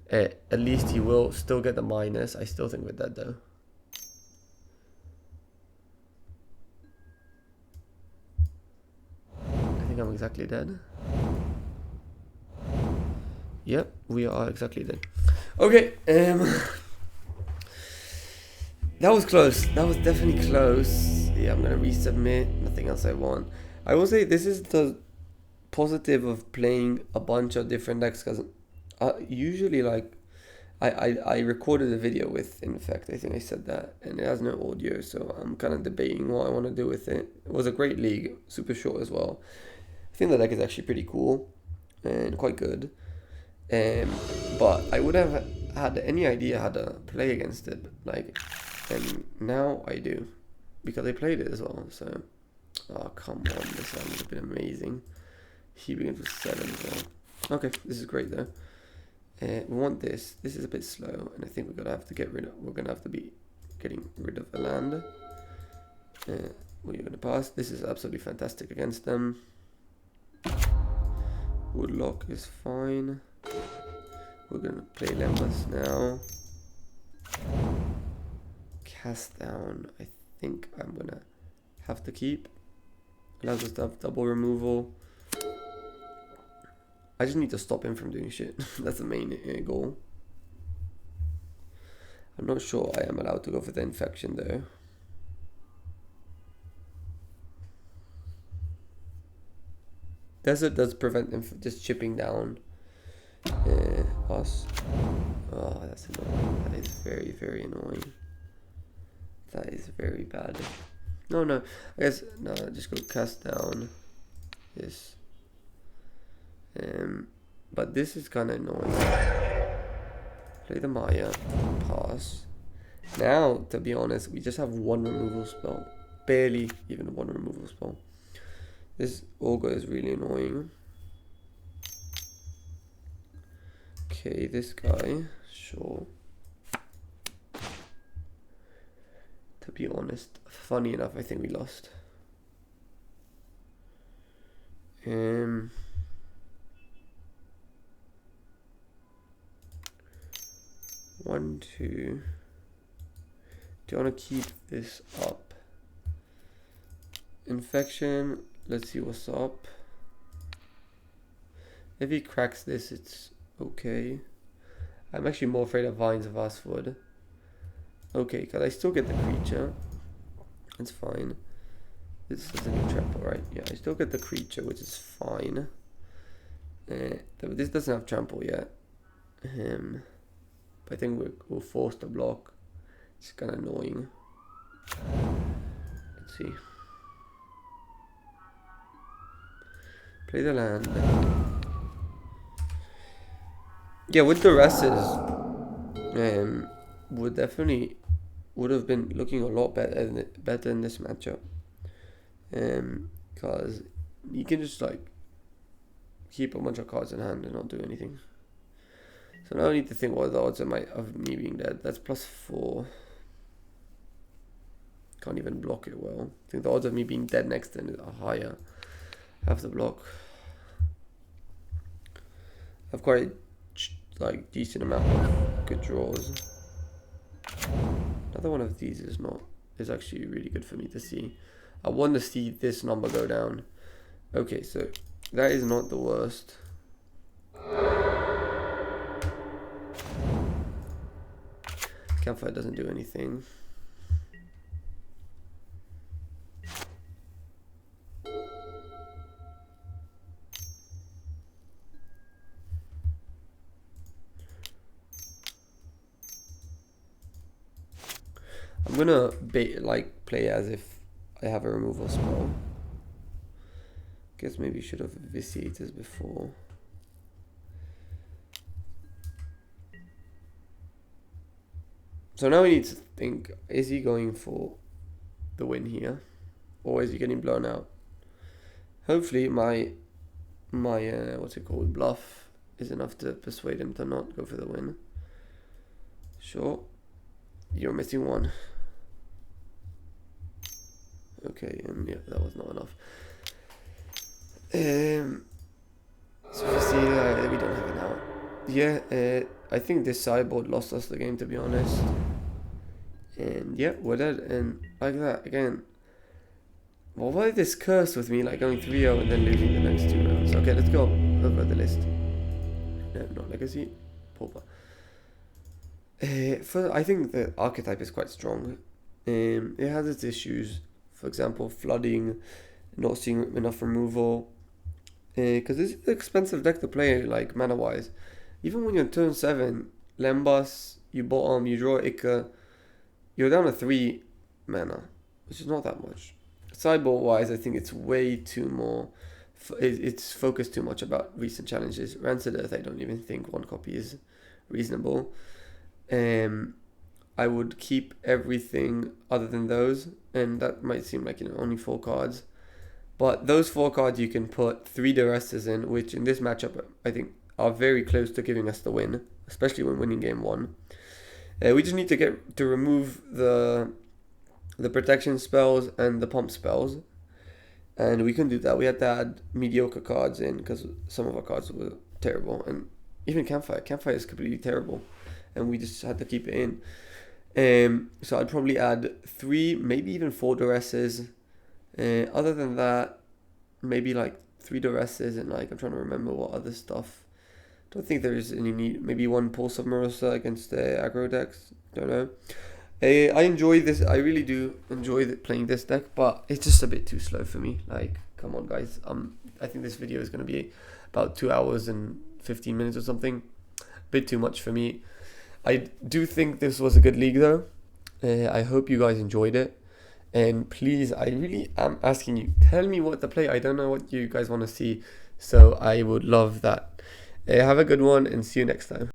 at least he will still get the minus. I still think we're dead though. I think I'm exactly dead. Yep, we are exactly dead. Okay, that was close. That was definitely close. Yeah, I'm gonna resubmit. Nothing else I want. I will say this is the positive of playing a bunch of different decks, because usually like I recorded a video with Infect. I think I said that, and it has no audio, so I'm kind of debating what I want to do with it. It was a great league, super short as well. I think the deck is actually pretty cool and quite good. But I would have had any idea how to play against it, like, and now I do, because I played it as well. So, oh come on, this would have been amazing. He begins with 7 as well. Okay, this is great though. We want this. This is a bit slow, and I think we're gonna have to get rid of. We're gonna have to be getting rid of a land. What you're gonna pass. This is absolutely fantastic against them. Woodlock is fine. We're gonna play Lembas now. Cast down. I think I'm gonna have to keep. Allows us to have double removal. I just need to stop him from doing shit. That's the main goal. I'm not sure I am allowed to go for the infection though. Desert does prevent him from just chipping down us. Oh, that's annoying. That is very, very annoying. That is very bad. No, I guess, no, just go cast down this. But this is kind of annoying. Play the Maya, pass. Now, to be honest, we just have 1 removal spell. Barely even 1 removal spell. This Augur is really annoying. Okay, this guy, sure. To be honest, funny enough, I think we lost. 1, 2. Do you want to keep this up? Infection. Let's see what's up. If he cracks this, it's okay. I'm actually more afraid of Vines of Vastwood. Okay, because I still get the creature. It's fine. This is a new trample, right? Yeah, I still get the creature, which is fine. This doesn't have trample yet. But I think we'll force the block. It's kind of annoying. Let's see. Play the land. Yeah, with the resses, would have been looking a lot better in this matchup. Because you can just like keep a bunch of cards in hand and not do anything. So now I need to think what are the odds of me being dead. That's +4. Can't even block it well. I think the odds of me being dead next turn are higher. I have to block. I've quite like decent amount of good draws. Another one of these is actually really good for me to see. I want to see this number go down. Okay, so that is not the worst. Campfire doesn't do anything. I'm gonna play as if I have a removal spell. Guess maybe should have vitiated before. So now we need to think, is he going for the win here? Or is he getting blown out? Hopefully my what's it called, bluff is enough to persuade him to not go for the win. Sure. You're missing one. Okay, and yeah, that was not enough. So you see, we don't have it now. Yeah, I think this sideboard lost us the game, to be honest. And yeah, we're dead. And like that again. Well, why this curse with me, like going 3-0 and then losing the next 2 rounds? Okay, let's go over the list. No, not legacy. Pauper. I think the archetype is quite strong. It has its issues. For example, flooding, not seeing enough removal. Because this is an expensive deck to play, like mana wise. Even when you're turn 7, Lembas, you bottom, you draw Ica, you're down to 3 mana, which is not that much. Sideboard wise, I think it's way too more. It's focused too much about recent challenges. Rancid Earth, I don't even think 1 copy is reasonable. I would keep everything other than those, and that might seem like only 4 cards, but those 4 cards you can put 3 Duresses in, which in this matchup I think are very close to giving us the win, especially when winning game 1. We just need to remove the protection spells and the pump spells, and we can do that. We had to add mediocre cards in because some of our cards were terrible, and even Campfire is completely terrible, and we just had to keep it in. So I'd probably add 3, maybe even 4 Duresses. Other than that, maybe like 3 Duresses and like I'm trying to remember what other stuff. Don't think there is any need. Maybe 1 Pulse of Marosa against the aggro decks. Don't know. I enjoy this. I really do enjoy playing this deck, but it's just a bit too slow for me. Like, come on, guys. I think this video is going to be about 2 hours and 15 minutes or something. A bit too much for me. I do think this was a good league, though. I hope you guys enjoyed it. And please, I really am asking you, tell me what to play. I don't know what you guys want to see, so I would love that. Have a good one and see you next time.